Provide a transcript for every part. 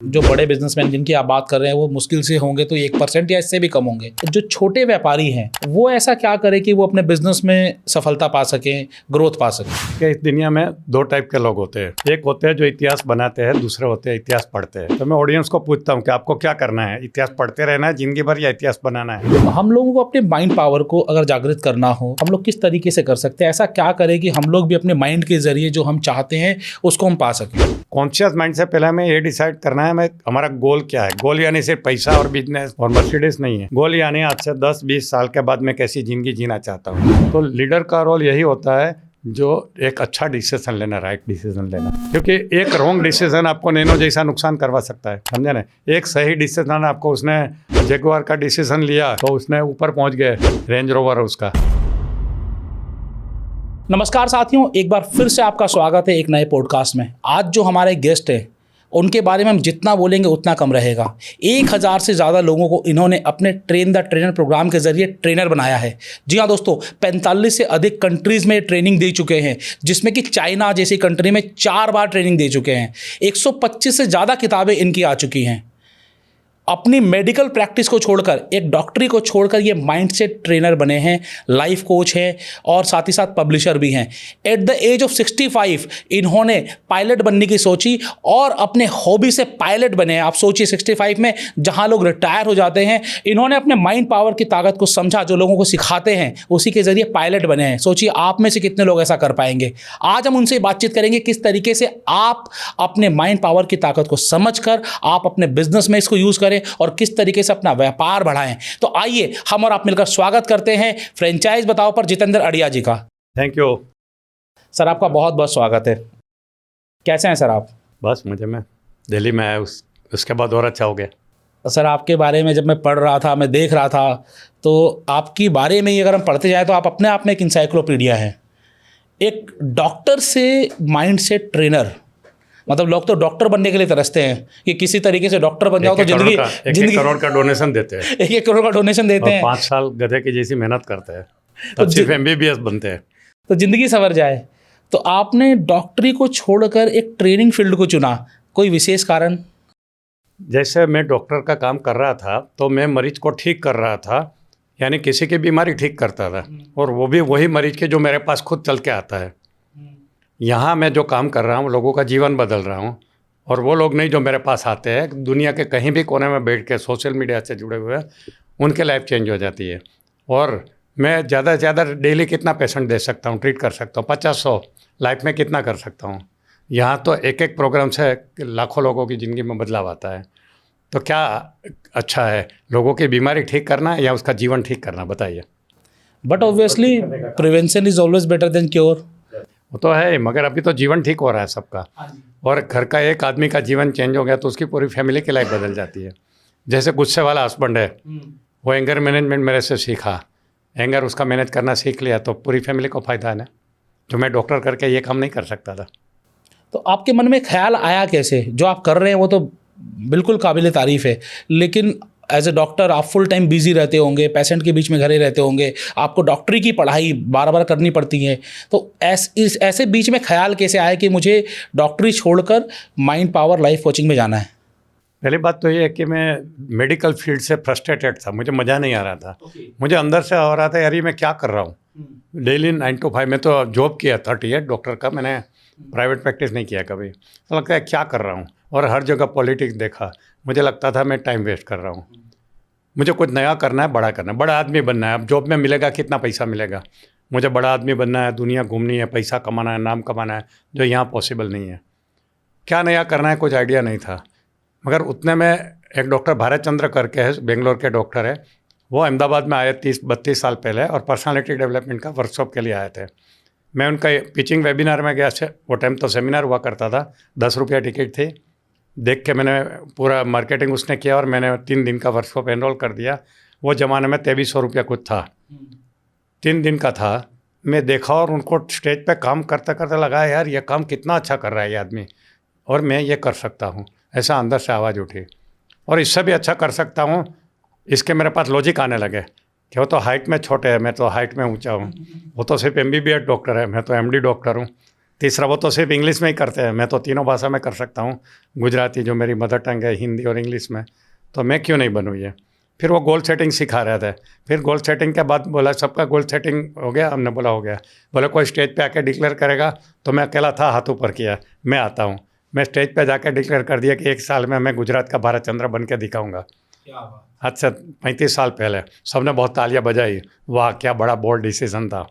जो बड़े बिजनेसमैन जिनकी आप बात कर रहे हैं वो मुश्किल से होंगे तो 1% या इससे भी कम होंगे। जो छोटे व्यापारी हैं वो ऐसा क्या करें कि वो अपने बिजनेस में सफलता पा सकें, ग्रोथ पा सकें? इस दुनिया में दो टाइप के लोग होते हैं। एक होते हैं जो इतिहास बनाते हैं, दूसरे होते हैं इतिहास पढ़ते हैं। तो मैं ऑडियंस को पूछता हूँ कि आपको क्या करना है, इतिहास पढ़ते रहना है जिंदगी भर या इतिहास बनाना है? हम लोगों को अपने माइंड पावर को अगर जागृत करना हो, हम लोग किस तरीके से कर सकते हैं? ऐसा क्या करें कि हम लोग भी अपने माइंड के जरिए जो हम चाहते हैं उसको हम पा सकें? कॉन्शियस माइंड से पहले हमें ये डिसाइड करना है मैं हमारा गोल क्या है। गोल यानी सिर्फ पैसा और बिजनेस और मर्सिडीज नहीं है। गोल यानी आज से 10-20 साल के बाद मैं कैसी जिंदगी जीना चाहता हूँ। तो लीडर का रोल यही होता है जो एक अच्छा डिसीजन लेना, राइट डिसीजन लेना। क्योंकि एक रॉन्ग डिसीजन आपको नैनो जैसा नुकसान करवा सकता है, समझे ना। एक सही डिसीजन आपको, उसने जगुआर का डिसीजन लिया तो उसने ऊपर पहुंच गए, रेंज रोवर उसका। नमस्कार साथियों, एक बार फिर से आपका स्वागत है एक नए पॉडकास्ट में। आज जो हमारे गेस्ट हैं उनके बारे में हम जितना बोलेंगे उतना कम रहेगा। 1000 से ज़्यादा लोगों को इन्होंने अपने ट्रेन द ट्रेनर प्रोग्राम के जरिए ट्रेनर बनाया है। जी हाँ दोस्तों, 45 से अधिक कंट्रीज़ में ट्रेनिंग दे चुके हैं, जिसमें कि चाइना जैसी कंट्री में 4 बार ट्रेनिंग दे चुके हैं। 125 से ज़्यादा किताबें इनकी आ चुकी हैं। अपनी मेडिकल प्रैक्टिस को छोड़कर, एक डॉक्टरी को छोड़कर ये माइंडसेट ट्रेनर बने हैं, लाइफ कोच हैं और साथ ही साथ पब्लिशर भी हैं। एट द एज ऑफ 65 इन्होंने पायलट बनने की सोची और अपने हॉबी से पायलट बने हैं। आप सोचिए 65 में जहां लोग रिटायर हो जाते हैं, इन्होंने अपने माइंड पावर की ताकत को समझा, जो लोगों को सिखाते हैं उसी के जरिए पायलट बने हैं। सोचिए आप में से कितने लोग ऐसा कर पाएंगे। आज हम उनसे बातचीत करेंगे किस तरीके से आप अपने माइंड पावर की ताकत को समझकर आप अपने बिजनेस में इसको यूज़ करें और किस तरीके से अपना व्यापार बढ़ाएं। तो आइए हम और आप मिलकर स्वागत करते हैं फ्रेंचाइज बताओ पर जितेंद्र अड़िया जी का। थैंक यू सर, आपका बहुत बहुत स्वागत है। कैसे हैं सर आप? बस मुझे में दिल्ली में आया, उसके बाद और अच्छा हो गया। सर, आपके बारे में जब मैं पढ़ रहा था, मैं देख रहा था, तो आपकी बारे में ही अगर हम पढ़ते जाएं तो आप अपने आप में एक इंसाइक्लोपीडिया हैं। एक डॉक्टर से माइंडसेट ट्रेनर, मतलब लोग तो डॉक्टर बनने के लिए तरसते हैं कि किसी तरीके से डॉक्टर बन जाओ तो जिंदगी 1 करोड़ का डोनेशन देते हैं। 1 करोड़ का डोनेशन देते हैं, 5 साल गधे की जैसी मेहनत करते हैं, तब सिर्फ MBBS बनते हैं तो जिंदगी संवर जाए। तो आपने डॉक्टरी को छोड़कर एक ट्रेनिंग फील्ड को चुना, कोई विशेष कारण? जैसे मैं डॉक्टर का काम कर रहा था तो मैं मरीज को ठीक कर रहा था, यानी किसी की बीमारी ठीक करता था, और वो भी वही मरीज के जो मेरे पास खुद चल के आता है। यहाँ मैं जो काम कर रहा हूँ, लोगों का जीवन बदल रहा हूँ, और वो लोग नहीं जो मेरे पास आते हैं, दुनिया के कहीं भी कोने में बैठ के सोशल मीडिया से जुड़े हुए हैं, उनके लाइफ चेंज हो जाती है। और मैं ज़्यादा से ज़्यादा डेली कितना पेशेंट दे सकता हूँ, ट्रीट कर सकता हूँ, 50-100 लाइफ में कितना कर सकता हूँ। यहाँ तो एक प्रोग्राम से लाखों लोगों की ज़िंदगी में बदलाव आता है। तो क्या अच्छा है, लोगों की बीमारी ठीक करना या उसका जीवन ठीक करना, बताइए। But obviously prevention is always better than cure. वो तो है, मगर अभी तो जीवन ठीक हो रहा है सबका, और घर का एक आदमी का जीवन चेंज हो गया तो उसकी पूरी फैमिली की लाइफ बदल जाती है। जैसे गुस्से वाला हस्बैंड है, वो एंगर मैनेजमेंट मेरे से सीखा, एंगर उसका मैनेज करना सीख लिया, तो पूरी फैमिली को फ़ायदा है ना, जो मैं डॉक्टर करके ये काम नहीं कर सकता था। तो आपके मन में ख्याल आया कैसे? जो आप कर रहे हैं वो तो बिल्कुल काबिल तारीफ़ है, लेकिन एज ए डॉक्टर आप फुल टाइम बिजी रहते होंगे, पेशेंट के बीच में घरे रहते होंगे, आपको डॉक्टरी की पढ़ाई बार बार करनी पड़ती है, तो ऐसे बीच में ख्याल कैसे आया कि मुझे डॉक्टरी छोड़कर माइंड पावर लाइफ कोचिंग में जाना है? पहली बात तो ये है कि मैं मेडिकल फील्ड से फ्रस्ट्रेटेड था, मुझे मज़ा नहीं आ रहा था। मुझे अंदर से हो रहा था यार ये मैं क्या कर रहा हूँ। डेली 9 to 5 में तो जॉब किया 38 डॉक्टर का, मैंने प्राइवेट प्रैक्टिस नहीं किया कभी। तो लगता है क्या कर रहा हूँ, और हर जगह पॉलिटिक्स देखा, मुझे लगता था मैं टाइम वेस्ट कर रहा हूँ। मुझे कुछ नया करना है, बड़ा करना है, बड़ा आदमी बनना है। अब जॉब में मिलेगा कितना पैसा मिलेगा, मुझे बड़ा आदमी बनना है, दुनिया घूमनी है, पैसा कमाना है, नाम कमाना है, जो यहाँ पॉसिबल नहीं है। क्या नया करना है कुछ आइडिया नहीं था। मगर उतने में एक डॉक्टर भारत चंद्र करके है, बेंगलोर के डॉक्टर है, वो अहमदाबाद में आए 30-32 साल पहले, और पर्सनालिटी डेवलपमेंट का वर्कशॉप के लिए आए थे। मैं उनका पिचिंग वेबिनार में गया, वो टाइम तो सेमिनार हुआ करता था, 10 रुपया टिकट थी। देख के मैंने पूरा मार्केटिंग उसने किया, और मैंने 3 दिन का वर्कशॉप एनरोल कर दिया। वो ज़माने में 2300 रुपया कुछ था, 3 दिन का था। मैं देखा और उनको स्टेज पे काम करते करते लगा यार ये काम कितना अच्छा कर रहा है ये आदमी, और मैं ये कर सकता हूँ। ऐसा अंदर से आवाज़ उठी, और इससे भी अच्छा कर सकता हूँ। इसके मेरे पास लॉजिक आने लगे कि वो तो हाइट में छोटे है, मैं तो हाइट में ऊंचा हूँ। वो तो सिर्फ MBBS डॉक्टर है, मैं तो MD डॉक्टर हूँ। तीसरा वो तो सिर्फ इंग्लिश में ही करते हैं, मैं तो तीनों भाषा में कर सकता हूँ, गुजराती जो मेरी मदर टंग है, हिंदी और इंग्लिश में, तो मैं क्यों नहीं बनूँ ये। फिर वो गोल सेटिंग सिखा रहे थे। फिर गोल सेटिंग के बाद बोला सबका गोल सेटिंग हो गया, हमने बोला हो गया। बोला कोई स्टेज पे आके डिक्लेयर करेगा, तो मैं अकेला था, हाथ ऊपर किया, मैं आता हूँ। मैं स्टेज पे जाकर डिक्लेयर कर दिया कि 1 साल में मैं गुजरात का भारत चंद्र बन के दिखाऊँगा। आज से 35 साल पहले सबने बहुत तालियां बजाई, वाह क्या बड़ा बोल्ड डिसीजन था।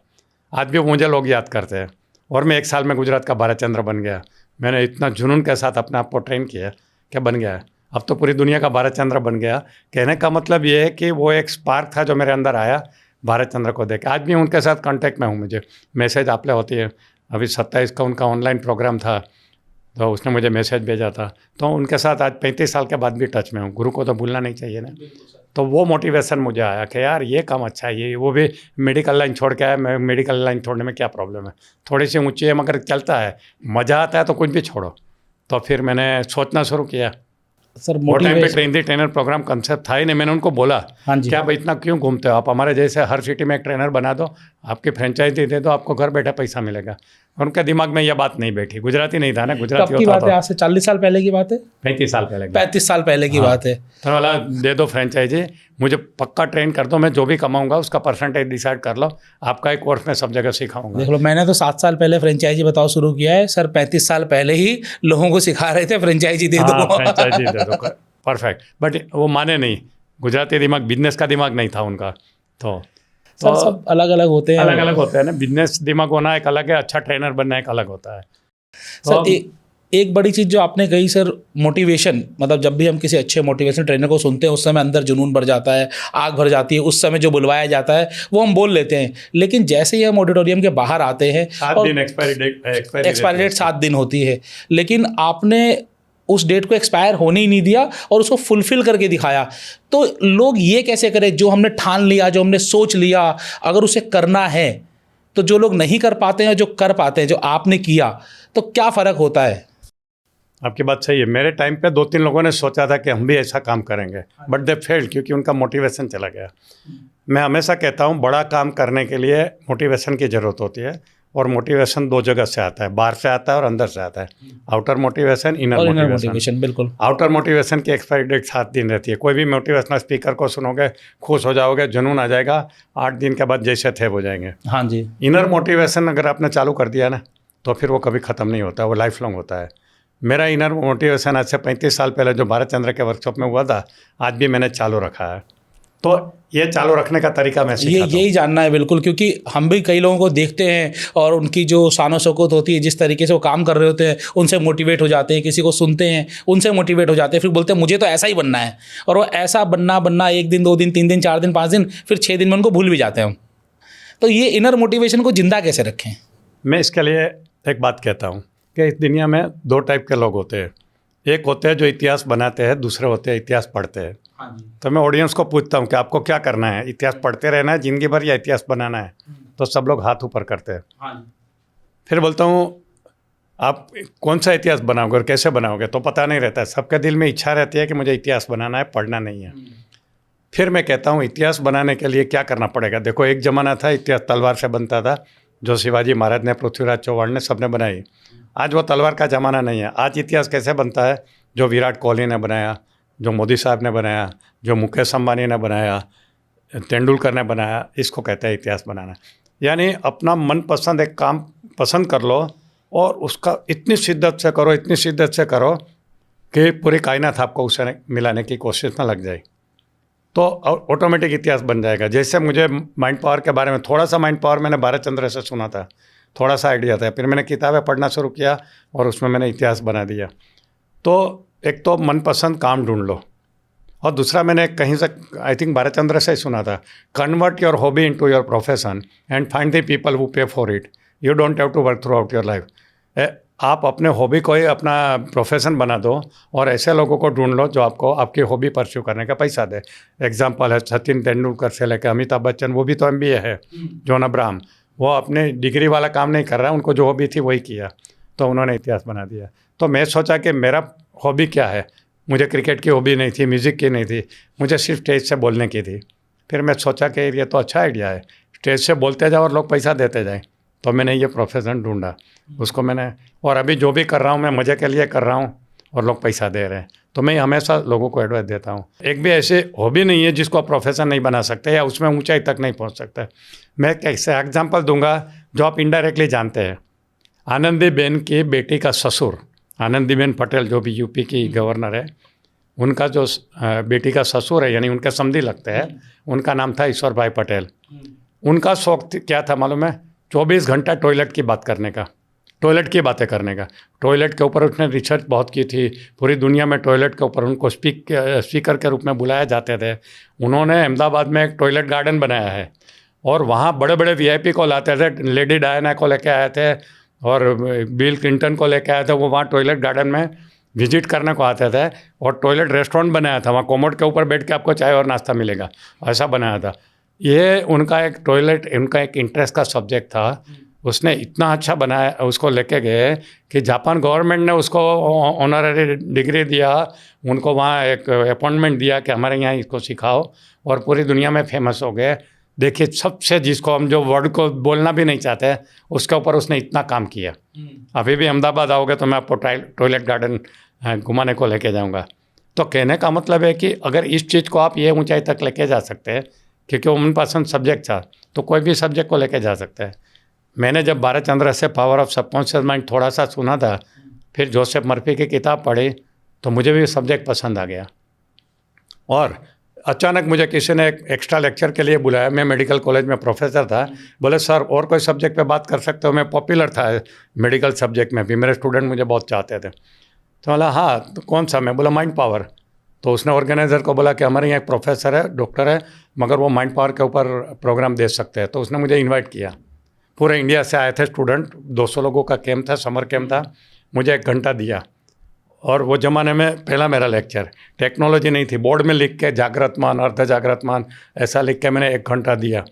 आज भी मुझे लोग याद करते हैं। और मैं 1 साल में गुजरात का भारत चंद्र बन गया। मैंने इतना जुनून के साथ अपने आप को ट्रेन किया क्या बन गया है। अब तो पूरी दुनिया का भारत चंद्र बन गया। कहने का मतलब ये है कि वो एक स्पार्क था जो मेरे अंदर आया भारत चंद्र को देख। आज भी उनके साथ कांटेक्ट में हूँ। मुझे मैसेज आपले होती है। अभी 27 का उनका ऑनलाइन प्रोग्राम था, तो उसने मुझे मैसेज भेजा था। तो उनके साथ आज 35 साल के बाद भी टच में हूँ। गुरु को तो भूलना नहीं चाहिए ना। तो वो मोटिवेशन मुझे आया कि यार ये काम अच्छा है। ये वो भी मेडिकल लाइन छोड़ के आया। मैं मेडिकल लाइन छोड़ने में क्या प्रॉब्लम है, थोड़ी सी ऊंची है मगर चलता है, मज़ा आता है तो कुछ भी छोड़ो। तो फिर मैंने सोचना शुरू किया। सर वो टाइम पे ट्रेन दी ट्रेनर प्रोग्राम कंसेप्ट था ही नहीं। मैंने उनको बोला, हाँ जी, क्या भाई इतना क्यों घूमते हो आप, हमारे जैसे हर सिटी में एक ट्रेनर बना दो, आपकी फ्रेंचाइजी दे दो, आपको घर बैठे पैसा मिलेगा। उनके दिमाग में यह बात नहीं बैठी। गुजराती नहीं था ना, गुजराती कब की होता बात है? आज से 40 साल पहले की बात है? 35 साल पहले 35 साल पहले की बात है। तो बोला दे दो फ्रेंचाइजी, मुझे पक्का ट्रेन कर दो, मैं जो भी कमाऊंगा उसका परसेंटेज डिसाइड कर लो, आपका एक कोर्स में सब जगह सिखाऊंगा। देख लो, मैंने तो 7 साल पहले फ्रेंचाइजी बताओ शुरू किया है सर। 35 साल पहले ही लोगों को सिखा रहे थे फ्रेंचाइजी दे दो। फ्रेंचाइजी दे दो, परफेक्ट। बट वो माने नहीं, गुजराती दिमाग, बिजनेस का दिमाग नहीं था उनका। तो सर सब अलग अलग होते हैं। अलग अलग होते हैं ना। बिजनेस दिमाग होना एक अलग है, अच्छा ट्रेनर बनना एक अलग होता है। सर एक बड़ी चीज़ जो आपने कही सर, मोटिवेशन, मतलब जब भी हम किसी अच्छे मोटिवेशन ट्रेनर को सुनते हैं उस समय अंदर जुनून भर जाता है, आग भर जाती है। उस समय जो बुलवाया जाता है वो हम बोल लेते हैं, लेकिन जैसे ही हम ऑडिटोरियम के बाहर आते हैं, 7 दिन एक्सपायरी डेट 7 दिन होती है, लेकिन आपने उस डेट को एक्सपायर होने ही नहीं दिया और उसको फुलफिल करके दिखाया। तो लोग ये कैसे करें, जो हमने ठान लिया, जो हमने सोच लिया, अगर उसे करना है, तो जो लोग नहीं कर पाते हैं, जो कर पाते हैं, जो आपने किया, तो क्या फ़र्क होता है? आपकी बात सही है। मेरे टाइम पे 2-3 लोगों ने सोचा था कि हम भी ऐसा काम करेंगे, बट दे फेल्ड, क्योंकि उनका मोटिवेशन चला गया। मैं हमेशा कहता हूँ बड़ा काम करने के लिए मोटिवेशन की ज़रूरत होती है, और मोटिवेशन 2 जगह से आता है, बाहर से आता है और अंदर से आता है। Outer motivation, inner motivation. बिल्कुल। आउटर मोटिवेशन की एक्सपायरी डेट 7 दिन रहती है। कोई भी मोटिवेशनल स्पीकर को सुनोगे, खुश हो जाओगे, जुनून आ जाएगा, 8 दिन के बाद जैसे थे हो जाएंगे। हाँ जी। इनर मोटिवेशन अगर आपने चालू कर दिया ना, तो फिर वो कभी ख़त्म नहीं होता, वो लाइफ लॉन्ग होता है। मेरा इनर मोटिवेशन आज से 35 साल पहले जो भारत चंद्र के वर्कशॉप में हुआ था, आज भी मैंने चालू रखा है। तो ये चालू रखने का तरीका मैं सिखाता हूं। यही जानना है बिल्कुल, क्योंकि हम भी कई लोगों को देखते हैं और उनकी जो शान शौकत होती है, जिस तरीके से वो काम कर रहे होते हैं, उनसे मोटिवेट हो जाते हैं। किसी को सुनते हैं, उनसे मोटिवेट हो जाते हैं, फिर बोलते हैं मुझे तो ऐसा ही बनना है। और वो ऐसा बनना 1 दिन, 2 दिन, 3 दिन, 4 दिन, 5 दिन, फिर 6 दिन में उनको भूल भी जाते हैं हम। तो ये इनर मोटिवेशन को जिंदा कैसे रखें? मैं इसके लिए एक बात कहता हूँ कि इस दुनिया में 2 टाइप के लोग होते हैं। एक होते हैं जो इतिहास बनाते हैं, दूसरे होते हैं इतिहास पढ़ते हैं। तो मैं ऑडियंस को पूछता हूँ कि आपको क्या करना है, इतिहास पढ़ते रहना है ज़िंदगी भर या इतिहास बनाना है? तो सब लोग हाथ ऊपर करते हैं। फिर बोलता हूँ आप कौन सा इतिहास बनाओगे और कैसे बनाओगे, तो पता नहीं रहता है। सबके दिल में इच्छा रहती है कि मुझे इतिहास बनाना है, पढ़ना नहीं है। फिर मैं कहता हूँ इतिहास बनाने के लिए क्या करना पड़ेगा। देखो, एक ज़माना था इतिहास तलवार से बनता था, जो शिवाजी महाराज ने, पृथ्वीराज चौहान ने, सबने बनाई। आज वो तलवार का ज़माना नहीं है। आज इतिहास कैसे बनता है? जो विराट कोहली ने बनाया, जो मोदी साहब ने बनाया, जो मुकेश अंबानी ने बनाया, तेंदुलकर ने बनाया, इसको कहते हैं इतिहास बनाना। यानी अपना मनपसंद एक काम पसंद कर लो और उसका इतनी शिद्दत से करो, इतनी शिद्दत से करो कि पूरी कायनात आपको उसे मिलाने की कोशिश में लग जाए, तो ऑटोमेटिक इतिहास बन जाएगा। जैसे मुझे माइंड पावर के बारे में, थोड़ा सा माइंड पावर मैंने भारत चंद्र से सुना था, थोड़ा सा आइडिया था, फिर मैंने किताबें पढ़ना शुरू किया और उसमें मैंने इतिहास बना दिया। तो एक तो मनपसंद काम ढूंढ लो, और दूसरा मैंने कहीं से, आई थिंक भारत चंद्र से ही सुना था, convert your hobby into your profession and find the people who pay for it. You don't have to work throughout your life. आप अपने हॉबी को ही अपना प्रोफेशन बना दो और ऐसे लोगों को ढूंढ लो जो आपको आपकी हॉबी परस्यू करने का पैसा दे। एग्जाम्पल है सचिन तेंदुलकर से लेकर अमिताभ बच्चन, वो भी तो MBA है। जॉन अब्राहम, वो अपने डिग्री वाला काम नहीं कर रहा, उनको जो हॉबी थी वही किया, तो उन्होंने इतिहास बना दिया। तो मैं सोचा कि मेरा हॉबी क्या है। मुझे क्रिकेट की हॉबी नहीं थी, म्यूज़िक की नहीं थी, मुझे सिर्फ स्टेज से बोलने की थी। फिर मैं सोचा कि ये तो अच्छा आइडिया है, स्टेज से बोलते जाओ और लोग पैसा देते जाएँ, तो मैंने ये प्रोफेशन ढूंढा उसको मैंने, और अभी जो भी कर रहा हूँ मैं मज़े के लिए कर रहा हूँ और लोग पैसा दे रहे हैं। तो मैं हमेशा लोगों को एडवाइस देता हूँ, एक भी ऐसे हॉबी नहीं है जिसको आप प्रोफेशन नहीं बना सकते या उसमें ऊंचाई तक नहीं पहुँच सकते। मैं कैसे एग्जांपल दूंगा जो आप इनडायरेक्टली जानते हैं। आनंदीबेन की बेटी का ससुर, आनंदीबेन पटेल जो भी यूपी की गवर्नर है, उनका जो बेटी का ससुर है यानी उनके समधी लगते हैं, उनका नाम था ईश्वर भाई पटेल। उनका शौक क्या था मालूम है? 24 घंटा टॉयलेट की बात करने का, टॉयलेट की बातें करने का। टॉयलेट के ऊपर उसने रिसर्च बहुत की थी, पूरी दुनिया में टॉयलेट के ऊपर उनको स्पीकर के रूप में बुलाया जाते थे। उन्होंने अहमदाबाद में एक टॉयलेट गार्डन बनाया है और वहाँ बड़े बड़े वीआईपी को लाते थे, लेडी डायना को लेके आए थे और बिल क्लिंटन को लेके आए थे। वो वहाँ टॉयलेट गार्डन में विजिट करने को आते थे और टॉयलेट रेस्टोरेंट बनाया था, वहाँ कोमोड के ऊपर बैठ के आपको चाय और नाश्ता मिलेगा, ऐसा बनाया था। ये उनका एक टॉयलेट, उनका एक इंटरेस्ट का सब्जेक्ट था। उसने इतना अच्छा बनाया, उसको लेके गए कि जापान गवर्नमेंट ने उसको ऑनररी डिग्री दिया, उनको वहाँ एक अपॉइंटमेंट दिया कि हमारे यहाँ इसको सिखाओ, और पूरी दुनिया में फेमस हो गए। देखिए, सबसे जिसको हम जो वर्ड को बोलना भी नहीं चाहते उसके ऊपर उसने इतना काम किया। अभी भी अहमदाबाद आओगे तो मैं आपको टॉयलेट गार्डन घुमाने को लेके जाऊंगा। तो कहने का मतलब है कि अगर इस चीज़ को आप ये ऊंचाई तक लेके जा सकते हैं, क्योंकि वो मनपसंद सब्जेक्ट था, तो कोई भी सब्जेक्ट को लेके जा सकते हैं। मैंने जब भारत चंद्र से पावर ऑफ सबकॉन्शियस माइंड थोड़ा सा सुना था, फिर जोसेफ मर्फी की किताब पढ़ी तो मुझे भी सब्जेक्ट पसंद आ गया। और अचानक मुझे किसी ने एक एक्स्ट्रा लेक्चर के लिए बुलाया। मैं मेडिकल कॉलेज में प्रोफेसर था। बोले सर और कोई सब्जेक्ट पे बात कर सकते हो? मैं पॉपुलर था मेडिकल सब्जेक्ट में भी, मेरे स्टूडेंट मुझे बहुत चाहते थे। तो बोला हाँ, तो कौन सा? मैं बोला माइंड पावर। तो उसने ऑर्गेनाइज़र को बोला कि हमारे यहाँ एक प्रोफेसर है, डॉक्टर है, मगर वो माइंड पावर के ऊपर प्रोग्राम दे सकते हैं। तो उसने मुझे इन्वाइट किया। पूरे इंडिया से आए थे स्टूडेंट, 200 लोगों का कैंप था, समर कैंप था। मुझे 1 घंटा दिया और वो ज़माने में पहला मेरा लेक्चर, टेक्नोलॉजी नहीं थी, बोर्ड में लिख के जागृतमान, अर्ध जागृतमान ऐसा लिख के मैंने 1 घंटा दिया।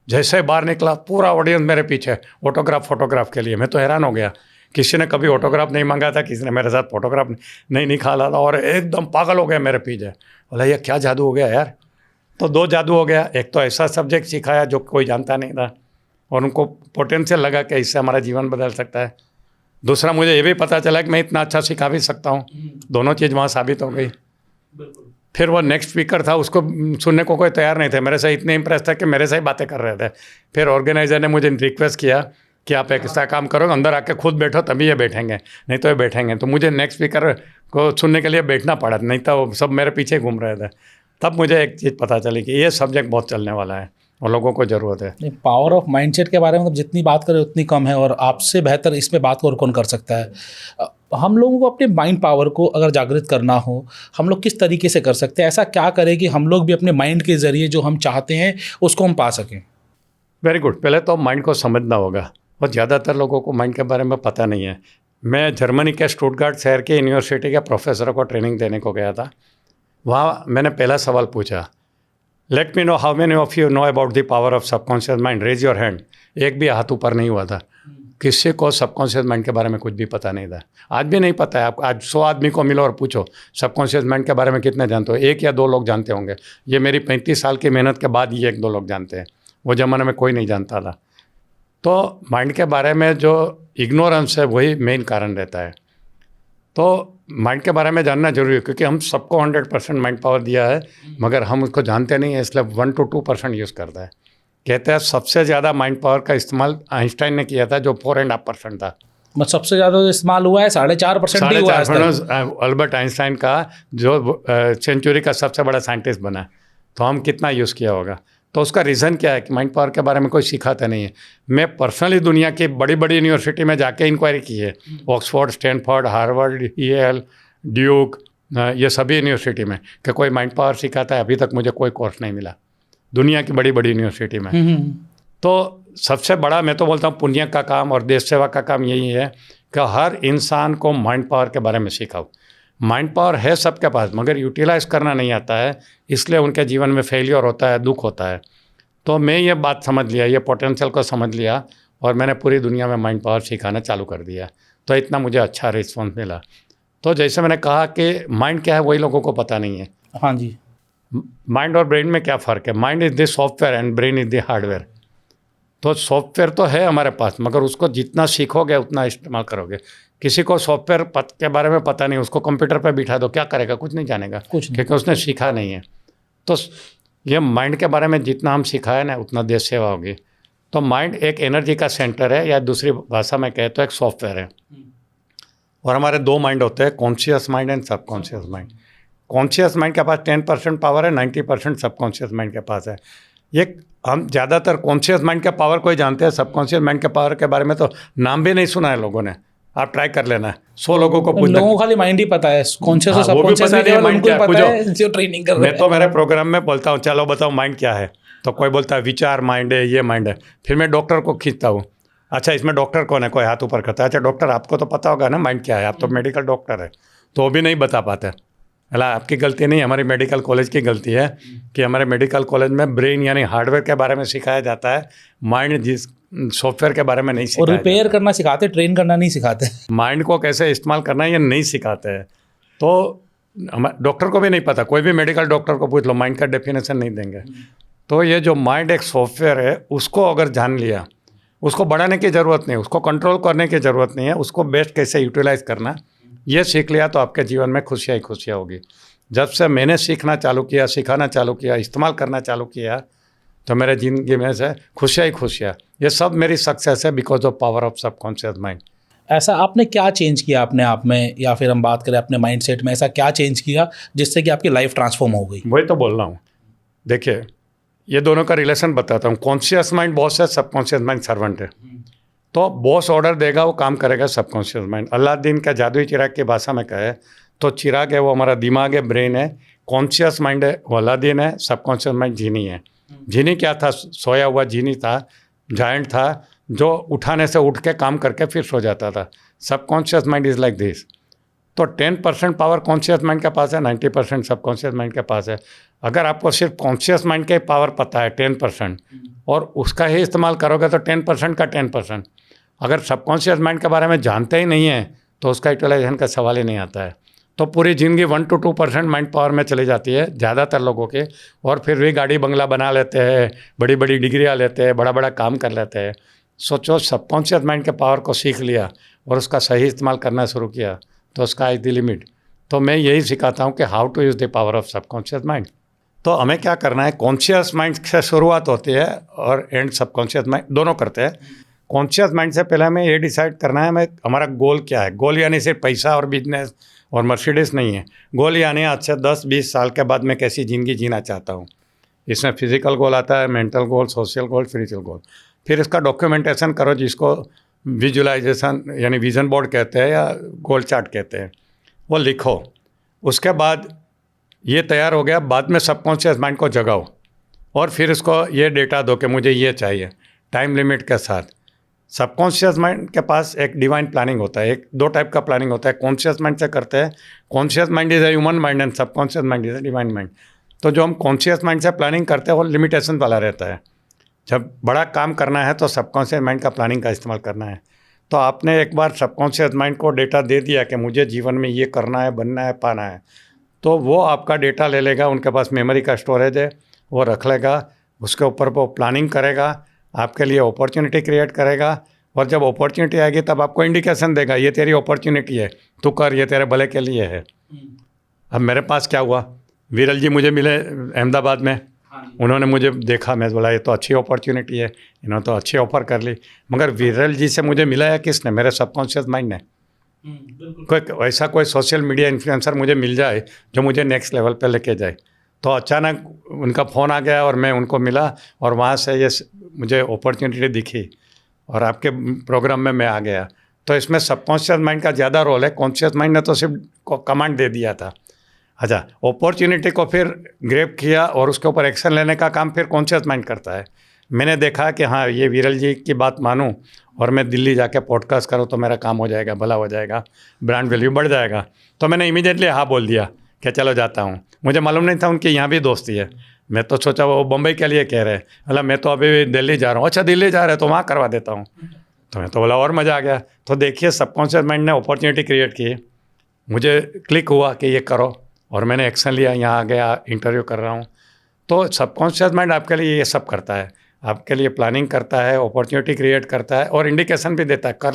जैसे बाहर निकला पूरा ऑडियंस मेरे पीछे, फोटोग्राफ के लिए। मैं तो हैरान हो गया, किसी ने कभी ऑटोग्राफ नहीं मांगा था, किसी ने मेरे साथ फोटोग्राफ नहीं निकाला था, और एकदम पागल हो गया मेरे पीछे। बोला ये क्या जादू हो गया यार। तो 2 जादू हो गया। एक तो ऐसा सब्जेक्ट सिखाया जो कोई जानता नहीं था और उनको पोटेंशियल लगा कि इससे हमारा जीवन बदल सकता है। दूसरा मुझे ये भी पता चला कि मैं इतना अच्छा सिखा भी सकता हूँ। दोनों चीज़ वहाँ साबित हो गई। फिर वो नेक्स्ट स्पीकर था, उसको सुनने को कोई तैयार नहीं थे। मेरे से इतने इम्प्रेस था कि मेरे से ही बातें कर रहे थे। फिर ऑर्गेनाइजर ने मुझे रिक्वेस्ट किया कि आप एक ऐसा काम करो, अंदर आके खुद बैठो तभी ये बैठेंगे, नहीं तो ये बैठेंगे। तो मुझे नेक्स्ट स्पीकर को सुनने के लिए बैठना पड़ा, नहीं तो सब मेरे पीछे घूम रहे थे। तब मुझे एक चीज़ पता चली कि ये सब्जेक्ट बहुत चलने वाला है और लोगों को ज़रूरत है। पावर ऑफ माइंडसेट के बारे में मतलब जितनी बात करें उतनी कम है, और आपसे बेहतर इस पे बात और कौन कर सकता है। हम लोगों को अपने माइंड पावर को अगर जागृत करना हो, हम लोग किस तरीके से कर सकते हैं? ऐसा क्या करें कि हम लोग भी अपने माइंड के ज़रिए जो हम चाहते हैं उसको हम पा सकें? Very good. पहले तो माइंड को समझना होगा, और ज़्यादातर लोगों को माइंड के बारे में पता नहीं है। मैं जर्मनी के स्टुटगार्ट शहर के यूनिवर्सिटी के प्रोफेसरों को ट्रेनिंग देने को गया था। वहाँ मैंने पहला सवाल पूछा, let me know how many of you know about the power of subconscious mind, raise your hand. एक भी हाथ ऊपर नहीं हुआ था। किसी को सबकॉन्शियस माइंड के बारे में कुछ भी पता नहीं था, आज भी नहीं पता है। आप आज 100 आदमी को मिलो और पूछो सबकॉन्शियस माइंड के बारे में कितने जानते हो, 1 या 2 लोग जानते होंगे। ये मेरी 35 साल की मेहनत के बाद ये 1-2 लोग जानते हैं, वो ज़माने में कोई नहीं जानता था। तो माइंड के बारे में जो इग्नोरेंस है वही मेन कारण रहता है। तो माइंड के बारे में जानना जरूरी है, क्योंकि हम सबको 100% माइंड पावर दिया है, मगर हम उसको जानते नहीं है, इसलिए 1 to 2% यूज़ करता है। कहते हैं सबसे ज़्यादा माइंड पावर का इस्तेमाल आइंस्टाइन ने किया था, जो 4.5% था। मतलब सबसे ज़्यादा जो इस्तेमाल हुआ है 4.5% ही हुआ है। अल्बर्ट आइंस्टाइन का जो सेंचुरी का सबसे बड़ा साइंटिस्ट बना, तो हम कितना यूज़ किया होगा। तो उसका रीज़न क्या है कि माइंड पावर के बारे में कोई सिखाता नहीं है। मैं पर्सनली दुनिया की बड़ी बड़ी यूनिवर्सिटी में जाके इंक्वायरी की है, Oxford, Stanford, Harvard, Yale, Duke, ये सभी यूनिवर्सिटी में, कि कोई माइंड पावर सिखाता है। अभी तक मुझे कोई कोर्स नहीं मिला दुनिया की बड़ी बड़ी यूनिवर्सिटी में। तो सबसे बड़ा मैं तो बोलता हूँ पुण्य का काम और देश सेवा का काम यही है कि हर इंसान को माइंड पावर के बारे में सिखाओ। माइंड पावर है सबके पास, मगर यूटिलाइज करना नहीं आता है, इसलिए उनके जीवन में फेलियर होता है, दुख होता है। तो मैं ये बात समझ लिया, ये पोटेंशियल को समझ लिया, और मैंने पूरी दुनिया में माइंड पावर सिखाना चालू कर दिया। तो इतना मुझे अच्छा रिस्पॉन्स मिला। तो जैसे मैंने कहा कि माइंड क्या है वही लोगों को पता नहीं है। हाँ जी। माइंड और ब्रेन में क्या फ़र्क है? Mind is the software and brain is the hardware. तो सॉफ्टवेयर तो है हमारे पास, मगर उसको जितना सीखोगे उतना इस्तेमाल करोगे। किसी को सॉफ्टवेयर के बारे में पता नहीं, उसको कंप्यूटर पर बिठा दो, क्या करेगा? कुछ नहीं जानेगा, कुछ नहीं। क्योंकि उसने सीखा नहीं है। तो ये माइंड के बारे में जितना हम सिखाए ना उतना देश सेवा होगी। तो माइंड एक एनर्जी का सेंटर है, या दूसरी भाषा में कहे तो एक सॉफ्टवेयर है। और हमारे दो माइंड होते हैं, conscious mind and subconscious mind. Conscious mind के पास 10% पावर है, 90% सबकॉन्शियस माइंड के पास है। ये हम ज़्यादातर कॉन्शियस माइंड के पावर को ही जानते हैं, सबकॉन्शियस माइंड के पावर के बारे में तो नाम भी नहीं सुना है लोगों ने। आप ट्राई कर लेना, 100 लोगों को पूछना। लोगों को खाली माइंड ही पता है, कॉन्शियस और हाँ, वो भी सबकॉन्शियस पता नहीं है केवल माइंड उनको ही क्या है। पता है जो ट्रेनिंग कर रहे मैं तो मेरे प्रोग्राम में बोलता हूँ, चलो बताओ माइंड क्या है, तो कोई बोलता है विचार माइंड है, ये माइंड है। फिर मैं डॉक्टर को खींचता हूँ, अच्छा इसमें डॉक्टर कौन है? कोई हाथ ऊपर करता है, अच्छा डॉक्टर आपको तो पता होगा ना माइंड क्या है, आप तो मेडिकल डॉक्टर है। तो वो भी नहीं बता पाते। अला आपकी गलती नहीं, हमारी मेडिकल कॉलेज की गलती है कि हमारे मेडिकल कॉलेज में ब्रेन यानी हार्डवेयर के बारे में सिखाया जाता है, माइंड जिस सॉफ्टवेयर के बारे में नहीं और सिखाया रिपेयर करना सिखाते, ट्रेन करना नहीं सिखाते। माइंड को कैसे इस्तेमाल करना है ये नहीं सिखाते हैं। तो डॉक्टर को भी नहीं पता, कोई भी मेडिकल डॉक्टर को पूछ लो माइंड का डेफिनेशन नहीं देंगे। तो ये जो माइंड एक सॉफ्टवेयर है, उसको अगर जान लिया, उसको बढ़ाने की ज़रूरत नहीं, उसको कंट्रोल करने की ज़रूरत नहीं है, उसको बेस्ट कैसे यूटिलाइज़ करना ये सीख लिया तो आपके जीवन में खुशियाँ ही खुशियाँ होगी। जब से मैंने सीखना चालू किया, सिखाना चालू किया, इस्तेमाल करना चालू किया, तो मेरे ज़िंदगी में से खुशियाँ ही खुशियाँ। ये सब मेरी सक्सेस है because of power of subconscious mind. ऐसा आपने क्या चेंज किया अपने आप में, या फिर हम बात करें अपने माइंडसेट में, ऐसा क्या चेंज किया जिससे कि आपकी लाइफ ट्रांसफॉर्म हो गई? वही तो बोल रहा हूँ। देखिए, ये दोनों का रिलेशन बताता हूँ। कॉन्शियस माइंड बॉस है, सबकॉन्शियस माइंड सर्वेंट है। तो बॉस ऑर्डर देगा, वो काम करेगा सबकॉन्शियस माइंड। अलादीन का जादुई चिराग की भाषा में कहे तो चिराग है वो हमारा दिमाग है, ब्रेन है। कॉन्शियस माइंड है वो अलादीन है, सबकॉन्शियस माइंड जीनी है। जीनी क्या था? सोया हुआ जीनी था, जायंट था, जो उठाने से उठ के काम करके फिर सो जाता था। Subconscious mind is like this. तो 10% पावर कॉन्शियस माइंड के पास है, 90% सबकॉन्शियस माइंड के पास है। अगर आपको सिर्फ कॉन्शियस माइंड के पावर पता है 10%, और उसका ही इस्तेमाल करोगे तो 10% का 10%। अगर सबकॉन्शियस माइंड के बारे में जानते ही नहीं है तो उसका यूटिलाइजेशन का सवाल ही नहीं आता है। तो पूरी ज़िंदगी 1 to 2% माइंड पावर में चली जाती है ज़्यादातर लोगों के, और फिर भी गाड़ी बंगला बना लेते हैं, बड़ी बड़ी डिग्रियाँ लेते हैं, बड़ा बड़ा काम कर लेते हैं। सोचो, सबकॉन्शियस माइंड के पावर को सीख लिया और उसका सही इस्तेमाल करना शुरू किया तो उसका इज द लिमिट। तो मैं यही सिखाता हूँ कि how to use the power of subconscious mind. तो हमें क्या करना है, कॉन्शियस माइंड से शुरुआत होती है और एंड सबकॉन्शियस माइंड, दोनों करते हैं। कॉन्शियस माइंड से पहले हमें ये डिसाइड करना है हमें हमारा गोल क्या है। गोल यानी सिर्फ पैसा और बिजनेस और मर्सिडीज नहीं है। गोल यानी आज से 10-20 साल के बाद मैं कैसी ज़िंदगी जीना चाहता हूँ। इसमें फिजिकल गोल आता है, मेंटल गोल, सोशल गोल, स्पिरिचुअल गोल। फिर इसका डॉक्यूमेंटेशन करो, जिसको विजुअलाइजेशन यानी विजन बोर्ड कहते हैं या गोल चार्ट कहते हैं, वो लिखो। उसके बाद ये तैयार हो गया, बाद में सबकॉन्शियस माइंड को जगाओ और फिर इसको ये डेटा दो कि मुझे ये चाहिए, टाइम लिमिट के साथ। सबकॉन्शियस माइंड के पास एक डिवाइन प्लानिंग होता है, एक दो टाइप का प्लानिंग होता है। कॉन्शियस माइंड से करते हैं, conscious mind is a human mind and subconscious mind is a divine mind. तो जो हम कॉन्शियस माइंड से प्लानिंग करते हैं वो लिमिटेशन वाला रहता है। जब बड़ा काम करना है तो सबकॉन्शियस माइंड का प्लानिंग का इस्तेमाल करना है। तो आपने एक बार सबकॉन्शियस माइंड को डेटा दे दिया कि मुझे जीवन में ये करना है, बनना है, पाना है, तो वो आपका डेटा ले लेगा। उनके पास मेमोरी का स्टोरेज है, वो रख लेगा, उसके ऊपर वो प्लानिंग करेगा, आपके लिए अपॉर्चुनिटी क्रिएट करेगा। और जब अपॉर्चुनिटी आएगी तब आपको इंडिकेशन देगा, ये तेरी अपॉर्चुनिटी है, तू कर, ये तेरे भले के लिए है। अब मेरे पास क्या हुआ, विरल जी मुझे मिले अहमदाबाद में, उन्होंने मुझे देखा, मैं बोला ये तो अच्छी अपॉर्चुनिटी है, इन्होंने तो अच्छी ऑफ़र कर ली। मगर विरल जी से मुझे मिला है किसने? मेरे सबकॉन्शियस माइंड ने। कोई वैसा कोई सोशल मीडिया इन्फ्लुएंसर मुझे मिल जाए जो मुझे नेक्स्ट लेवल पे लेके जाए। तो अचानक उनका फ़ोन आ गया और मैं उनको मिला और वहाँ से ये मुझे अपॉर्चुनिटी दिखी और आपके प्रोग्राम में मैं आ गया। तो इसमें सबकॉन्शियस माइंड का ज़्यादा रोल है, कॉन्शियस माइंड ने तो सिर्फ कमांड दे दिया था। अच्छा, अपॉर्चुनिटी को फिर ग्रैब किया और उसके ऊपर एक्शन लेने का काम फिर कॉन्शियस माइंड करता है। मैंने देखा कि हाँ, ये विरल जी की बात मानूं और मैं दिल्ली जाके पॉडकास्ट करूं तो मेरा काम हो जाएगा, भला हो जाएगा, ब्रांड वैल्यू बढ़ जाएगा। तो मैंने इमीडिएटली हाँ बोल दिया कि चलो जाता हूं। मुझे मालूम नहीं था उनकी यहाँ भी दोस्ती है। मैं तो सोचा वो बम्बई के लिए कह रहे हैं, मतलब मैं तो अभी दिल्ली जा रहा हूँ। अच्छा, दिल्ली जा रहे हैं तो वहाँ करवा देता हूँ। तो मैं तो बोला और मज़ा आ गया। तो देखिए, सबकॉन्शियस माइंड ने अपॉर्चुनिटी क्रिएट की, मुझे क्लिक हुआ कि ये करो और मैंने एक्शन लिया, यहाँ आ गया, इंटरव्यू कर रहा हूँ। तो सबकॉन्शियस माइंड आपके लिए ये सब करता है। आपके लिए प्लानिंग करता है, अपॉर्चुनिटी क्रिएट करता है और इंडिकेशन भी देता है, कर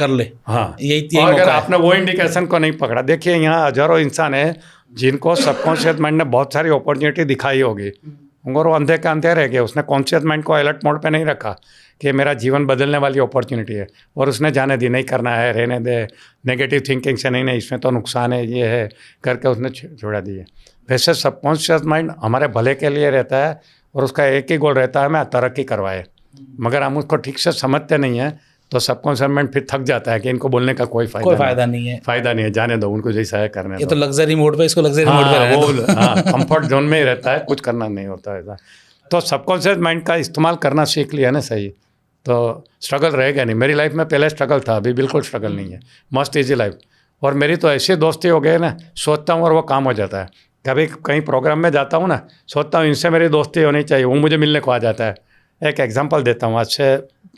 ले। हाँ, यही और अगर मौका है। आपने वो इंडिकेशन को नहीं पकड़ा, देखिए यहाँ हजारों इंसान है जिनको सबकॉन्शियस माइंड ने बहुत सारी अपॉर्चुनिटी दिखाई होगी, और वो अंधे के अंधे रह गए। उसने कॉन्शियस माइंड को अलर्ट मोड पे नहीं रखा कि मेरा जीवन बदलने वाली अपॉर्चुनिटी है, और उसने जाने दी, नहीं करना है, रहने दे, नेगेटिव थिंकिंग से नहीं इसमें तो नुकसान है, ये है करके उसने छोड़ा दिए। वैसे सबकॉन्शियस माइंड हमारे भले के लिए रहता है और उसका एक ही गोल रहता है, हमें तरक्की करवाए। मगर हम उसको ठीक से समझते नहीं हैं तो सबकॉन्शियस माइंड फिर थक जाता है कि इनको बोलने का कोई फायदा नहीं है, जाने दो, उनको जैसा है करने दो। ये तो लग्जरी मोड पे, इसको लग्जरी मोड पे रहने दो। हाँ, कंफर्ट जोन में ही रहता है, कुछ करना नहीं होता ऐसा। तो सबकॉन्शियस माइंड का इस्तेमाल करना सीख लिया ना सही, तो स्ट्रगल रहेगा नहीं। मेरी लाइफ में पहले स्ट्रगल था, अभी बिल्कुल स्ट्रगल नहीं है, मस्त ईजी लाइफ। और मेरी तो ऐसी दोस्ती हो गई ना, सोचता हूँ और वो काम हो जाता है। कभी कहीं प्रोग्राम में जाता हूँ ना, सोचता हूँ इनसे मेरी दोस्ती होनी चाहिए, वो मुझे मिलने को आ जाता है। एक एग्जांपल देता हूँ, आज से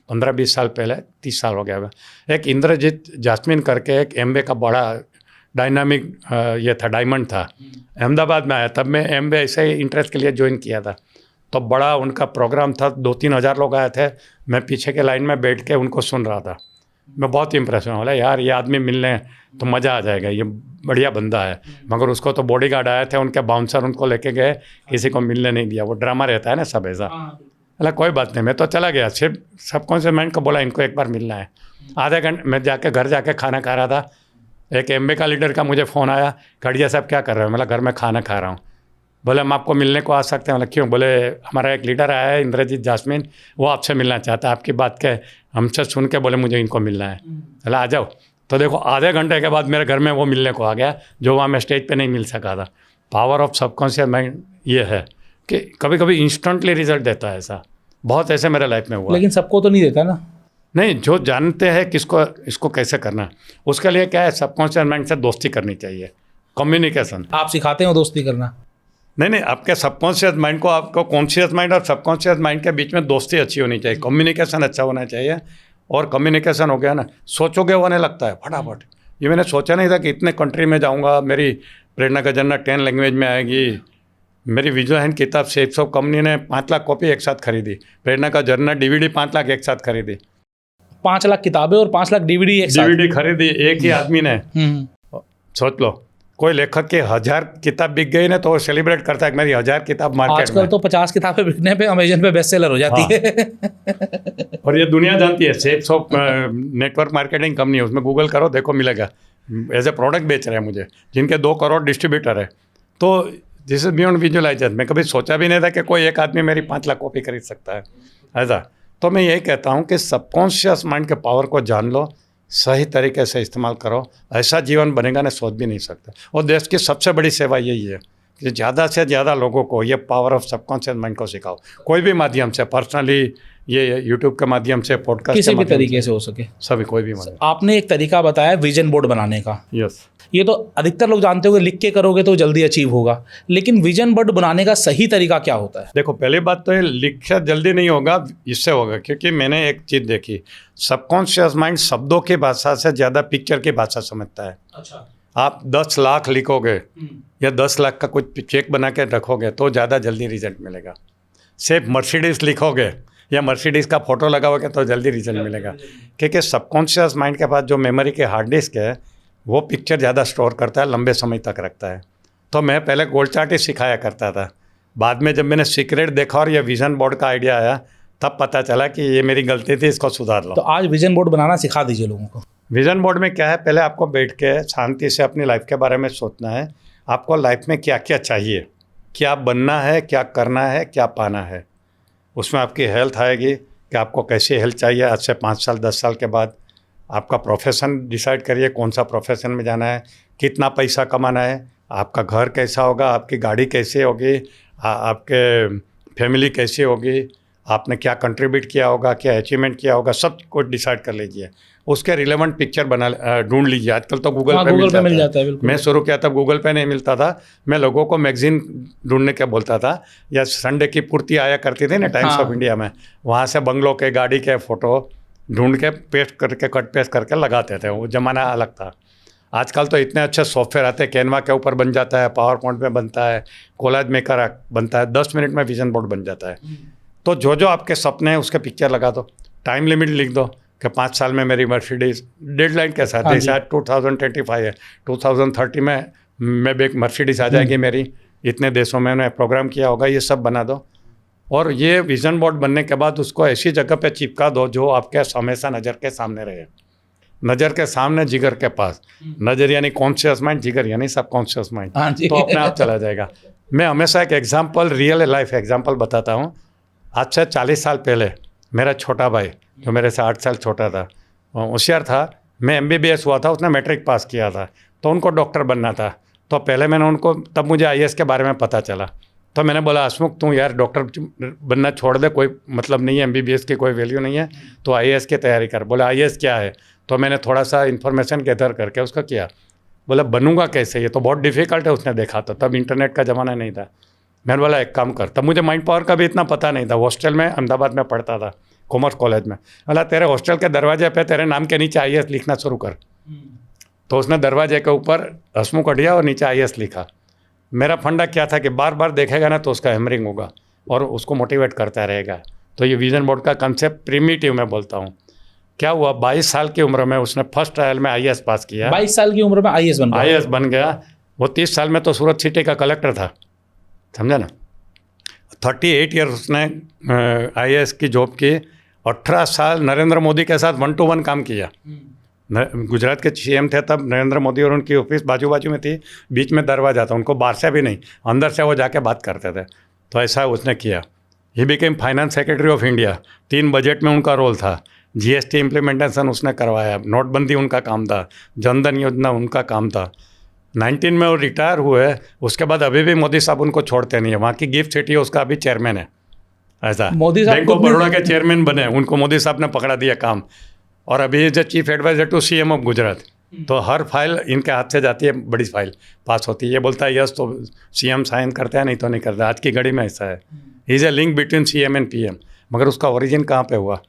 15-20 साल पहले, 30 साल हो गया हुआ, एक इंद्रजीत जास्मिन करके एक एमवे का बड़ा डायनामिक ये था, डायमंड था, अहमदाबाद में आया। तब मैं एमवे ऐसे ही इंटरेस्ट के लिए ज्वाइन किया था। तो बड़ा उनका प्रोग्राम था, 2-3 हज़ार लोग आए थे, मैं पीछे के लाइन में बैठ के उनको सुन रहा था। मैं बहुत इम्प्रेस हुआ, बोला यार ये आदमी मिलने तो मज़ा आ जाएगा, ये बढ़िया बंदा है। मगर उसको तो बॉडीगार्ड आए थे, उनके बाउंसर उनको लेके गए, किसी को मिलने नहीं दिया। वो ड्रामा रहता है ना सब ऐसा। बोला कोई बात नहीं, मैं तो चला गया। सिर्फ सबकॉन्शियस माइंड को बोला इनको एक बार मिलना है। आधे घंटे मैं जाके घर जाके खाना खा रहा था, एक एमबे का लीडर का मुझे फ़ोन आया, खड़िया साहब क्या कर रहे हो? मतलब घर में खाना खा रहा हूँ। बोले हम आपको मिलने को आ सकते हैं? मतलब क्यों? बोले हमारा एक लीडर आया है इंद्रजीत जास्मिन, वो आपसे मिलना चाहता है, आपकी बात के हमसे सुन के बोले मुझे इनको मिलना है। बोला आ जाओ। तो देखो आधे घंटे के बाद मेरे घर में वो मिलने को आ गया, जो वहाँ मैं स्टेज पे नहीं मिल सका था। पावर ऑफ सबकॉन्शियस माइंड ये है कि कभी कभी इंस्टेंटली रिजल्ट देता है। ऐसा बहुत ऐसे मेरे लाइफ में हुआ। लेकिन सबको तो नहीं देता ना। नहीं, जो जानते हैं किसको इसको कैसे करना, उसके लिए क्या है, सबकॉन्शियस माइंड से दोस्ती करनी चाहिए, कम्युनिकेशन। आप सिखाते हो दोस्ती करना? नहीं, आपके सबकॉन्शियस माइंड को, आपको कॉन्शियस माइंड और सबकॉन्शियस माइंड के बीच में दोस्ती अच्छी होनी चाहिए, कम्युनिकेशन अच्छा होना चाहिए। और कम्युनिकेशन हो गया ना, सोचोगे होने लगता है फटाफट। ये मैंने सोचा नहीं था कि इतने कंट्री में जाऊंगा, मेरी प्रेरणा का जर्नल 10 लैंग्वेज में आएगी। मेरी विजय हैंड किताब शेप्स ऑफ कंपनी ने 5 लाख कॉपी एक साथ खरीदी, प्रेरणा का जर्नल DVD 5 लाख एक साथ खरीदी। 5 लाख किताबें और 5 लाख DVD एक साथ? DVD खरीदी एक ही आदमी ने। सोच लो, कोई लेखक की 1000 किताब बिक गई ना तो वो सेलिब्रेट करता है कि मेरी 1000 किताब मार्केट में। आजकल तो 50 किताबें बिकने पे अमेजन पे बेस्ट सेलर हो जाती है। और ये दुनिया जानती है, shapes of network marketing company है, उसमें गूगल करो देखो मिलेगा। एज ए प्रोडक्ट बेच रहे हैं मुझे, जिनके 2 करोड़ डिस्ट्रीब्यूटर है। तो दिस इज बियॉन्ड विजुअलाइजेशन। मैं कभी सोचा भी नहीं था कि कोई एक आदमी मेरी 5 लाख कॉपी खरीद सकता है ऐसा। तो मैं यही कहता हूँ कि सबकॉन्शियस माइंड के पावर को जान लो, सही तरीके से इस्तेमाल करो, ऐसा जीवन बनेगा ना सोच भी नहीं सकते। और देश की सबसे बड़ी सेवा यही है कि ज़्यादा से ज़्यादा लोगों को ये पावर ऑफ सबकॉन्शियस माइंड को सिखाओ, कोई भी माध्यम से, पर्सनली ये यूट्यूब के माध्यम से, पॉडकास्ट किसी भी तरीके से हो सके, सभी कोई भी माध्यम। आपने एक तरीका बताया विजन बोर्ड बनाने का। यस, ये तो अधिकतर लोग जानते होंगे, लिख के करोगे तो जल्दी अचीव होगा, लेकिन विजन बोर्ड बनाने का सही तरीका क्या होता है? देखो पहली बात तो ये लिखा जल्दी नहीं होगा, इससे होगा क्योंकि मैंने एक चीज़ देखी, सबकॉन्शियस माइंड शब्दों की भाषा से ज़्यादा पिक्चर की भाषा समझता है। अच्छा। आप 10 लाख लिखोगे या 10 लाख का कुछ चेक बना के रखोगे तो ज़्यादा जल्दी रिजल्ट मिलेगा। सिर्फ मर्सिडीज़ लिखोगे या मर्सिडीज़ का फोटो लगाओगे तो जल्दी रिजल्ट मिलेगा, क्योंकि सबकॉन्शियस माइंड के पास जो मेमोरी के हार्ड डिस्क है वो पिक्चर ज़्यादा स्टोर करता है, लंबे समय तक रखता है। तो मैं पहले गोल्ड चार्ट ही सिखाया करता था, बाद में जब मैंने सीक्रेट देखा और ये विजन बोर्ड का आइडिया आया तब पता चला कि ये मेरी गलती थी, इसको सुधार लो। तो आज विजन बोर्ड बनाना सिखा दीजिए लोगों को। विजन बोर्ड में क्या है, पहले आपको बैठ के शांति से अपनी लाइफ के बारे में सोचना है, आपको लाइफ में क्या क्या चाहिए, क्या बनना है, क्या करना है, क्या पाना है। उसमें आपकी हेल्थ आएगी कि आपको कैसी हेल्थ चाहिए आज से 5 साल 10 साल के बाद। आपका प्रोफेशन डिसाइड करिए, कौन सा प्रोफेशन में जाना है, कितना पैसा कमाना है, आपका घर कैसा होगा, आपकी गाड़ी कैसी होगी, आपके फैमिली कैसी होगी, आपने क्या कंट्रीब्यूट किया होगा, क्या अचीवमेंट किया होगा, सब कुछ डिसाइड कर लीजिए। उसके रिलेवेंट पिक्चर बना ढूंढ लीजिए। आजकल तो गूगल पे मिल जाता है। बिल्कुल। मैं शुरू किया तब गूगल पे नहीं मिलता था, मैं लोगों को मैगजीन ढूंढने के बोलता था, या संडे की पूर्ति आया करती थी ना टाइम्स ऑफ इंडिया में, वहाँ से बंगलों के गाड़ी के फ़ोटो ढूंढ के पेस्ट करके कट पेस्ट करके लगाते थे। वो ज़माना अलग था। आजकल तो इतने अच्छे सॉफ्टवेयर आते हैं, कैनवा के ऊपर बन जाता है, पावर पॉइंट में बनता है, कोलाज मेकर बनता है, 10 मिनट में विजन बोर्ड बन जाता है। तो जो आपके सपने हैं उसके पिक्चर लगा दो, टाइम लिमिट लिख दो कि 5 साल में मेरी मर्सिडीज, डेडलाइन के साथ, जैसे आज 2025 है, 2030 में मैं मर्सिडीज आ जाएगी मेरी, इतने देशों में मैंने प्रोग्राम किया होगा, ये सब बना दो। और ये विजन बोर्ड बनने के बाद उसको ऐसी जगह पे चिपका दो जो आपके हमेशा नज़र के सामने रहे, नज़र के सामने, जिगर के पास। नज़र यानी कॉन्शियस माइंड, जिगर यानी सब कॉन्शियस माइंड, तो अपने आप चला जाएगा। मैं हमेशा एक एग्जाम्पल, रियल लाइफ एग्जाम्पल बताता हूँ। आज से 40 साल पहले मेरा छोटा भाई, जो मेरे से 8 साल छोटा था, होशियार था, मैं MBBS हुआ था, उसने मैट्रिक पास किया था, तो उनको डॉक्टर बनना था। तो पहले मैंने उनको, तब मुझे IAS के बारे में पता चला, तो मैंने बोला हसमुख तू यार डॉक्टर बनना छोड़ दे, कोई मतलब नहीं है, MBBS की कोई वैल्यू नहीं है, तो IAS की तैयारी कर। बोला IAS क्या है? तो मैंने थोड़ा सा इन्फॉर्मेशन गैदर करके उसका किया। बोला बनूंगा कैसे, ये तो बहुत डिफ़िकल्ट है। उसने देखा था, तब इंटरनेट का ज़माना नहीं था। मैंने बोला एक काम कर, तब मुझे माइंड पावर का भी इतना पता नहीं था। हॉस्टल में अहमदाबाद में पढ़ता था, कॉमर्स कॉलेज में। बोला तेरे हॉस्टल के दरवाजे पे तेरे नाम के नीचे IAS लिखना शुरू कर। तो उसने दरवाजे के ऊपर हसमुख अढ़िया और नीचे IAS लिखा। मेरा फंडा क्या था कि बार बार देखेगा ना तो उसका हैमरिंग होगा और उसको मोटिवेट करता रहेगा। तो ये विजन बोर्ड का कंसेप्ट प्रिमिटिव में बोलता हूँ। क्या हुआ, 22 साल की उम्र में उसने फर्स्ट ट्रायल में IAS पास किया। 22 साल की उम्र में IAS बन गया। वो 30 साल में तो सूरत सिटी का कलेक्टर था, समझा ना। 38 ईयर उसने IAS की जॉब की। 18 साल नरेंद्र मोदी के साथ 1-to-1 काम किया। गुजरात के CM थे तब नरेंद्र मोदी, और उनकी ऑफिस बाजू बाजू में थी, बीच में दरवाजा था, उनको बाहर से भी नहीं, अंदर से वो जाके बात करते थे। तो ऐसा उसने किया। He became finance secretary of India. 3 budget में उनका रोल था। GST इम्प्लीमेंटेशन उसने करवाया, नोटबंदी उनका काम था, जनधन योजना उनका काम था। 19 में वो रिटायर हुए। उसके बाद अभी भी मोदी साहब उनको छोड़ते नहीं है। वहाँ की गिफ्ट सिटी है, उसका अभी चेयरमैन है। ऐसा मोदी साहब बैंक ऑफ बड़ौदा के चेयरमैन बने, उनको मोदी साहब ने पकड़ा दिया काम। और अभी जो chief adviser to CM of Gujarat. तो हर फाइल इनके हाथ से जाती है, बड़ी फाइल पास होती है। ये बोलता है यस तो CM साइन करता है, नहीं तो नहीं करता। आज की घड़ी में ऐसा है। Is a link between CM and PM। मगर उसका ओरिजिन कहाँ पे हुआ?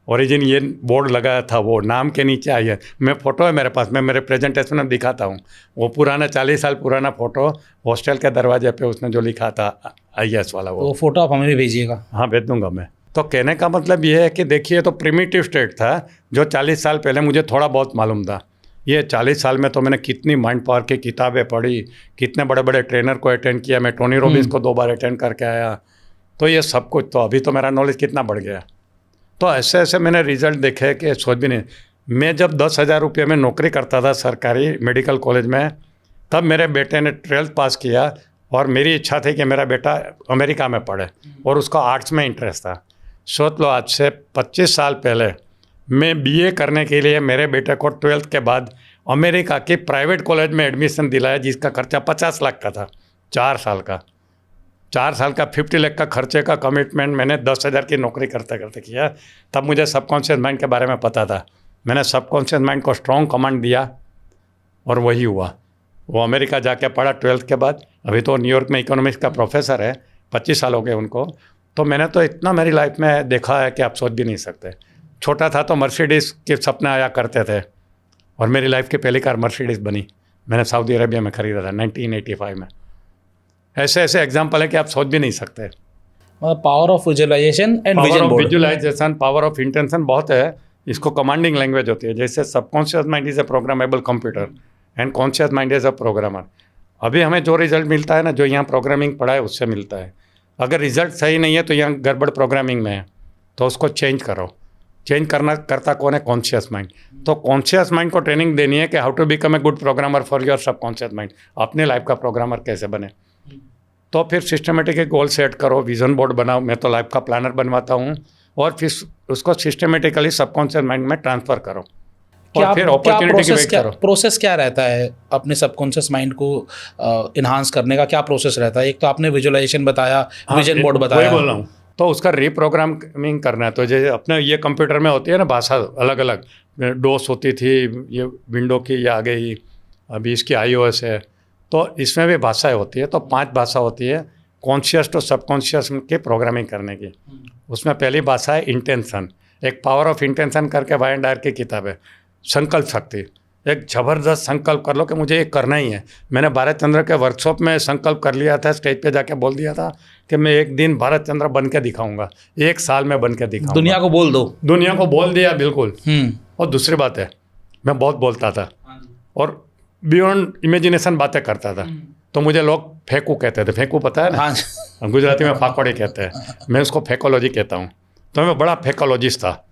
ओरिजिन ये बोर्ड लगाया था, वो नाम के नीचे आई है। मैं फ़ोटो है मेरे पास, मैं मेरे प्रेजेंटेशन में दिखाता हूँ। वो पुराना 40 साल पुराना फ़ोटो, हॉस्टल के दरवाजे पे उसने जो लिखा था IAS वाला, वो फ़ोटो आप हमें भी भेजिएगा। हाँ भेज दूंगा मैं। तो कहने का मतलब ये है कि देखिए, तो प्रिमिटिव स्टेट था जो 40 साल पहले मुझे थोड़ा बहुत मालूम था। ये 40 साल में तो मैंने कितनी माइंड पावर की किताबें पढ़ी, कितने बड़े बड़े ट्रेनर को अटेंड किया। मैं टोनी रॉबिन्स को 2 बार अटेंड करके आया। तो ये सब कुछ, तो अभी तो मेरा नॉलेज कितना बढ़ गया। तो ऐसे ऐसे मैंने रिजल्ट देखे कि सोच भी नहीं। मैं जब 10,000 रुपये में नौकरी करता था सरकारी मेडिकल कॉलेज में, तब मेरे बेटे ने 12th पास किया और मेरी इच्छा थी कि मेरा बेटा अमेरिका में पढ़े और उसका आर्ट्स में इंटरेस्ट था। सोच लो, आज से 25 साल पहले मैं BA करने के लिए मेरे बेटे को 12th के बाद अमेरिका के प्राइवेट कॉलेज में एडमिशन दिलाया, जिसका खर्चा 50 लाख का था। 4 साल का 50 लाख का खर्चे का कमिटमेंट मैंने 10,000 की नौकरी करते करते किया। तब मुझे सबकॉन्शियस माइंड के बारे में पता था। मैंने सबकॉन्शियस माइंड को स्ट्रॉन्ग कमांड दिया और वही हुआ। वो अमेरिका जाके पढ़ा 12th के बाद। अभी तो न्यूयॉर्क में इकोनॉमिक्स का प्रोफेसर है। 25 साल हो गए उनको। तो मैंने तो इतना मेरी लाइफ में देखा है कि आप सोच भी नहीं सकते। छोटा था तो मर्सिडीज़ के सपने आया करते थे और मेरी लाइफ की पहली कार मर्सिडीज़ बनी। मैंने सऊदी अरेबिया में ख़रीदा था 1985 में। ऐसे ऐसे एग्जाम्पल है कि आप सोच भी नहीं सकते। Power of visualization and power vision of board. Visualization, power of intention बहुत है। इसको कमांडिंग लैंग्वेज होती है। जैसे subconscious mind is a programmable computer and conscious mind is a programmer. अभी हमें जो रिजल्ट मिलता है ना, जो यहाँ प्रोग्रामिंग पढ़ा है उससे मिलता है। अगर रिजल्ट सही नहीं है तो यहाँ गड़बड़ प्रोग्रामिंग में है, तो उसको चेंज करो। चेंज करता कौन है? Conscious mind. तो कॉन्शियस माइंड को ट्रेनिंग देनी है कि how to become a good programmer for your subconscious mind. अपने लाइफ का प्रोग्रामर कैसे बने। तो फिर सिस्टमेटिक एक गोल सेट करो, विजन बोर्ड बनाओ। मैं तो लाइफ का प्लानर बनवाता हूँ और फिर उसको सिस्टमेटिकली सबकॉन्शियस माइंड में ट्रांसफ़र करो और फिर अपॉर्चुनिटी की वेट करो। प्रोसेस क्या रहता है अपने सबकॉन्शियस माइंड को इन्हांस करने का? क्या प्रोसेस रहता है? एक तो आपने विजुअलाइजेशन बताया, विजन बोर्ड बताया, वही बोल रहा हूँ। तो उसका रीप्रोग्रामिंग करना है। तो जैसे अपने ये कंप्यूटर में होती है ना भाषा, अलग अलग डोस होती थी, ये विंडो की ये आ गई, अभी इसकी iOS है। तो इसमें भी भाषाएं होती है। तो 5 भाषा होती है कॉन्शियस टू सबकॉन्शियस की प्रोग्रामिंग करने की। उसमें पहली भाषा है इंटेंशन। एक पावर ऑफ इंटेंशन करके वाई एंड आयर की किताब है, संकल्प शक्ति। एक ज़बरदस्त संकल्प कर लो कि मुझे ये करना ही है। मैंने भारत चंद्र के वर्कशॉप में संकल्प कर लिया था, स्टेज पे जाके बोल दिया था कि मैं एक दिन भारत चंद्र बन के दिखाऊंगा, 1 साल में बन के दिखाऊंगा। दुनिया को बोल दो। दुनिया को बोल दिया बिल्कुल। हम्म। और दूसरी बात है, मैं बहुत बोलता था और बियॉन्ड इमेजिनेशन बातें करता था, तो मुझे लोग फेंकू कहते थे। फेंकू पता है ना? हाँ। गुजराती में फाकोड़ी कहते हैं, मैं उसको फेकोलॉजी कहता हूँ। तो मैं बड़ा फेकोलॉजिस्ट था।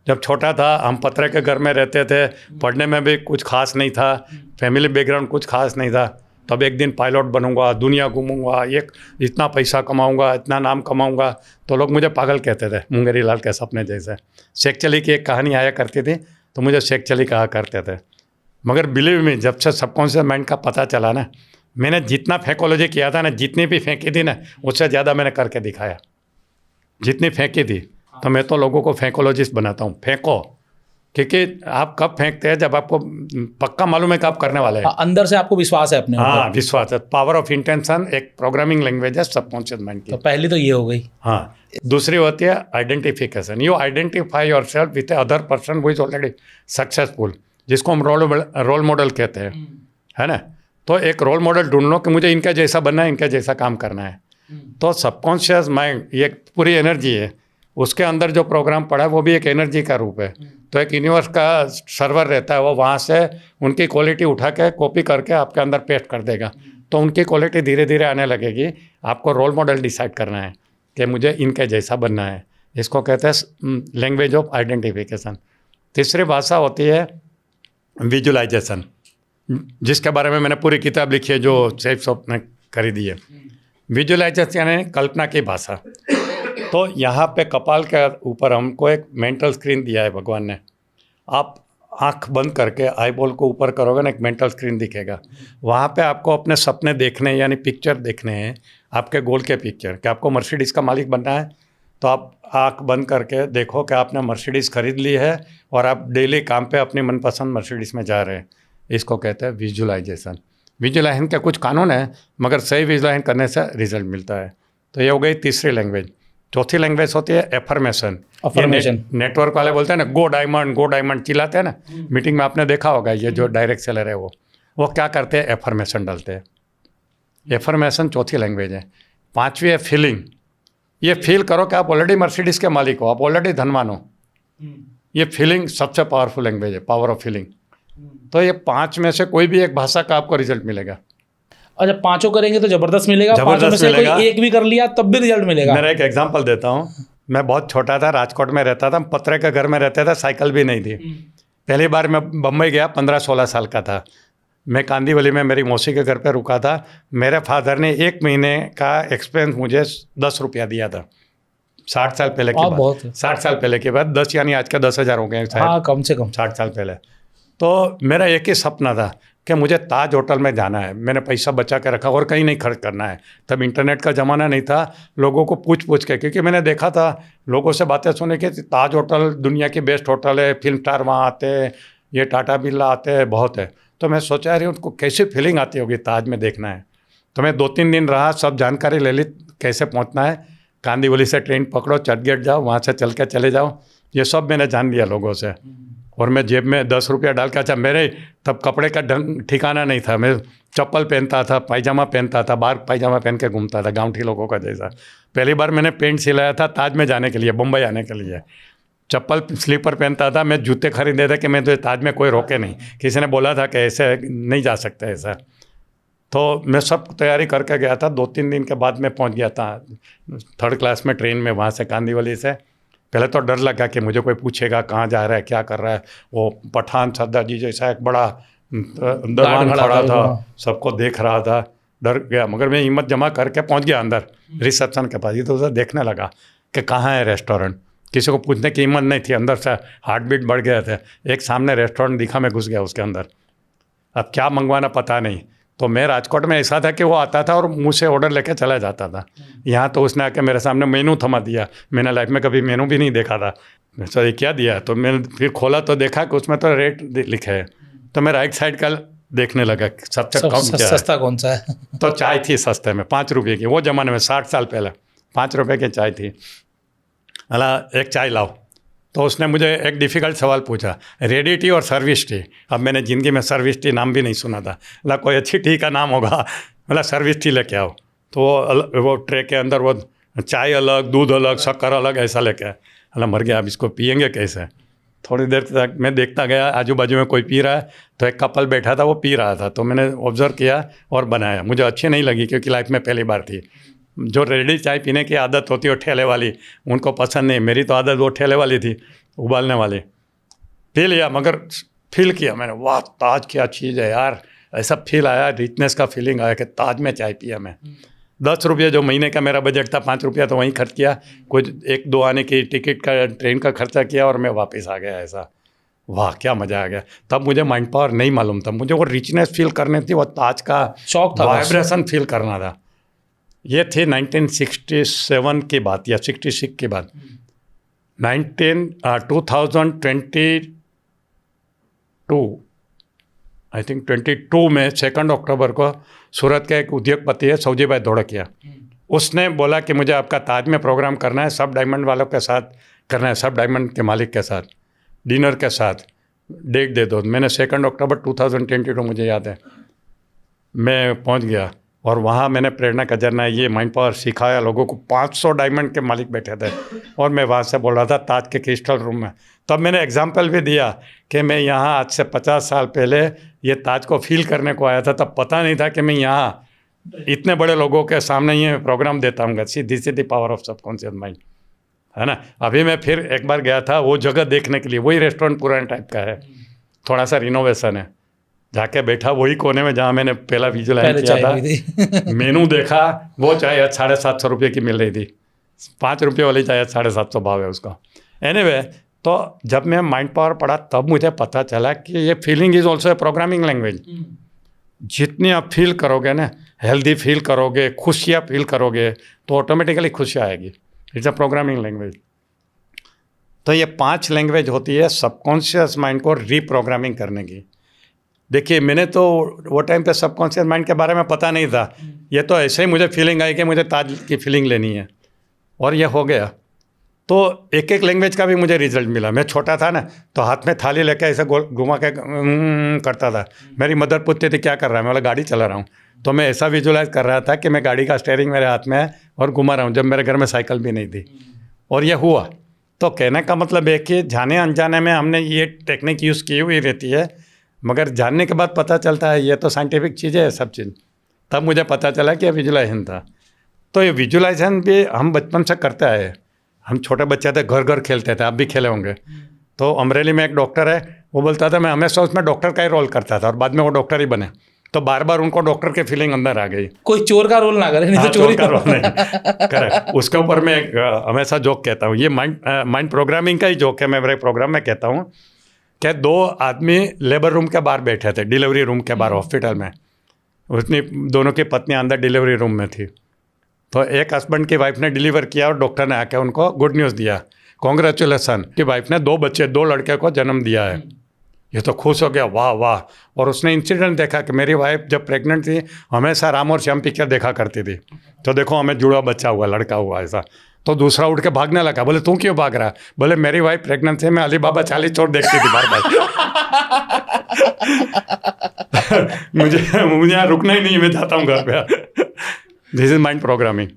जब छोटा था हम पत्रे के घर में रहते थे, पढ़ने में भी कुछ खास नहीं था, फैमिली बैकग्राउंड कुछ खास नहीं था। तब एक दिन पायलट बनूंगा, दुनिया घूमूंगा, इतना पैसा कमाऊंगा, इतना नाम कमाऊंगा। तो लोग मुझे पागल कहते थे, मुंगेरी लाल के सपने जैसे। शेख चली की एक कहानी आया करती थी तो मुझे शेख चली कहा करते थे। मगर बिलीव मी, जब से सबकॉन्शियस माइंड का पता चला ना, मैंने जितना फेकोलॉजी किया था ना, जितनी भी फेंकी थी ना, उससे ज़्यादा मैंने करके दिखाया। जितनी फेंकी थी, तो मैं तो लोगों को फेकोलॉजिस्ट बनाता हूँ। फेंको, क्योंकि आप कब फेंकते हैं जब आपको पक्का मालूम है कि आप करने वाले हैं। अंदर से आपको विश्वास है अपने ऊपर। हाँ, विश्वास है। पावर ऑफ इंटेंशन एक प्रोग्रामिंग लैंग्वेज है सबकॉन्शियस माइंड की। तो पहली तो ये हो गई। हाँ, दूसरी होती है identification. You identify your self with A other person who is already successful, जिसको हम रोल मॉडल कहते हैं, है ना? तो एक रोल मॉडल ढूंढ लो कि मुझे इनका जैसा बनना है, इनका जैसा काम करना है। तो सबकॉन्शियस माइंड ये पूरी एनर्जी है, उसके अंदर जो प्रोग्राम पड़ा है वो भी एक एनर्जी का रूप है। तो एक यूनिवर्स का सर्वर रहता है, वो वहाँ से उनकी क्वालिटी उठा के कॉपी करके आपके अंदर पेस्ट कर देगा। तो उनकी क्वालिटी धीरे धीरे आने लगेगी। आपको रोल मॉडल डिसाइड करना है कि मुझे इनके जैसा बनना है। इसको कहते हैं लैंग्वेज ऑफ आइडेंटिफिकेशन। तीसरी भाषा होती है विजुलाइजेशन, जिसके बारे में मैंने पूरी किताब लिखी है जो सेफ शॉप ने खरीदी है। विजुलाइजेशन यानी कल्पना की भाषा। तो यहाँ पे कपाल के ऊपर हमको एक मेंटल स्क्रीन दिया है भगवान ने। आप आंख बंद करके आई बॉल को ऊपर करोगे ना, एक मेंटल स्क्रीन दिखेगा। वहाँ पे आपको अपने सपने देखने यानी पिक्चर देखने हैं, आपके गोल के पिक्चर। कि आपको मर्सिडीज़ का मालिक बनना है तो आप आंख बंद करके देखो कि आपने मर्सिडीज़ खरीद ली है और आप डेली काम पे अपनी मनपसंद मर्सिडीज़ में जा रहे हैं। इसको कहते हैं विजुलाइजेशन। विजुलाइजेशन के कुछ कानून हैं, मगर सही विजुलाइजेशन करने से रिजल्ट मिलता है। तो ये हो गई तीसरी लैंग्वेज। चौथी लैंग्वेज होती है एफर्मेशन। नेटवर्क वाले बोलते हैं ना, गो डायमंड चिल्लाते हैं ना, मीटिंग में आपने देखा होगा। ये जो डायरेक्ट सेलर है वो क्या करते हैं, एफर्मेशन डालते हैं। एफर्मेशन चौथी लैंग्वेज है। पांचवी है फीलिंग। ये फील करो कि आप ऑलरेडी मर्सिडीज़ के मालिक हो, आप ऑलरेडी धनवान हो। ये फीलिंग सबसे पावरफुल लैंग्वेज है, पावर ऑफ फीलिंग। तो ये 5 में से कोई भी एक भाषा का आपको रिजल्ट मिलेगा। और जब 5 करेंगे तो जबरदस्त मिलेगा। 5 में से कोई एक भी कर लिया तब भी रिजल्ट मिलेगा। मेरा एक एग्जांपल देता हूँ। मैं बहुत छोटा था, राजकोट में रहता था, पत्रे के घर में रहता था, साइकिल भी नहीं थी। पहली बार मैं बम्बई गया, 15-16 साल का था। मैं कांदीवली में मेरी मौसी के घर पे रुका था। मेरे फादर ने 1 महीने का एक्सपेंस मुझे 10 रुपया दिया था। 60 साल पहले की बात। 60 साल पहले की बात। 10 यानी आज के 10,000 हो गए। हाँ, कम से कम 60 साल पहले। तो मेरा एक ही सपना था कि मुझे ताज होटल में जाना है। मैंने पैसा बचा के रखा और कहीं नहीं खर्च करना है। तब इंटरनेट का ज़माना नहीं था। लोगों को पूछ के, क्योंकि मैंने देखा था लोगों से बातें सुने कि ताज होटल दुनिया की बेस्ट होटल है, फिल्म स्टार वहाँ आते हैं, ये टाटा बिरला आते हैं, बहुत है। तो मैं सोचा रही उनको कैसी फीलिंग आती होगी ताज में देखना है। तो मैं 2-3 दिन रहा, सब जानकारी ले ली कैसे पहुँचना है। कांदीवली से ट्रेन पकड़ो, चर्चगेट जाओ, वहाँ से चल के चले जाओ, ये सब मैंने जान लिया लोगों से। और मैं जेब में 10 रुपया डाल के, अच्छा मेरे तब कपड़े का ढंग ठिकाना नहीं था। मैं चप्पल पहनता था, पायजामा पहनता था, बाहर पायजामा पहन के घूमता था गाँवठी लोगों का जैसा। पहली बार मैंने पेंट सिलाया था ताज में जाने के लिए, मुंबई आने के लिए। चप्पल स्लीपर पहनता था, मैं जूते खरीदे थे कि मैं तो ताज में कोई रोके नहीं। किसी ने बोला था कि ऐसे नहीं जा सकते ऐसा। तो मैं सब तैयारी करके गया था। 2-3 दिन के बाद मैं पहुंच गया था 3rd क्लास में ट्रेन में, वहाँ से कांदीवली से। पहले तो डर लगा कि मुझे कोई पूछेगा कहाँ जा रहा है, क्या कर रहा है। वो पठान सरदार जी जैसा एक बड़ा दरबान खड़ा था, सबको देख रहा था, डर गया। मगर मैं हिम्मत जमा करके पहुंच गया अंदर रिसेप्शन के पास। ये तो उसे देखने लगा कि कहाँ है रेस्टोरेंट। किसी को पूछने की हिम्मत नहीं थी, अंदर से हार्ट बीट बढ़ गए थे। एक सामने रेस्टोरेंट दिखा, मैं घुस गया उसके अंदर। अब क्या मंगवाना पता नहीं। तो मैं राजकोट में ऐसा था कि वो आता था और मुँह से ऑर्डर लेके चला जाता था। यहाँ तो उसने आके मेरे सामने मेनू थमा दिया। मैंने लाइफ में कभी मेनू भी नहीं देखा था। सर ये क्या दिया? तो मैंने फिर खोला तो देखा कि उसमें तो रेट लिखा है। तो मैं राइट साइड का देखने लगा सबसे कम क्या सस्ता कौन सा है। तो चाय थी सस्ते में 5 रुपये की। वो ज़माने में 60 साल पहले 5 रुपये की चाय थी। अला एक चाय लाओ। तो उसने मुझे एक डिफ़िकल्ट सवाल पूछा, रेडी टी और सर्विस टी। अब मैंने ज़िंदगी में सर्विस टी नाम भी नहीं सुना था। मतलब कोई अच्छी टी का नाम होगा, मतलब सर्विस टी लेके आओ। तो वो ट्रे के अंदर वो चाय अलग, दूध अलग, शक्कर अलग, ऐसा लेके आया। मतलब मर गया, अब इसको पियेंगे कैसे। थोड़ी देर तक मैं देखता गया, आजू बाजू में कोई पी रहा है, तो एक कपल बैठा था, वो पी रहा था, तो मैंने ऑब्जर्व किया और बनाया। मुझे अच्छी नहीं लगी क्योंकि लाइफ में पहली बार थी। जो रेडी चाय पीने की आदत होती है वो ठेले वाली, उनको पसंद नहीं। मेरी तो आदत वो ठेले वाली थी, उबालने वाली। पी लिया, मगर फील किया मैंने, वाह ताज क्या चीज़ है यार। ऐसा फील आया, रिचनेस का फीलिंग आया कि ताज में चाय पिया मैं। 10 रुपये जो महीने का मेरा बजट था, 5 रुपया तो वहीं खर्च किया, कुछ 1-2 आने की टिकट का, ट्रेन का खर्चा किया और मैं वापस आ गया। ऐसा वाह क्या मज़ा आ गया। तब मुझे माइंड पावर नहीं मालूम था, मुझे वो रिचनेस फील करनी थी, वो ताज का शौक था, वाइब्रेशन फील करना था। ये थी 1967 की बात या 66 की बात। 2022 आई थिंक 22 में 2 अक्टूबर को सूरत का एक उद्योगपति है सौजी भाई धोड़किया, उसने बोला कि मुझे आपका ताज में प्रोग्राम करना है, सब डायमंड वालों के साथ करना है, सब डायमंड के मालिक के साथ डिनर के साथ, डेट दे दो। मैंने 2 अक्टूबर 2022 मुझे याद है, मैं पहुंच गया और वहाँ मैंने प्रेरणा का जरना ये माइंड पावर सिखाया लोगों को। 500 डायमंड के मालिक बैठे थे और मैं वहाँ से बोल रहा था ताज के क्रिस्टल रूम में। तब मैंने एग्जाम्पल भी दिया कि मैं यहाँ आज से 50 साल पहले ये ताज को फील करने को आया था। तब पता नहीं था कि मैं यहाँ इतने बड़े लोगों के सामने ये प्रोग्राम देता हूँ। This is the power of subconscious mind, है ना। अभी मैं फिर एक बार गया था वो जगह देखने के लिए, वही रेस्टोरेंट पुराने टाइप का है, थोड़ा सा रिनोवेशन है। जाके बैठा वही कोने में जहाँ मैंने पहला विजुअलाइज किया था। मेनू देखा, वो चाय 750 रुपये की मिल रही थी, 5 रुपये वाली चाय 750 भाव है उसका। एनीवे, तो जब मैं माइंड पावर पढ़ा तब मुझे पता चला कि ये feeling is also a programming language. जितनी आप फील करोगे ना, हेल्दी फील करोगे, खुशियाँ फील करोगे, तो ऑटोमेटिकली खुशी आएगी। It's a programming language. तो ये 5 लैंग्वेज होती है सबकॉन्शियस माइंड को रीप्रोग्रामिंग करने की। देखिए, मैंने तो वो टाइम पे सबकॉन्शियस माइंड के बारे में पता नहीं था। ये तो ऐसे ही मुझे फीलिंग आई कि मुझे ताज की फीलिंग लेनी है और ये हो गया। तो एक एक लैंग्वेज का भी मुझे रिजल्ट मिला। मैं छोटा था ना, तो हाथ में थाली लेके ऐसे गोल घुमा के करता था। मेरी मदर पूछती थी क्या कर रहा है, मैं बोला गाड़ी चला रहा हूँ। तो मैं ऐसा विजुलाइज कर रहा था कि मैं गाड़ी का स्टीयरिंग मेरे हाथ में है और घुमा रहा हूँ, जब मेरे घर में साइकिल भी नहीं थी। और ये हुआ। तो कहने का मतलब है कि जाने अनजाने में हमने ये टेक्निक यूज़ की हुई रहती है, मगर जानने के बाद पता चलता है ये तो साइंटिफिक चीज़ है सब चीज़। तब मुझे पता चला कि ये विजुलाइजेशन था। तो ये विजुलाइजेशन भी हम बचपन से करते आए। हम छोटे बच्चे थे, घर घर खेलते थे, आप भी खेले होंगे। तो अमरेली में एक डॉक्टर है, वो बोलता था मैं हमेशा उसमें डॉक्टर का ही रोल करता था और बाद में वो डॉक्टर ही बने। तो बार बार उनको डॉक्टर की फीलिंग अंदर आ गई। कोई चोर का रोल ना करे, नहीं तो चोरी का रोल नहीं। करेक्ट। उसके ऊपर मैं हमेशा जोक कहता हूँ, ये माइंड प्रोग्रामिंग का ही जोक है। मैं मेरे प्रोग्राम में कहता हूँ कि 2 आदमी लेबर रूम के बाहर बैठे थे, डिलीवरी रूम के बाहर हॉस्पिटल में। उसने दोनों की पत्नियां अंदर डिलीवरी रूम में थी। तो एक हस्बैंड की वाइफ ने डिलीवर किया और डॉक्टर ने आके उनको गुड न्यूज़ दिया, कॉन्ग्रेचुलेसन कि वाइफ ने 2 बच्चे, 2 लड़के को जन्म दिया है। ये तो खुश हो गया, वाह वाह। और उसने इंसिडेंट देखा कि मेरी वाइफ जब प्रेग्नेंट थी हमेशा राम और श्याम पिक्चर देखा करती थी, तो देखो हमें जुड़ा बच्चा हुआ, लड़का हुआ ऐसा। तो दूसरा उठ के भागने लगा। बोले तू क्यों भाग रहा है? बोले मेरी वाइफ प्रेग्नेंट थी, मैं अली बाबा 40 चोर देखती थी बार बार। मुझे यहाँ रुकना ही नहीं, मैं जाता हूँ घर पे। This is mind programming.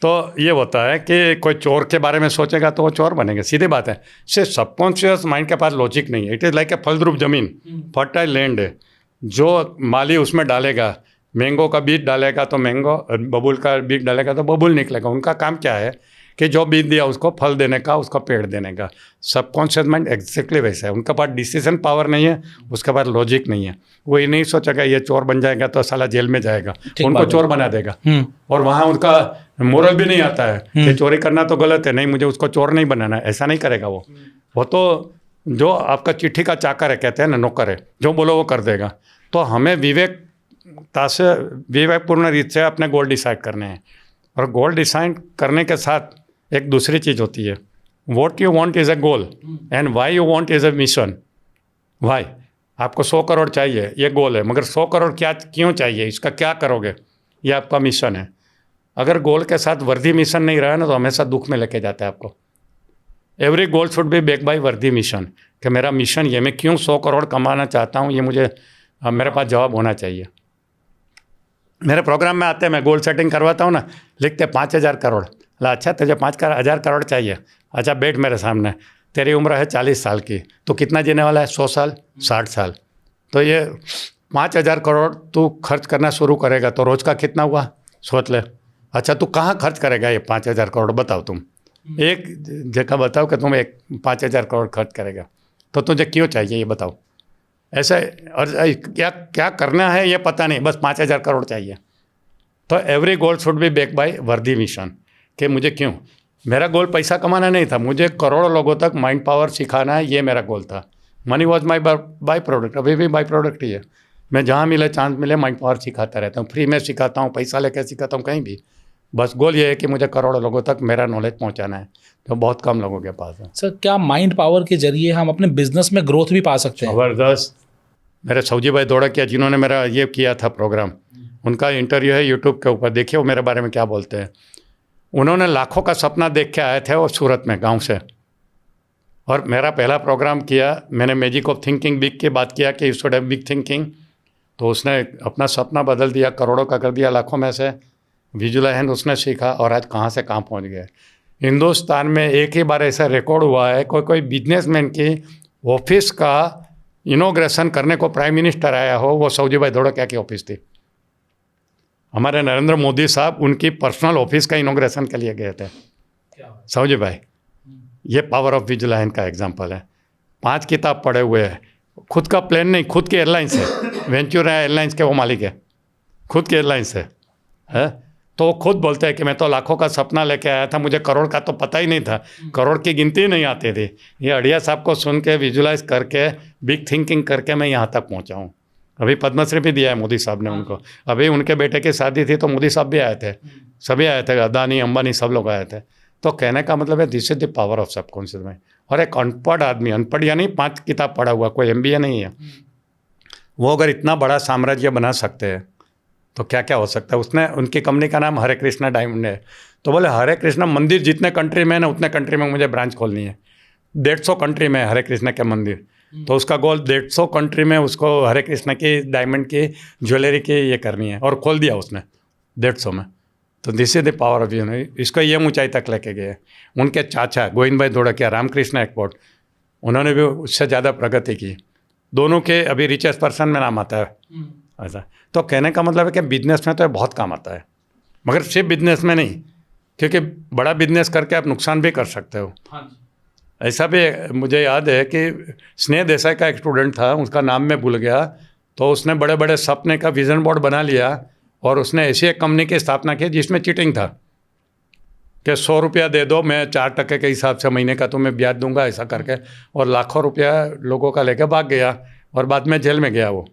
तो ये होता है कि कोई चोर के बारे में सोचेगा तो वो चोर बनेगा, सीधी बात है। सिर्फ सबकॉन्शियस माइंड के पास लॉजिक नहीं है। इट इज़ लाइक ए फलद्रुप जमीन, फर्टाइल लैंड है। जो माली उसमें डालेगा, मैंगो का बीज डालेगा तो मैंगो, बबूल का बीज डालेगा तो बबूल निकलेगा। उनका काम क्या है कि जो बीज दिया उसको फल देने का, उसका पेड़ देने का। सबकॉन्शियस माइंड एग्जैक्टली वैसा है। उनके पास डिसीजन पावर नहीं है, उसके पास लॉजिक नहीं है। वो ये नहीं सोचेगा ये चोर बन जाएगा तो साला जेल में जाएगा, उनको चोर बना देगा। और वहाँ उनका मोरल भी नहीं आता है कि चोरी करना तो गलत है, नहीं मुझे उसको चोर नहीं बनाना है, ऐसा नहीं करेगा वो तो जो आपका चिट्ठी का चाकर है, कहते हैं ना, नौकर है, जो बोलो वो कर देगा। तो हमें विवेकपूर्ण रीत से अपने गोल डिसाइड करने हैं। और गोल डिसाइड करने के साथ एक दूसरी चीज़ होती है, what you want is a goal and why you want is a mission. Why आपको 100 करोड़ चाहिए, ये गोल है, मगर 100 करोड़ क्यों चाहिए, इसका क्या करोगे, ये आपका मिशन है। अगर गोल के साथ वर्दी मिशन नहीं रहा ना तो हमेशा दुख में लेके जाता है आपको। Every goal should be back by वर्दी मिशन, कि मेरा मिशन ये, मैं क्यों 100 करोड़ कमाना चाहता हूँ, ये मुझे मेरे पास जवाब होना चाहिए। मेरे प्रोग्राम में आते हैं, मैं गोल सेटिंग करवाता हूँ ना, लिखते 5,000 करोड़। अच्छा तुझे 5,000 करोड़ चाहिए, अच्छा बैठ मेरे सामने, तेरी उम्र है 40 साल की, तो कितना जीने वाला है? 100 साल, 60 साल। तो ये 5,000 करोड़ तू खर्च करना शुरू करेगा तो रोज़ का कितना हुआ, सोच ले। अच्छा तू कहाँ खर्च करेगा ये 5,000 करोड़, बताओ तुम। एक जगह बताओ कि तुम एक 5,000 करोड़ खर्च करेगा, तो तुझे क्यों चाहिए ये बताओ। ऐसा, और क्या क्या करना है ये पता नहीं, बस 5,000 करोड़ चाहिए। तो every goal should be back by वर्दी मिशन, कि मुझे क्यों, मेरा गोल पैसा कमाना नहीं था, मुझे करोड़ों लोगों तक माइंड पावर सिखाना है, ये मेरा गोल था। Money was my by product, अभी भी बाई प्रोडक्ट ही है। मैं जहाँ मिले चांस मिले माइंड पावर सिखाता रहता हूँ, फ्री में सिखाता हूँ, पैसा लेकर सिखाता हूँ, कहीं भी। बस गोल ये है कि मुझे करोड़ों लोगों तक मेरा नॉलेज पहुँचाना है, तो बहुत कम लोगों के पास है। सर क्या माइंड पावर के जरिए हम अपने बिजनेस में ग्रोथ भी पा सकते हैं? ज़बरदस्त। मेरे सऊजी भाई दौड़ा किया, जिन्होंने मेरा ये किया था प्रोग्राम, उनका इंटरव्यू है यूट्यूब के ऊपर, देखिए वो मेरे बारे में क्या बोलते हैं। उन्होंने लाखों का सपना देख के आए थे वो सूरत में, गांव से, और मेरा पहला प्रोग्राम किया, मैंने मैजिक ऑफ थिंकिंग बिग की बात किया कि you should have big thinking, तो उसने अपना सपना बदल दिया, करोड़ों का कर दिया, लाखों में से विजुलाइजेशन उसने सीखा, और आज कहाँ से कहाँ पहुँच गए। हिंदुस्तान में एक ही बार ऐसा रिकॉर्ड हुआ है, कोई बिजनेसमैन की ऑफिस का इनॉग्रेशन करने को प्राइम मिनिस्टर आया हो, वो सऊजी भाई दौड़ा क्या की ऑफिस थी। हमारे नरेंद्र मोदी साहब उनकी पर्सनल ऑफिस का इनॉग्रेशन के लिए गए थे, सऊजी भाई। ये पावर ऑफ विजुलाइजेशन का एग्जांपल है। 5 किताब पढ़े हुए हैं, खुद का प्लेन नहीं, खुद की एयरलाइंस है, वेंचुरा एयरलाइंस के वो मालिक है, खुद की एयरलाइंस है। तो वो खुद बोलते हैं कि मैं तो लाखों का सपना लेके आया था, मुझे करोड़ का तो पता ही नहीं था, करोड़ की गिनती नहीं आती थी। ये अड़िया साहब को सुन के, विजुलाइज करके, बिग थिंकिंग करके मैं यहाँ तक पहुँचा हूँ। अभी पद्मश्री भी दिया है मोदी साहब ने उनको। अभी उनके बेटे की शादी थी तो मोदी साहब भी आए थे, सभी आए थे, अदानी अंबानी सब लोग आए थे। तो कहने का मतलब है this is the power of subconscious mind. और एक अनपढ़ आदमी, अनपढ़ यानी 5 किताब पढ़ा हुआ, कोई MBA नहीं है, वो अगर इतना बड़ा साम्राज्य बना सकते हैं तो क्या क्या हो सकता है। उसने, उनकी कंपनी का नाम हरे कृष्णा डायमंड है। तो बोले हरे कृष्णा मंदिर जितने कंट्री में है ना, उतने कंट्री में मुझे ब्रांच खोलनी है। 150 कंट्री में हरे कृष्णा के मंदिर, तो उसका गोल 150 कंट्री में उसको हरे कृष्णा की डायमंड की ज्वेलरी की ये करनी है, और खोल दिया उसने 150 में। तो this is the power of इसको ये ऊंचाई तक लेके गए। उनके चाचा गोविंद भाई दौड़ा किया, रामकृष्ण एक्सपोर्ट, उन्होंने भी उससे ज़्यादा प्रगति की। दोनों के अभी रिचेस्ट पर्सन में नाम आता है ऐसा। तो कहने का मतलब है कि बिजनेस में तो बहुत काम आता है, मगर सिर्फ बिजनेस में नहीं, क्योंकि बड़ा बिजनेस करके आप नुकसान भी कर सकते हो। ऐसा भी मुझे याद है कि स्नेह देसाई का एक स्टूडेंट था, उसका नाम मैं भूल गया, तो उसने बड़े बड़े सपने का विजन बोर्ड बना लिया, और उसने ऐसी एक कंपनी की स्थापना की जिसमें चीटिंग था, कि 100 रुपया दे दो, मैं 4% के हिसाब से महीने का तुम्हें ब्याज दूंगा, ऐसा करके, और लाखों रुपया लोगों का लेकर भाग गया, और बाद में जेल में गया वो।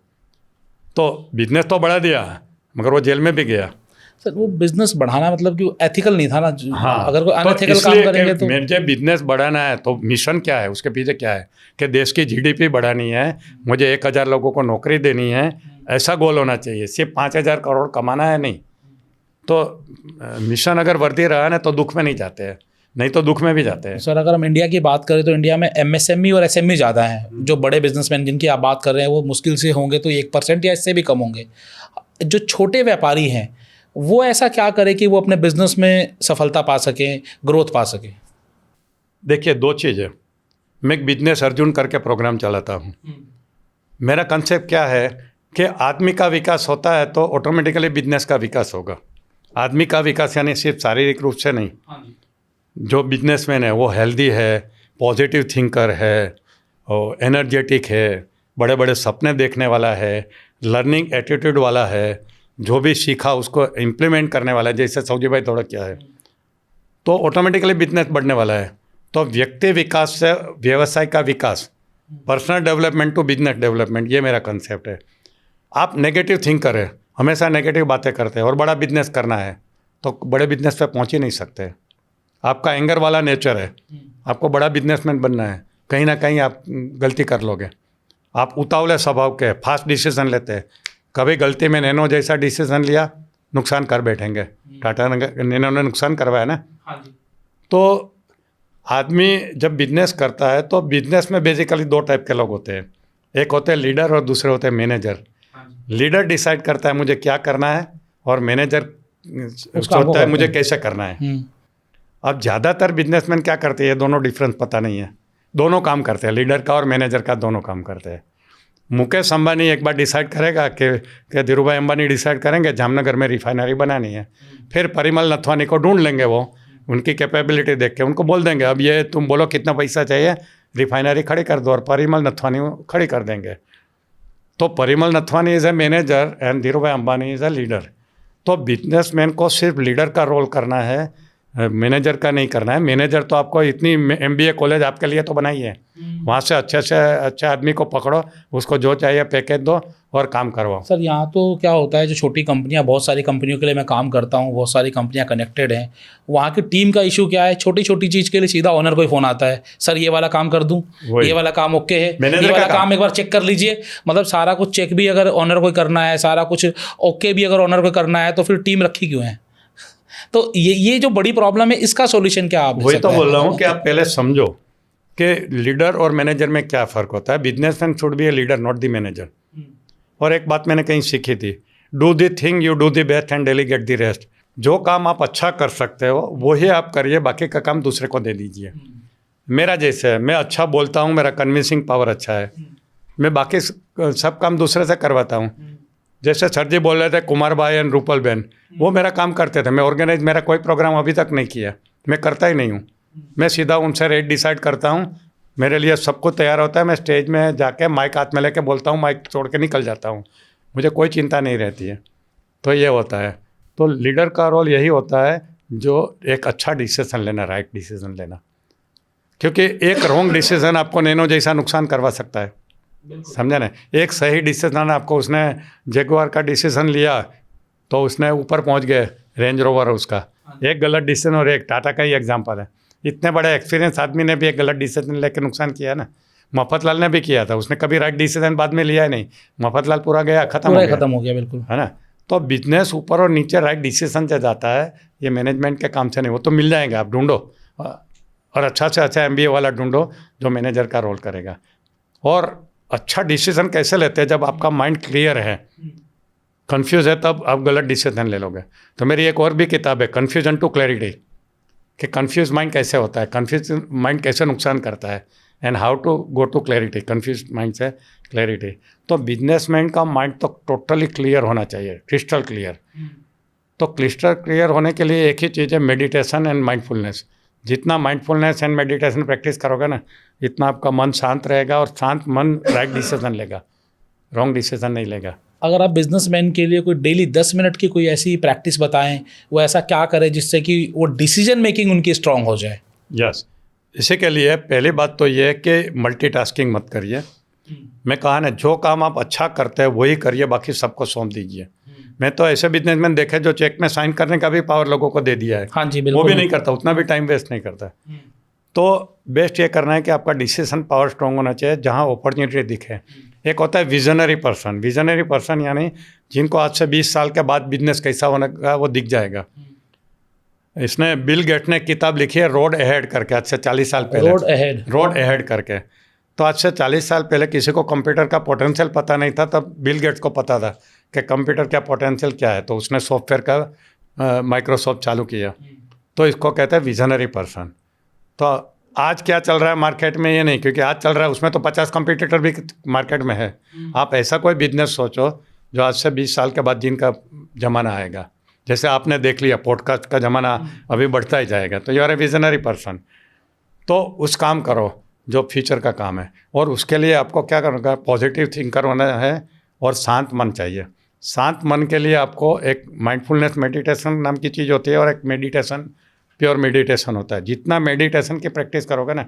तो बिजनेस तो बढ़ा दिया, मगर वो जेल में भी गया। सर वो बिजनेस बढ़ाना मतलब कि एथिकल नहीं था ना। हाँ, अगर कोई तो अनएथिकल काम करेंगे तो मुझे बिजनेस बढ़ाना है, तो मिशन क्या है, उसके पीछे क्या है, कि देश की GDP बढ़ानी है, मुझे 1,000 लोगों को नौकरी देनी है, ऐसा गोल होना चाहिए। सिर्फ 5,000 करोड़ कमाना है नहीं। तो मिशन अगर वर्दी रहा ना तो दुख में नहीं जाते हैं, नहीं तो दुख में भी जाते हैं। सर अगर हम इंडिया की बात करें तो इंडिया में MSME और SME ज़्यादा हैं। जो बड़े बिजनेसमैन जिनकी आप बात कर रहे हैं वो मुश्किल से होंगे तो 1% या इससे भी कम होंगे। जो छोटे व्यापारी हैं वो ऐसा क्या करें कि वो अपने बिजनेस में सफलता पा सकें, ग्रोथ पा सकें? देखिए 2 चीज़ें, मैं एक बिजनेस अर्जुन करके प्रोग्राम चलाता हूँ। मेरा कंसेप्ट क्या है कि आदमी का विकास होता है तो ऑटोमेटिकली बिजनेस का विकास होगा। आदमी का विकास यानी सिर्फ शारीरिक रूप से नहीं। जो बिजनेसमैन है वो हेल्दी है, पॉजिटिव थिंकर है, और एनर्जेटिक है, बड़े बड़े सपने देखने वाला है, लर्निंग एटीट्यूड वाला है, जो भी सीखा उसको इम्प्लीमेंट करने वाला है, जैसे सऊजी भाई थोड़ा क्या है, तो ऑटोमेटिकली बिजनेस बढ़ने वाला है। तो व्यक्ति विकास से व्यवसाय का विकास, personal development to business development, ये मेरा कंसेप्ट है। आप नेगेटिव थिंकर है, हमेशा नेगेटिव बातें करते हैं और बड़ा बिजनेस करना है तो बड़े बिजनेस पे पहुंच ही नहीं सकते। आपका एंगर वाला नेचर है, आपको बड़ा बिजनेसमैन बनना है, कहीं ना कहीं आप गलती कर लोगे। आप उतावले स्वभाव के, फास्ट डिसीजन लेते हैं, कभी गलती में नैनो जैसा डिसीजन लिया, नुकसान कर बैठेंगे। टाटा नैनो ने नुकसान करवाया ना। तो आदमी जब बिजनेस करता है तो बिजनेस में बेसिकली दो टाइप के लोग होते हैं, एक होते हैं लीडर और दूसरे होते हैं मैनेजर। लीडर डिसाइड करता है मुझे क्या करना है और मैनेजर सोचता है मुझे कैसे करना है। अब ज़्यादातर बिजनेसमैन क्या करते हैं, दोनों डिफरेंस पता नहीं है, दोनों काम करते हैं, लीडर का और मैनेजर का दोनों काम करते हैं। मुकेश अंबानी एक बार डिसाइड करेगा कि धीरूभाई अंबानी डिसाइड करेंगे जामनगर में रिफाइनरी बनानी है, फिर परिमल नथवानी को ढूंढ लेंगे, वो उनकी कैपेबिलिटी देख के उनको बोल देंगे अब ये तुम बोलो कितना पैसा चाहिए, रिफाइनरी खड़ी कर दो, और परिमल नथवानी खड़ी कर देंगे। तो Parimal Nathwani is a manager and Dhirubhai Ambani is a leader. तो बिजनेसमैन को सिर्फ लीडर का रोल करना है, मैनेजर का नहीं करना है। मैनेजर तो आपको इतनी MBA कॉलेज आपके लिए तो बनाई है, वहाँ से अच्छे आदमी को पकड़ो, उसको जो चाहिए पैकेज दो और काम करवाओ। सर यहाँ तो क्या होता है, जो छोटी कंपनियाँ, बहुत सारी कंपनियों के लिए मैं काम करता हूँ, बहुत सारी कंपनियाँ कनेक्टेड हैं, वहाँ की टीम का इशू क्या है, छोटी छोटी चीज़ के लिए सीधा ओनर को ही फ़ोन आता है, सर ये वाला काम कर दूँ, ये वाला काम ओके है, ये वाला काम एक बार चेक कर लीजिए। मतलब सारा कुछ चेक भी अगर ओनर को करना है, सारा कुछ ओके भी अगर ओनर को करना है, तो फिर टीम रखी क्यों है? तो ये जो बड़ी प्रॉब्लम है, इसका सॉल्यूशन क्या आप? वही तो बोल रहा हूँ कि आप पहले समझो कि लीडर और मैनेजर में क्या फ़र्क होता है। Businessman should be a leader, not the manager. और एक बात मैंने कहीं सीखी थी, do the thing you do the best and delegate the rest. जो काम आप अच्छा कर सकते हो वही आप करिए, बाकी का काम दूसरे को दे दीजिए। मेरा जैसे है, मैं अच्छा बोलता हूँ, मेरा कन्विंसिंग पावर अच्छा है, मैं बाकी सब काम दूसरे से करवाता हूँ। जैसे सर जी बोल रहे थे कुमार भाई एंड रूपल बहन, वो मेरा काम करते थे, मैं ऑर्गेनाइज, मेरा कोई प्रोग्राम अभी तक नहीं किया, मैं करता ही नहीं हूँ। मैं सीधा उनसे रेट डिसाइड करता हूँ, मेरे लिए सब कुछ तैयार होता है, मैं स्टेज में जाके माइक हाथ में लेके बोलता हूँ, माइक छोड़ के निकल जाता हूँ, मुझे कोई चिंता नहीं रहती है। तो ये होता है। तो लीडर का रोल यही होता है, जो एक अच्छा डिसीजन लेना, राइट डिसीजन लेना, क्योंकि एक रॉन्ग डिसीजन आपको नैनो जैसा नुकसान करवा सकता है, समझा ना। एक सही डिसीजन आपको, उसने जगुआर का डिसीजन लिया तो उसने ऊपर पहुंच गए, रेंज रोवर उसका। एक गलत डिसीजन, और एक टाटा का ही एग्जांपल है, इतने बड़े एक्सपीरियंस आदमी ने भी एक गलत डिसीजन लेकर नुकसान किया ना। मफतलाल ने भी किया था, उसने कभी राइट डिसीजन बाद में लिया ही नहीं, मफतलाल पूरा गया, खत्म हो गया, बिल्कुल, है ना। तो बिजनेस ऊपर और नीचे राइट डिसीजन से जाता है, ये मैनेजमेंट के काम से नहीं। वो तो मिल जाएंगे, आप ढूंढो, और अच्छा से अच्छा MBA वाला ढूंढो जो मैनेजर का रोल करेगा। और अच्छा डिसीजन कैसे लेते हैं, जब आपका माइंड क्लियर है, कंफ्यूज है तब आप गलत डिसीजन ले लोगे। तो मेरी एक और भी किताब है, कन्फ्यूजन टू क्लैरिटी, कि कंफ्यूज माइंड कैसे होता है, कंफ्यूज माइंड कैसे नुकसान करता है, and how to go to clarity, confuse mind से क्लैरिटी। तो बिजनेसमैन का माइंड तो टोटली क्लियर होना चाहिए, क्रिस्टल क्लियर। तो क्रिस्टल क्लियर होने के लिए एक ही चीज़ है, मेडिटेशन एंड माइंडफुलनेस। जितना माइंडफुलनेस एंड मेडिटेशन प्रैक्टिस करोगे ना, इतना आपका मन शांत रहेगा, और शांत मन राइट डिसीजन लेगा, रॉन्ग डिसीजन नहीं लेगा। अगर आप बिजनेसमैन के लिए कोई डेली 10 मिनट की कोई ऐसी प्रैक्टिस बताएं, वो ऐसा क्या करें जिससे कि वो डिसीजन मेकिंग उनकी स्ट्रांग हो जाए? यस, इसी के लिए पहली बात तो ये है कि मल्टीटास्किंग मत करिए। मैं कहा ना, जो काम आप अच्छा करते हैं वही करिए, बाकी सबको सौंप दीजिए। मैं तो ऐसे बिजनेसमैन देखे जो चेक में साइन करने का भी पावर लोगों को दे दिया है। हाँ जी, बिल्कुल। वो भी नहीं करता, उतना भी टाइम वेस्ट नहीं करता। तो बेस्ट ये करना है कि आपका डिसीजन पावर स्ट्रांग होना चाहिए, जहाँ अपॉर्चुनिटी दिखे। एक होता है विजनरी पर्सन। विजनरी पर्सन यानी जिनको आज से 20 साल के बाद बिजनेस कैसा होने का वो दिख जाएगा। इसने बिल गेट्स ने किताब लिखी है रोड अहेड करके, आज से 40 साल पहले। रोड अहेड करके। तो आज से 40 साल पहले किसी को कंप्यूटर का पोटेंशियल पता नहीं था, तब बिल गेट्स को पता था कि कंप्यूटर का पोटेंशियल क्या है। तो उसने सॉफ्टवेयर का माइक्रोसॉफ्ट चालू किया। तो इसको कहते हैं विजनरी पर्सन। तो आज क्या चल रहा है मार्केट में ये नहीं, क्योंकि आज चल रहा है उसमें तो 50 कंपटीटर भी मार्केट में है। आप ऐसा कोई बिजनेस सोचो जो आज से 20 साल के बाद जिनका ज़माना आएगा। जैसे आपने देख लिया पॉडकास्ट का ज़माना अभी बढ़ता ही जाएगा, तो you are a visionary person. तो उस काम करो जो फ्यूचर का काम है, और उसके लिए आपको क्या करना है, पॉजिटिव थिंकर होना है और शांत मन चाहिए। शांत मन के लिए आपको एक माइंडफुलनेस मेडिटेशन नाम की चीज़ होती है, और एक मेडिटेशन प्योर मेडिटेशन होता है। जितना मेडिटेशन की प्रैक्टिस करोगे ना,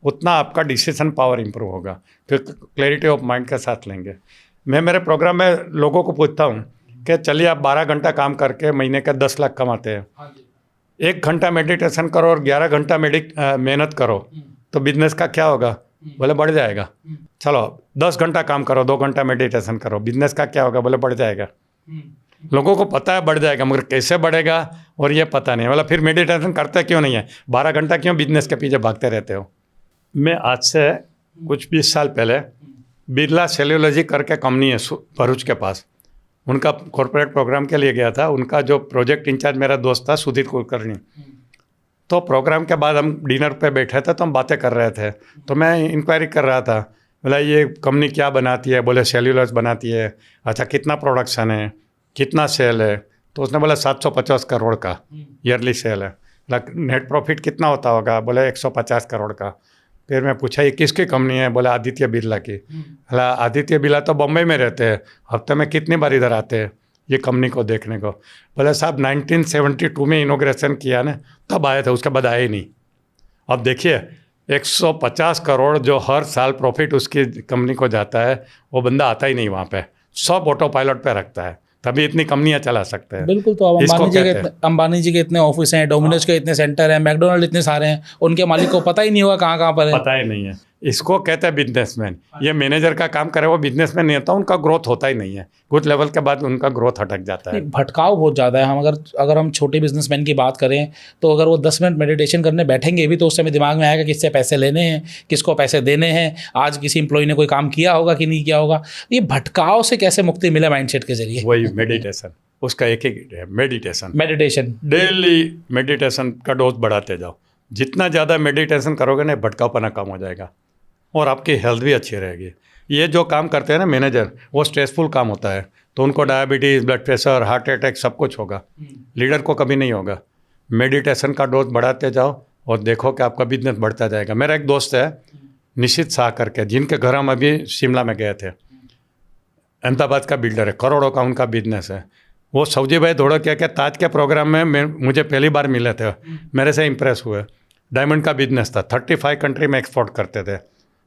उतना आपका डिसीजन पावर इंप्रूव होगा, क्योंकि क्लैरिटी ऑफ माइंड के साथ लेंगे। मैं मेरे प्रोग्राम में लोगों को पूछता हूँ कि चलिए आप 12 घंटा काम करके महीने का 10 लाख कमाते हैं, 1 घंटा मेडिटेशन करो और 11 घंटा मेहनत करो, तो बिजनेस का क्या होगा? बोले बढ़ जाएगा। चलो 10 घंटा काम करो, 2 घंटा मेडिटेशन करो, बिजनेस का क्या होगा? बोले बढ़ जाएगा। लोगों को पता है बढ़ जाएगा, मगर कैसे बढ़ेगा और ये पता नहीं। मतलब फिर मेडिटेशन करते क्यों नहीं है, 12 घंटा क्यों बिजनेस के पीछे भागते रहते हो। मैं आज से कुछ 20 साल पहले बिरला सेल्यूलॉजी करके कंपनी है भरूच के पास, उनका कॉर्पोरेट प्रोग्राम के लिए गया था। उनका जो प्रोजेक्ट इंचार्ज मेरा दोस्त था सुधीर कुलकर्णी। तो प्रोग्राम के बाद हम डिनर पे बैठे थे तो हम बातें कर रहे थे, तो मैं इंक्वायरी कर रहा था, बोला ये कंपनी क्या बनाती है, बोले सेल्यूलोज बनाती है। अच्छा कितना प्रोडक्शन है, कितना सेल है, तो उसने बोला 750 करोड़ का ईयरली सेल है। नेट प्रॉफिट कितना होता होगा, बोले 150 करोड़ का। फिर मैं पूछा ये किसकी कंपनी है, बोला आदित्य बिरला की। बोला आदित्य बिरला तो बम्बई में रहते हैं, हफ्ते में कितनी बार इधर आते हैं ये कंपनी को देखने को। बोले साहब 1972 में इनॉग्रेशन किया ना, तब आए थे, उसके बाद आए ही नहीं। अब देखिए 150 करोड़ जो हर साल प्रॉफिट उसकी कंपनी को जाता है, वो बंदा आता ही नहीं वहाँ पे, सब ऑटो पायलट पे रखता है, तभी इतनी कंपनियाँ चला सकते हैं। बिल्कुल। तो अब अंबानी जी के इतने ऑफिस हैं, डोमिनोज के इतने सेंटर हैं, मैकडोनल्ड इतने सारे हैं, उनके मालिक को पता ही नहीं होगा कहाँ कहाँ पर है। पता ही नहीं है। इसको कहते हैं बिजनेसमैन। ये मैनेजर का काम करे, वो बिजनेसमैन नहीं होता, उनका ग्रोथ होता ही नहीं है। कुछ लेवल के बाद उनका ग्रोथ अटक जाता है। भटकाव बहुत ज़्यादा है। हम अगर हम छोटे बिजनेसमैन की बात करें तो अगर वो 10 मिनट मेडिटेशन करने बैठेंगे भी तो उस समय दिमाग में आएगा किससे पैसे लेने हैं, किसको पैसे देने हैं, आज किसी एम्प्लॉय ने कोई काम किया होगा कि नहीं किया होगा। ये भटकाव से कैसे मुक्ति मिले माइंडसेट के जरिए? वही मेडिटेशन, उसका एक है मेडिटेशन। डेली मेडिटेशन का डोज बढ़ाते जाओ। जितना ज़्यादा मेडिटेशन करोगे ना, भटकावपना कम हो जाएगा और आपकी हेल्थ भी अच्छी रहेगी। ये जो काम करते हैं ना मैनेजर, वो स्ट्रेसफुल काम होता है, तो उनको diabetes, blood pressure, heart attack सब कुछ होगा। लीडर को कभी नहीं होगा। मेडिटेशन का डोज बढ़ाते जाओ और देखो कि आपका बिजनेस बढ़ता जाएगा। मेरा एक दोस्त है निशित शाह करके, जिनके घर हम अभी शिमला में गए थे। अहमदाबाद का बिल्डर है, करोड़ों का उनका बिजनेस है। वो सऊदी भाई धोड़किया के ताज के प्रोग्राम में मुझे पहली बार मिले थे, मेरे से इंप्रेस हुए। डायमंड का बिजनेस था, 35 कंट्री में एक्सपोर्ट करते थे।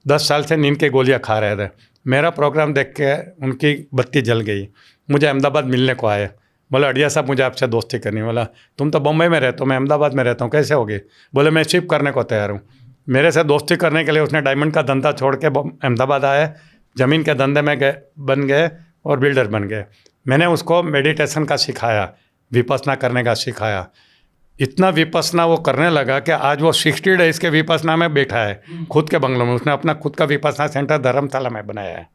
10 साल से नींद की गोलियां खा रहे थे। मेरा प्रोग्राम देख के उनकी बत्ती जल गई। मुझे अहमदाबाद मिलने को आए, बोले अड़िया साहब मुझे आपसे दोस्ती करनी। बोला तुम तो बम्बई में रहते हो, मैं अहमदाबाद में रहता हूँ, कैसे होगी? बोले मैं शिफ्ट करने को तैयार हूँ। मेरे से दोस्ती करने के लिए उसने डायमंड का धंधा छोड़ के अहमदाबाद आए, ज़मीन के धंधे में बन गए और बिल्डर बन गए। मैंने उसको मेडिटेशन का सिखाया, विपස්සना करने का सिखाया। इतना विपස්සना वो करने लगा कि आज वो 60 डेज के विपස්සना में बैठा है खुद के बंगलों में। उसने अपना खुद का विपස්සना सेंटर धर्मशाला में बनाया है,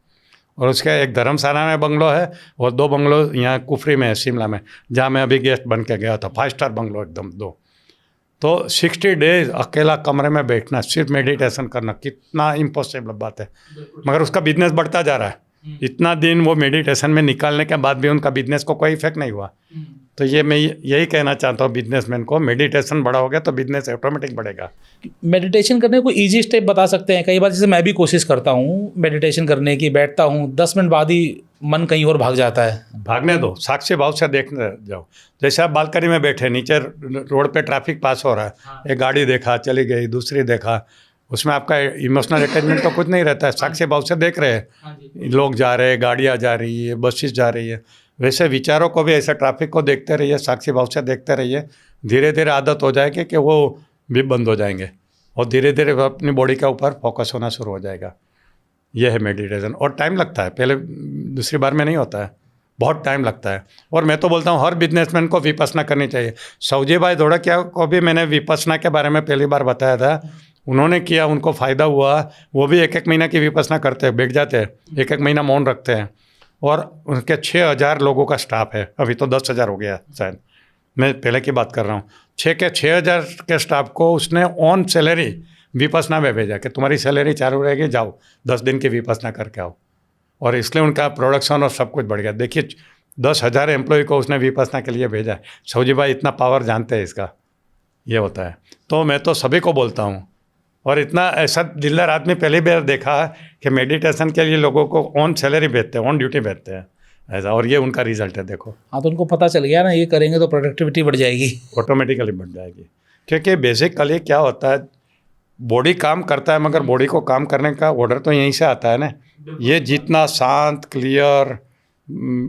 और उसका एक धर्मशाला में बंगलो है और 2 बंगलो यहाँ कुफरी में है, शिमला में, जहाँ मैं अभी गेस्ट बन के गया था। 5 स्टार बंगलो एकदम 2। तो 60 डेज अकेला कमरे में बैठना, सिर्फ मेडिटेशन करना, कितना इम्पॉसिबल बात है, मगर उसका बिजनेस बढ़ता जा रहा है। इतना दिन वो मेडिटेशन में निकालने के बाद भी उनका बिजनेस को कोई इफेक्ट नहीं हुआ। तो ये मैं यही कहना चाहता हूँ बिजनेसमैन को, मेडिटेशन बढ़ाओगे तो बिजनेस ऑटोमेटिक बढ़ेगा। मेडिटेशन करने को इजी स्टेप बता सकते हैं? कई बार जैसे मैं भी कोशिश करता हूँ मेडिटेशन करने की, बैठता हूँ 10 मिनट बाद ही मन कहीं और भाग जाता है। भागने दो, साक्षी भाव से देखने जाओ। जैसे आप बालकनी में बैठे, नीचे रोड पे ट्रैफिक पास हो रहा है, एक गाड़ी देखा चली गई, दूसरी देखा, उसमें आपका इमोशनल अटैचमेंट तो कुछ नहीं रहता है। साक्षी भाव से देख रहे हैं, लोग जा रहे हैं, गाड़ियाँ जा रही है, बसेस जा रही है। वैसे विचारों को भी ऐसे ट्रैफिक को देखते रहिए, साक्षी भाव से देखते रहिए। धीरे धीरे आदत हो जाएगी कि वो भी बंद हो जाएंगे और धीरे धीरे अपनी बॉडी के ऊपर फोकस होना शुरू हो जाएगा। यह है मेडिटेशन। और टाइम लगता है, पहले दूसरी बार में नहीं होता है, बहुत टाइम लगता है। और मैं तो बोलता हूँ हर बिजनेसमैन को विपස්සना करनी चाहिए। सऊदी भाई धोड़किया को भी मैंने विपස්සना के बारे में पहली बार बताया था, उन्होंने किया, उनको फ़ायदा हुआ। वो भी 1-1 महीना की विपස්සना करते हैं, बैठ जाते हैं, 1-1 महीना मौन रखते हैं। और उनके 6000 लोगों का स्टाफ है, अभी तो 10,000 हो गया शायद, मैं पहले की बात कर रहा हूँ। 6,000 के स्टाफ को उसने ऑन सैलरी विपස්සना में भेजा कि तुम्हारी सैलरी चालू रहेगी, जाओ 10 दिन की विपස්සना करके आओ। और इसलिए उनका प्रोडक्शन और सब कुछ बढ़ गया। देखिए 10,000 एम्प्लॉय को उसने विपස්සना के लिए भेजा। सऊदी भाई इतना पावर जानते हैं इसका, ये होता है। तो मैं तो सभी को बोलता हूँ, और इतना ऐसा दिलदार आदमी पहली बार देखा कि मेडिटेशन के लिए लोगों को ऑन सैलरी भेजते हैं, ऑन ड्यूटी भेजते हैं ऐसा, और ये उनका रिजल्ट है। देखो हाँ, तो उनको पता चल गया ना, ये करेंगे तो प्रोडक्टिविटी बढ़ जाएगी, ऑटोमेटिकली बढ़ जाएगी। क्योंकि बेसिकली क्या होता है, बॉडी काम करता है, मगर बॉडी को काम करने का ऑर्डर तो यहीं से आता है ना। ये जितना शांत, क्लियर,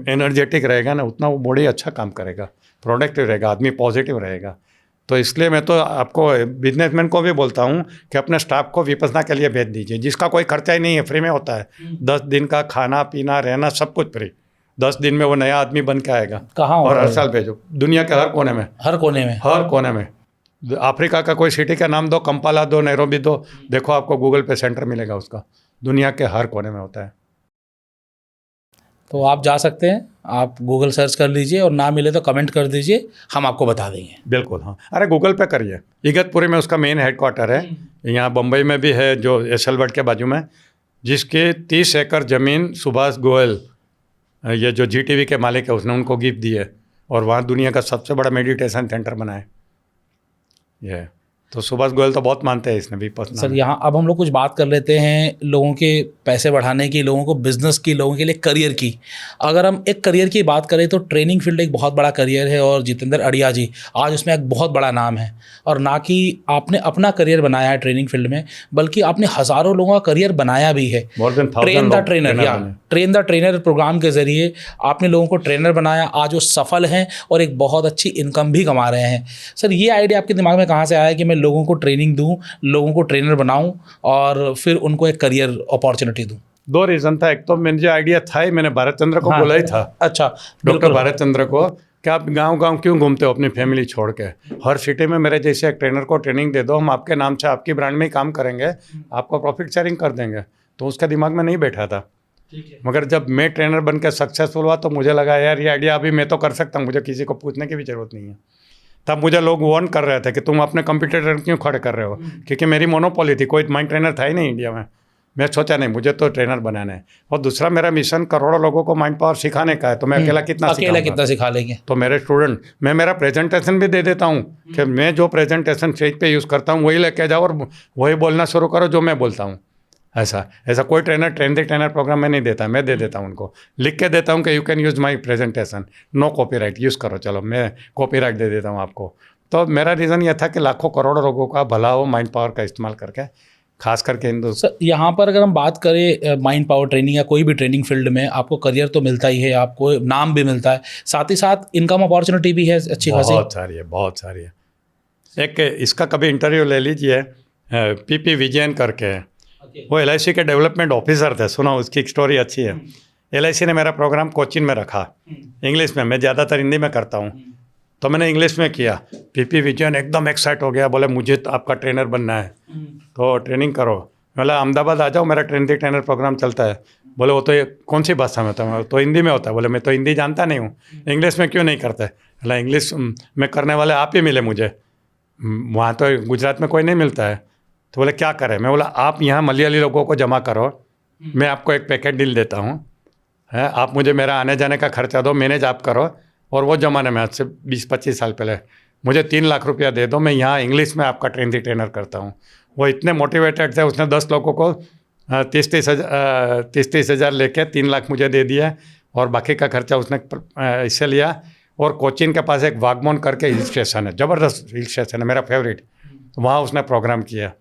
एनर्जेटिक रहेगा ना, उतना वो बॉडी अच्छा काम करेगा, प्रोडक्टिव रहेगा, आदमी पॉजिटिव रहेगा। तो इसलिए मैं तो आपको बिजनेसमैन को भी बोलता हूँ कि अपने स्टाफ को विपස්සना के लिए भेज दीजिए, जिसका कोई खर्चा ही नहीं है, फ्री में होता है। 10 दिन का खाना पीना रहना सब कुछ फ्री, 10 दिन में वो नया आदमी बन के आएगा। कहाँ और होगा हर ये? साल भेजो, दुनिया के हर कोने में, हर कोने में। हर कोने में। अफ्रीका का कोई सिटी का नाम दो, कंपाला दो, नैरोबी दो, देखो आपको गूगल पे सेंटर मिलेगा उसका। दुनिया के हर कोने में होता है। तो आप जा सकते हैं, आप गूगल सर्च कर लीजिए और ना मिले तो कमेंट कर दीजिए, हम आपको बता देंगे। बिल्कुल, हाँ। अरे गूगल पे करिए, इगतपुरी में उसका मेन हेडक्वार्टर है। यहाँ बम्बई में भी है, जो एसलवर्ड के बाजू में, जिसके 30 एकड़ ज़मीन सुभाष गोयल, ये जो जीटीवी के मालिक है, उसने उनको गिफ्ट दी है। और वहाँ दुनिया का सबसे बड़ा मेडिटेशन सेंटर बना है ये। तो सुभाष गोयल तो बहुत मानते हैं इसने भी पर्सनल। सर यहाँ अब हम लोग कुछ बात कर लेते हैं लोगों के पैसे बढ़ाने की, लोगों को बिजनेस की, लोगों के लिए करियर की। अगर हम एक करियर की बात करें तो ट्रेनिंग फील्ड एक बहुत बड़ा करियर है और जितेंद्र अड़िया जी आज उसमें एक बहुत बड़ा नाम है। और ना कि आपने अपना करियर बनाया है ट्रेनिंग फील्ड में, बल्कि आपने हज़ारों लोगों का करियर बनाया भी है। मोर देन 1000 ट्रेन द लोग ट्रेनर, या बने। ट्रेन द ट्रेनर प्रोग्राम के ज़रिए आपने लोगों को ट्रेनर बनाया, आज वो सफल हैं और एक बहुत अच्छी इनकम भी कमा रहे हैं। सर ये आइडिया आपके दिमाग में कहाँ से आया कि मैं लोगों को ट्रेनिंग दूं, लोगों को ट्रेनर बनाऊं और फिर उनको एक करियर अपॉर्चुनिटी दूं? 2 रीज़न था। एक तो मुझे आइडिया था ही, मैंने भारत चंद्र को बोला ही था। अच्छा, डॉक्टर बिल्कुल। भारत चंद्र को, कि आप गांव-गांव क्यों घूमते हो अपनी फैमिली छोड़ के? हर सिटी में मेरे जैसे एक ट्रेनर को ट्रेनिंग दे दो, हम आपके नाम से आपकी ब्रांड में ही काम करेंगे, आपको प्रॉफिट शेयरिंग कर देंगे। तो उसका दिमाग में नहीं बैठा था। मगर जब मैं ट्रेनर बन के सक्सेसफुल हुआ तो मुझे लगा यार ये आइडिया अभी मैं तो कर सकता हूँ, मुझे किसी को पूछने की भी ज़रूरत नहीं है। तब मुझे लोग वार्न कर रहे थे कि तुम अपने कंपटीटर क्यों खड़े कर रहे हो, क्योंकि मेरी मोनोपोली थी, कोई माइंड ट्रेनर था ही नहीं इंडिया में। मैं सोचा नहीं, मुझे तो ट्रेनर बनाना है। और दूसरा मेरा मिशन करोड़ों लोगों को माइंड पावर सिखाने का है, तो मैं अकेला कितना सिखा लेंगे? तो मेरे स्टूडेंट, मैं मेरा प्रेजेंटेशन भी दे देता हूँ कि मैं जो प्रेजेंटेशन स्टेज पे यूज़ करता हूँ वही लेके जाओ और वही बोलना शुरू करो जो मैं बोलता हूँ। ऐसा कोई ट्रेनर प्रोग्राम में नहीं देता, मैं दे देता हूँ उनको, लिख के देता हूँ कि you can use my presentation, no copyright, use करो, चलो मैं कॉपीराइट दे देता हूँ आपको। तो मेरा रीज़न ये था कि लाखों करोड़ों लोगों का भला हो माइंड पावर का इस्तेमाल करके, खास करके हिंदू। सर यहाँ पर अगर हम बात करें माइंड पावर ट्रेनिंग या कोई भी ट्रेनिंग फील्ड में, आपको करियर तो मिलता ही है, आपको नाम भी मिलता है, साथ ही साथ इनकम अपॉर्चुनिटी भी है अच्छी खासी। बहुत सारी है। एक इसका कभी इंटरव्यू ले लीजिए, पीपी विजयन करके, वो LIC के डेवलपमेंट ऑफिसर थे, सुना उसकी एक स्टोरी अच्छी है। LIC ने मेरा प्रोग्राम कोचिन में रखा, इंग्लिश में, मैं ज़्यादातर हिंदी में करता हूँ, तो मैंने इंग्लिश में किया। पीपी विजयन एकदम एक्साइट हो गया, बोले मुझे तो आपका ट्रेनर बनना है, तो ट्रेनिंग करो। बोला अहमदाबाद आ जाओ, मेरा ट्रेनर प्रोग्राम चलता है। बोले वो तो ये कौन सी भाषा में होता है? तो हिंदी में होता है। बोले मैं तो हिंदी जानता नहीं हूँ, इंग्लिश में क्यों नहीं करते? बोला इंग्लिश में करने वाले आप ही मिले मुझे, वहाँ तो गुजरात में कोई नहीं मिलता है। तो बोले क्या करें? मैं बोला आप यहाँ मलयाली लोगों को जमा करो, मैं आपको एक पैकेट डील देता हूँ, है, आप मुझे मेरा आने जाने का खर्चा दो, मैनेज आप करो। और वो ज़माने में आज से 20-25 साल पहले मुझे 3 लाख रुपया दे दो, मैं यहाँ इंग्लिश में आपका ट्रेनर करता हूँ। वो इतने मोटिवेटेड थे, उसने 10 लोगों को 30-30 हज़ार लेके 3 लाख मुझे दे दिया और बाकी का खर्चा उसने इससे लिया। और कोचीन के पास एक वागमोन करके हिल स्टेशन है, ज़बरदस्त हिल स्टेशन है, मेरा फेवरेट, वहाँ उसने प्रोग्राम किया।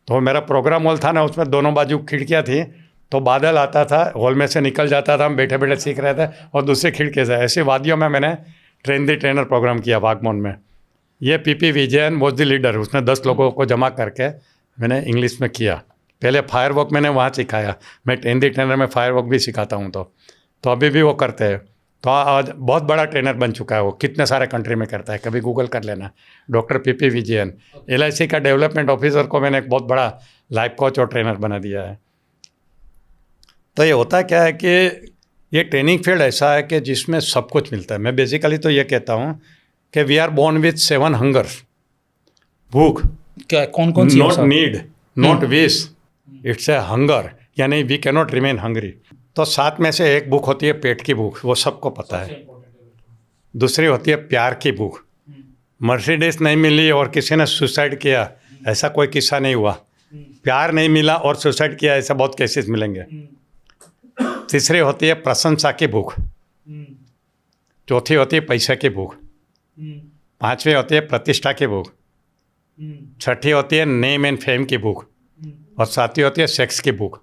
तो मेरा प्रोग्राम हॉल था ना, उसमें दोनों बाजू खिड़कियाँ थी, तो बादल आता था, हॉल में से निकल जाता था, हम बैठे बैठे सीख रहे थे, और दूसरी खिड़की से ऐसी वादियों में मैंने ट्रेनर प्रोग्राम किया वागमोन में। ये PP Vijayan was the leader, उसने 10 लोगों को जमा करके मैंने इंग्लिश में किया। पहले फायर वर्क मैंने वहाँ सिखाया, मैं ट्रेनर में फायर वर्क भी सिखाता हूँ, तो अभी भी वो करते हैं। तो आज बहुत बड़ा ट्रेनर बन चुका है वो, कितने सारे कंट्री में करता है, कभी गूगल कर लेना, डॉक्टर पीपी विजयन। LIC का डेवलपमेंट ऑफिसर को मैंने एक बहुत बड़ा लाइफ कोच और ट्रेनर बना दिया है। तो ये होता क्या है कि ये ट्रेनिंग फील्ड ऐसा है कि जिसमें सब कुछ मिलता है। मैं बेसिकली तो ये कहता हूँ कि we are born with 7 hungers, भूख, क्या कौन सी? Not need, not wish, it's a hunger, यानी we can not remain hungry. तो 7 में से एक भूख होती है पेट की भूख, वो सबको पता है। दूसरी होती है प्यार की भूख। मर्सिडीज नहीं मिली और किसी ने सुसाइड किया, ऐसा कोई किस्सा नहीं हुआ। प्यार नहीं मिला और सुसाइड किया, ऐसा बहुत केसेस मिलेंगे। तीसरी होती है प्रशंसा की भूख। चौथी होती है पैसे की भूख। 5वीं होती है प्रतिष्ठा की भूख। 6ठी होती है नेम एंड फेम की भूख। और 7वीं होती है सेक्स की भूख।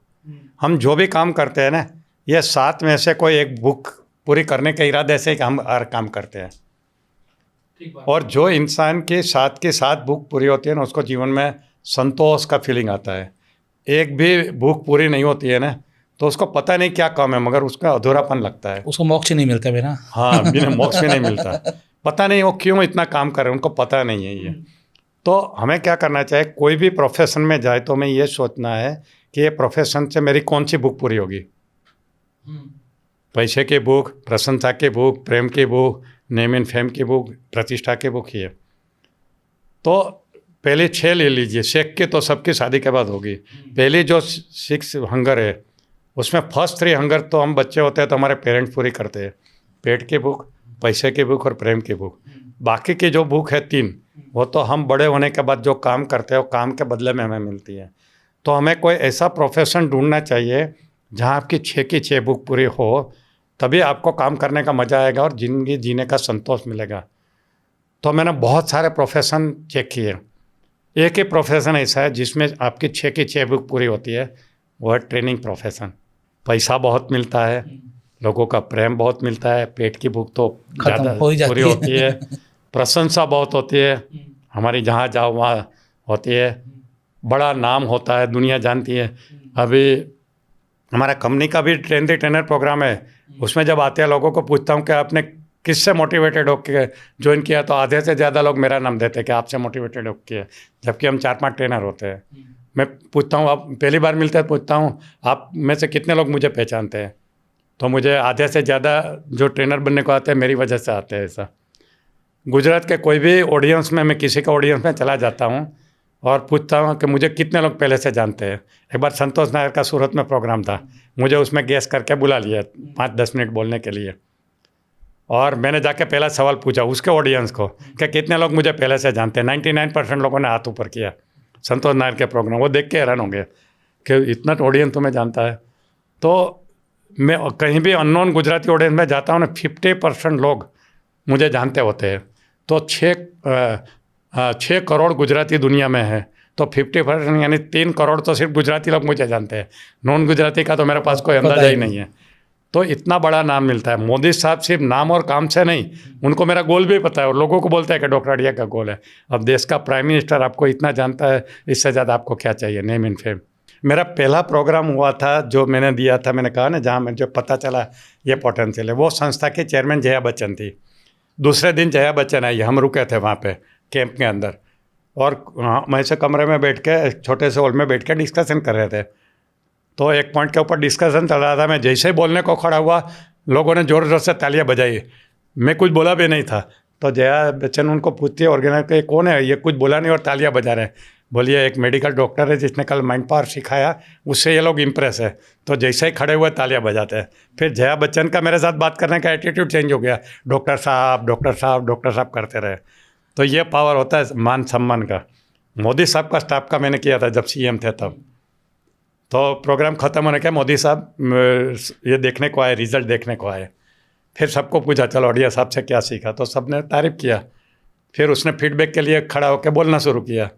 हम जो भी काम करते हैं ना, ये 7 में से कोई एक भूख पूरी करने के इरादे से हम हर काम करते हैं। और जो इंसान की 7 भूख पूरी होती है ना, उसको जीवन में संतोष का फीलिंग आता है। एक भी भूख पूरी नहीं होती है ना, तो उसको पता नहीं क्या कम है, मगर उसका अधूरापन लगता है। उसको मोक्ष नहीं मिलता बिना। हाँ, बिना मोक्ष भी नहीं मिलता। पता नहीं वो क्यों इतना काम कर रहे हैं, उनको पता नहीं है ये। तो हमें क्या करना चाहिए, कोई भी प्रोफेशन में जाए तो हमें ये सोचना है कि ये प्रोफेशन से मेरी कौन सी भूख पूरी होगी। पैसे की भूख, प्रशंसा की भूख, प्रेम की भूख, नेम एंड फेम की भूख, प्रतिष्ठा की भूख ही है। तो पहले 6 ले लीजिए, शेख की तो सबकी शादी के बाद होगी। पहली जो 6 हंगर है, उसमें फर्स्ट 3 हंगर तो हम बच्चे होते हैं तो हमारे पेरेंट्स पूरी करते हैं। पेट की भूख, पैसे की भूख और प्रेम की भूख। बाकी की जो भूख है 3, वो तो हम बड़े होने के बाद जो काम करते हैं वो काम के बदले में हमें मिलती है। तो हमें कोई ऐसा प्रोफेशन ढूंढना चाहिए जहाँ आपकी 6 की 6 भूख पूरी हो, तभी आपको काम करने का मज़ा आएगा और ज़िंदगी जीने का संतोष मिलेगा। तो मैंने बहुत सारे प्रोफेशन चेक किए। एक ही प्रोफेशन ऐसा है जिसमें आपकी 6 की 6 भूख पूरी होती है, वो है ट्रेनिंग प्रोफेशन। पैसा बहुत मिलता है, लोगों का प्रेम बहुत मिलता है, पेट की भूख तो ज़्यादा पूरी होती है, प्रशंसा बहुत होती है, हमारी जहाँ जाओ वहाँ होती है, बड़ा नाम होता है, दुनिया जानती है। अभी हमारा कंपनी का भी ट्रेन द ट्रेनर प्रोग्राम है, उसमें जब आते हैं लोगों को पूछता हूँ कि आपने किससे मोटिवेटेड होकर ज्वाइन किया, तो आधे से ज़्यादा लोग मेरा नाम देते हैं कि आपसे मोटिवेटेड होकर किया, जबकि हम 4-5 ट्रेनर होते हैं। मैं पूछता हूँ, आप पहली बार मिलते हैं, पूछता हूँ आप में से कितने लोग मुझे पहचानते हैं, तो मुझे आधे से ज़्यादा जो ट्रेनर बनने को आते हैं मेरी वजह से आते हैं। ऐसा गुजरात के कोई भी ऑडियंस में, मैं किसी का ऑडियंस में चला जाता हूँ और पूछता हूँ कि मुझे कितने लोग पहले से जानते हैं। एक बार संतोष नायर का सूरत में प्रोग्राम था, मुझे उसमें गेस करके बुला लिया 5-10 मिनट बोलने के लिए, और मैंने जाके पहला सवाल पूछा उसके ऑडियंस को कि कितने लोग मुझे पहले से जानते हैं। 99% लोगों ने हाथ ऊपर किया संतोष नायर के प्रोग्राम। वो देख के हैरान हो गए कि इतना ऑडियंस तुम्हें जानता है। तो मैं कहीं भी अननोन गुजराती ऑडियंस में जाता हूँ ना, 50% लोग मुझे जानते होते हैं। तो 6 करोड़ गुजराती दुनिया में है, तो 50% यानी 3 करोड़ तो सिर्फ गुजराती लोग मुझे जानते हैं। नॉन गुजराती का तो मेरे पास कोई अंदाजा ही नहीं है। तो इतना बड़ा नाम मिलता है। मोदी साहब सिर्फ नाम और काम से नहीं, उनको मेरा गोल भी पता है और लोगों को बोलते हैं कि डॉक्टर अडिया का गोल है। अब देश का प्राइम मिनिस्टर आपको इतना जानता है, इससे ज़्यादा आपको क्या चाहिए। Name and fame. मेरा पहला प्रोग्राम हुआ था जो मैंने दिया था, मैंने कहा ना, जहाँ मुझे पता चला ये पोटेंशियल है, वो संस्था के चेयरमैन जया बच्चन थी। दूसरे दिन जया बच्चन आई, हम रुके थे वहाँ पे कैंप के अंदर, और मैं ऐसे कमरे में बैठ के, छोटे से हॉल में बैठ के डिस्कशन कर रहे थे। तो एक पॉइंट के ऊपर डिस्कशन चल रहा था, मैं जैसे ही बोलने को खड़ा हुआ, लोगों ने ज़ोर ज़ोर से तालियां बजाई। मैं कुछ बोला भी नहीं था, तो जया बच्चन उनको पूछती है ऑर्गेनाइजर के, कौन है ये, कुछ बोला नहीं और तालियां बजा रहे हैं। बोलिए एक मेडिकल डॉक्टर है जिसने कल माइंड पावर सिखाया, उससे ये लोग इम्प्रेस है। तो जैसे ही खड़े हुए तालियां बजाते हैं। फिर जया बच्चन का मेरे साथ बात करने का एटीट्यूड चेंज हो गया, डॉक्टर साहब डॉक्टर साहब डॉक्टर साहब करते रहे। तो ये पावर होता है मान सम्मान का। मोदी साहब का स्टाफ का मैंने किया था जब सीएम थे तब। तो प्रोग्राम ख़त्म होने के मोदी साहब ये देखने को आए, रिज़ल्ट देखने को आए। फिर सबको पूछा चलो अडिया साहब से क्या सीखा, तो सबने तारीफ़ किया। फिर उसने फीडबैक के लिए खड़ा होकर बोलना शुरू किया।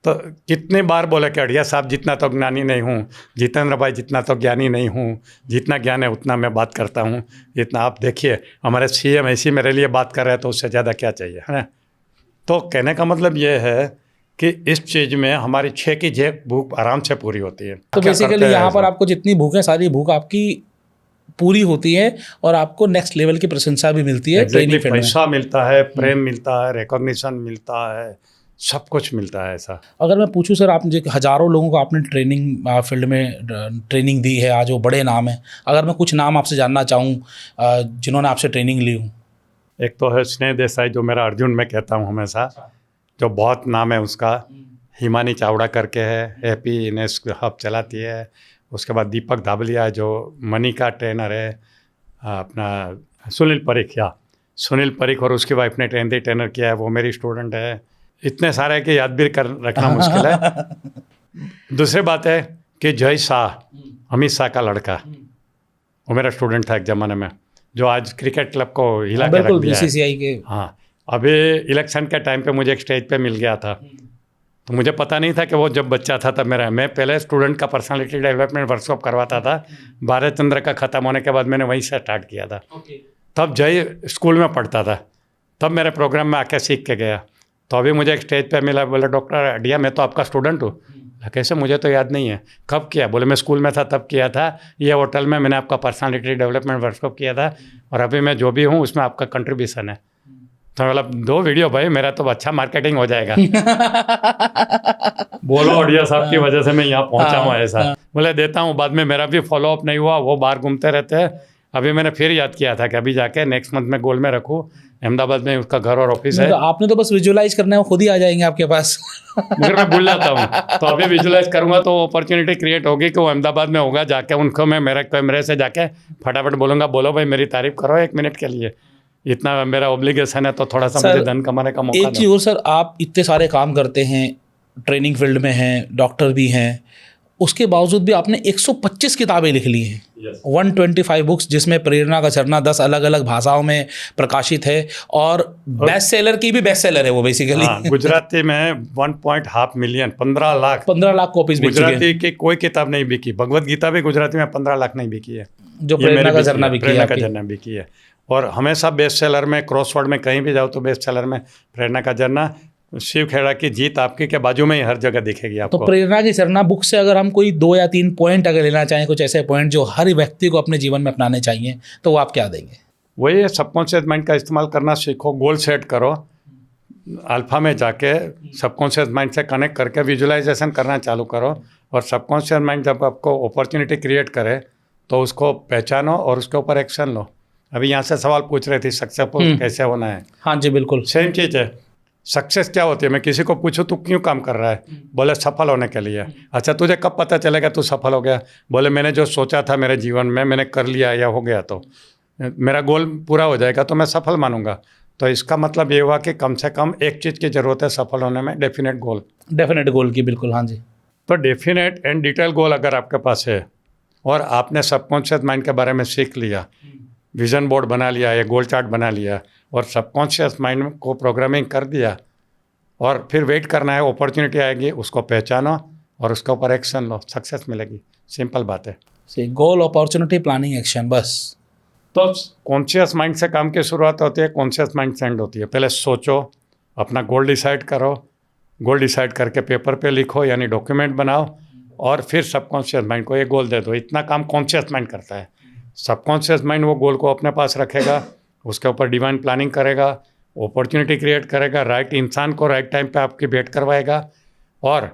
तो कितनी बार बोले कि अडिया साहब जितना तो ज्ञानी नहीं हूँ, जितेंद्र भाई जितना तो ज्ञानी नहीं हूँ, जितना ज्ञान है उतना मैं बात करता हूँ, इतना आप देखिए हमारे सीएम ऐसी मेरे लिए बात कर रहे हैं, तो उससे ज़्यादा क्या चाहिए, है ना। तो कहने का मतलब ये है कि इस चीज़ में हमारी 6 की 6 भूख आराम से पूरी होती है। तो बेसिकली यहाँ पर आपको जितनी भूख है, सारी भूख आपकी पूरी होती है और आपको नेक्स्ट लेवल की प्रशंसा भी मिलती है। Exactly, पैसा मिलता है, प्रेम मिलता है, रिकॉग्निशन मिलता है, सब कुछ मिलता है ऐसा। अगर मैं पूछूं सर, आप मुझे हज़ारों लोगों को आपने ट्रेनिंग फील्ड में ट्रेनिंग दी है, आज वो बड़े नाम है, अगर मैं कुछ नाम आपसे जानना चाहूँ जिन्होंने आपसे ट्रेनिंग ली हूँ। एक तो है स्नेह देसाई, जो मेरा अर्जुन मैं कहता हूँ हमेशा, जो बहुत नाम है उसका। हिमानी चावड़ा करके है, हैप्पीनेस हब चलाती है। उसके बाद दीपक धाबलिया है जो मनी का ट्रेनर है। अपना सुनील परीख और उसकी वाइफ ने ट्रेनर किया है, वो मेरी स्टूडेंट है। इतने सारे के याद भी कर रखना मुश्किल है। दूसरी बात है कि जय शाह, अमित शाह का लड़का, वो मेरा स्टूडेंट था एक ज़माने में, जो आज क्रिकेट क्लब को हिला के रख दिया है। बीसीसीआई के। हाँ, अभी इलेक्शन के टाइम पे मुझे एक स्टेज पे मिल गया था, तो मुझे पता नहीं था कि वो जब बच्चा था तब मैं पहले स्टूडेंट का पर्सनालिटी डेवलपमेंट वर्कशॉप करवाता था। भारत चंद्र का ख़त्म होने के बाद मैंने वहीं से स्टार्ट किया था। तब जय स्कूल में पढ़ता था, तब मेरे प्रोग्राम में आके सीख के गया। तो अभी मुझे एक स्टेज पे मिला, बोला डॉक्टर अडिया मैं तो आपका स्टूडेंट हूँ, कैसे, मुझे तो याद नहीं है कब किया। बोले मैं स्कूल में था तब किया था, ये होटल में मैंने आपका पर्सनालिटी डेवलपमेंट वर्कशॉप किया था, और अभी मैं जो भी हूँ उसमें आपका कंट्रीब्यूशन है। तो मतलब 2 वीडियो भाई, मेरा तो अच्छा मार्केटिंग हो जाएगा। बोलो ओडिया साहब की वजह से मैं यहाँ पहुँचा हूँ ऐसा। बोले देता हूँ, बाद में मेरा भी फॉलो अप नहीं हुआ, वो बाहर घूमते रहते हैं। अभी मैंने फिर याद किया था कि अभी जाके नेक्स्ट मंथ में गोल में रखूँ, अहमदाबाद में उसका घर और ऑफिस है। तो आपने तो बस विजुअलाइज करना है, वो खुद ही आ जाएंगे आपके पास। मगर मैं भूल जाता हूँ, तो अभी विजुअलाइज करूंगा तो अपॉर्चुनिटी क्रिएट होगी कि वो अहमदाबाद में होगा। जाके उनको मैं मेरे कैमरे से जाके फटाफट बोलूँगा, बोलो भाई मेरी तारीफ करो 1 मिनट के लिए, इतना मेरा ऑब्लिगेशन है, तो थोड़ा सा मुझे धन कमाने का मौका एक चीज़ और सर, आप इतने सारे काम करते हैं, ट्रेनिंग फील्ड में हैं, डॉक्टर भी हैं, उसके बावजूद भी आपने 125 किताबें लिख ली हैं। 125 बुक्स, जिसमें प्रेरणा का झरना 10 अलग अलग भाषाओं में प्रकाशित है, और बेस्ट सेलर की भी बेस्ट सेलर है वो बेसिकली। गुजराती में 1.5 मिलियन 15 लाख कॉपीज बिक चुकी हैं। गुजराती की कोई किताब नहीं बिकी। भगवत गीता भी गुजराती में 15 लाख नहीं बिकी है, जो प्रेरणा का झरना बिकी है। प्रेरणा का झरना बिकी है, और हमेशा बेस्ट सेलर में, क्रॉसवर्ड में कहीं भी जाओ तो बेस्ट सेलर में प्रेरणा का झरना, शिव खेड़ा की जीत आपकी के बाजू में ही हर जगह दिखेगी आपको। तो प्रेरणा की झरना बुक से अगर हम कोई 2 या 3 पॉइंट अगर लेना चाहें, कुछ ऐसे पॉइंट जो हर व्यक्ति को अपने जीवन में अपनाने चाहिए, तो वो आप क्या देंगे? वही है, सबकॉन्शियस माइंड का इस्तेमाल करना सीखो, गोल सेट करो, अल्फा में जाके सबकॉन्शियस माइंड से कनेक्ट करके विजुअलाइजेशन करना चालू करो, और सबकॉन्शियस माइंड जब आपको अपॉर्चुनिटी क्रिएट करे तो उसको पहचानो और उसके ऊपर एक्शन लो। अभी यहाँ से सवाल पूछ रहे थे सक्सेसफुल कैसे होना है। हाँ जी बिल्कुल, सेम चीज़ है। सक्सेस क्या होती है? मैं किसी को पूछूं तू क्यों काम कर रहा है, बोले सफल होने के लिए। अच्छा तुझे कब पता चलेगा तू सफल हो गया? बोले मैंने जो सोचा था मेरे जीवन में मैंने कर लिया या हो गया, तो मेरा गोल पूरा हो जाएगा तो मैं सफल मानूंगा। तो इसका मतलब ये हुआ कि कम से कम एक चीज़ की ज़रूरत है सफल होने में, डेफिनेट गोल की। बिल्कुल, हाँ जी। तो डेफिनेट एंड डिटेल गोल अगर आपके पास है और आपने सबकॉन्शियस माइंड के बारे में सीख लिया, विजन बोर्ड बना लिया या गोल चार्ट बना लिया, और सबकॉन्शियस माइंड को प्रोग्रामिंग कर दिया, और फिर वेट करना है, अपॉर्चुनिटी आएगी, उसको पहचानो और उसके ऊपर एक्शन लो, सक्सेस मिलेगी। सिंपल बात है। गोल, अपॉर्चुनिटी, प्लानिंग, एक्शन, बस। तो कॉन्शियस माइंड से काम की शुरुआत होती है, कॉन्शियस माइंड से एंड होती है। पहले सोचो, अपना गोल डिसाइड करो, गोल डिसाइड करके पेपर पे लिखो यानी डॉक्यूमेंट बनाओ, और फिर सबकॉन्शियस माइंड को ये गोल दे दो। इतना काम कॉन्शियस माइंड करता है। सबकॉन्शियस माइंड वो गोल को अपने पास रखेगा, उसके ऊपर डिवाइन प्लानिंग करेगा, अपॉर्चुनिटी क्रिएट करेगा, राइट इंसान को राइट टाइम पे आपकी भेंट करवाएगा, और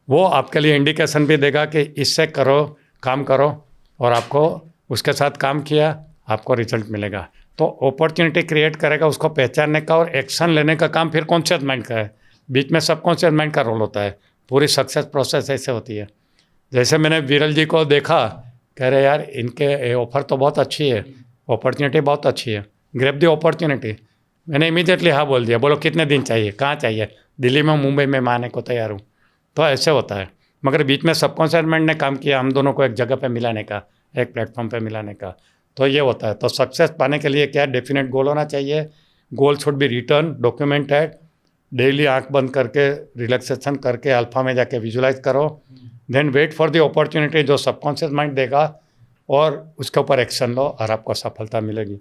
वो आपके लिए इंडिकेशन भी देगा कि इससे करो, काम करो, और आपको उसके साथ काम किया आपको रिजल्ट मिलेगा। तो अपॉर्चुनिटी क्रिएट करेगा, उसको पहचानने का और एक्शन लेने का काम फिर कॉन्शियस माइंड का है। बीच में सबकॉन्शियस माइंड का रोल होता है। पूरी सक्सेस प्रोसेस ऐसे होती है। जैसे मैंने विरल जी को देखा, कह रहे यार इनके ऑफर तो बहुत अच्छी है, अपॉर्चुनिटी बहुत अच्छी है, ग्रैब दी अपॉर्चुनिटी। मैंने इमीडिएटली हाँ बोल दिया। बोलो कितने दिन चाहिए, कहाँ चाहिए? दिल्ली में, मुंबई में, मैं आने को तैयार हूँ। तो ऐसे होता है। मगर बीच में सबकॉन्शियस माइंड ने काम किया हम दोनों को एक जगह पे मिलाने का, एक प्लेटफॉर्म पे मिलाने का। तो ये होता है। तो सक्सेस पाने के लिए क्या डेफिनेट गोल होना चाहिए। Goal should be return, documented, daily आँख बंद करके रिलैक्सेशन करके अल्फा में जाके विजुलाइज करो, then wait for the opportunity जो सबकॉन्शियस माइंड देगा, और उसके ऊपर एक्शन लो और आपको सफलता मिलेगी।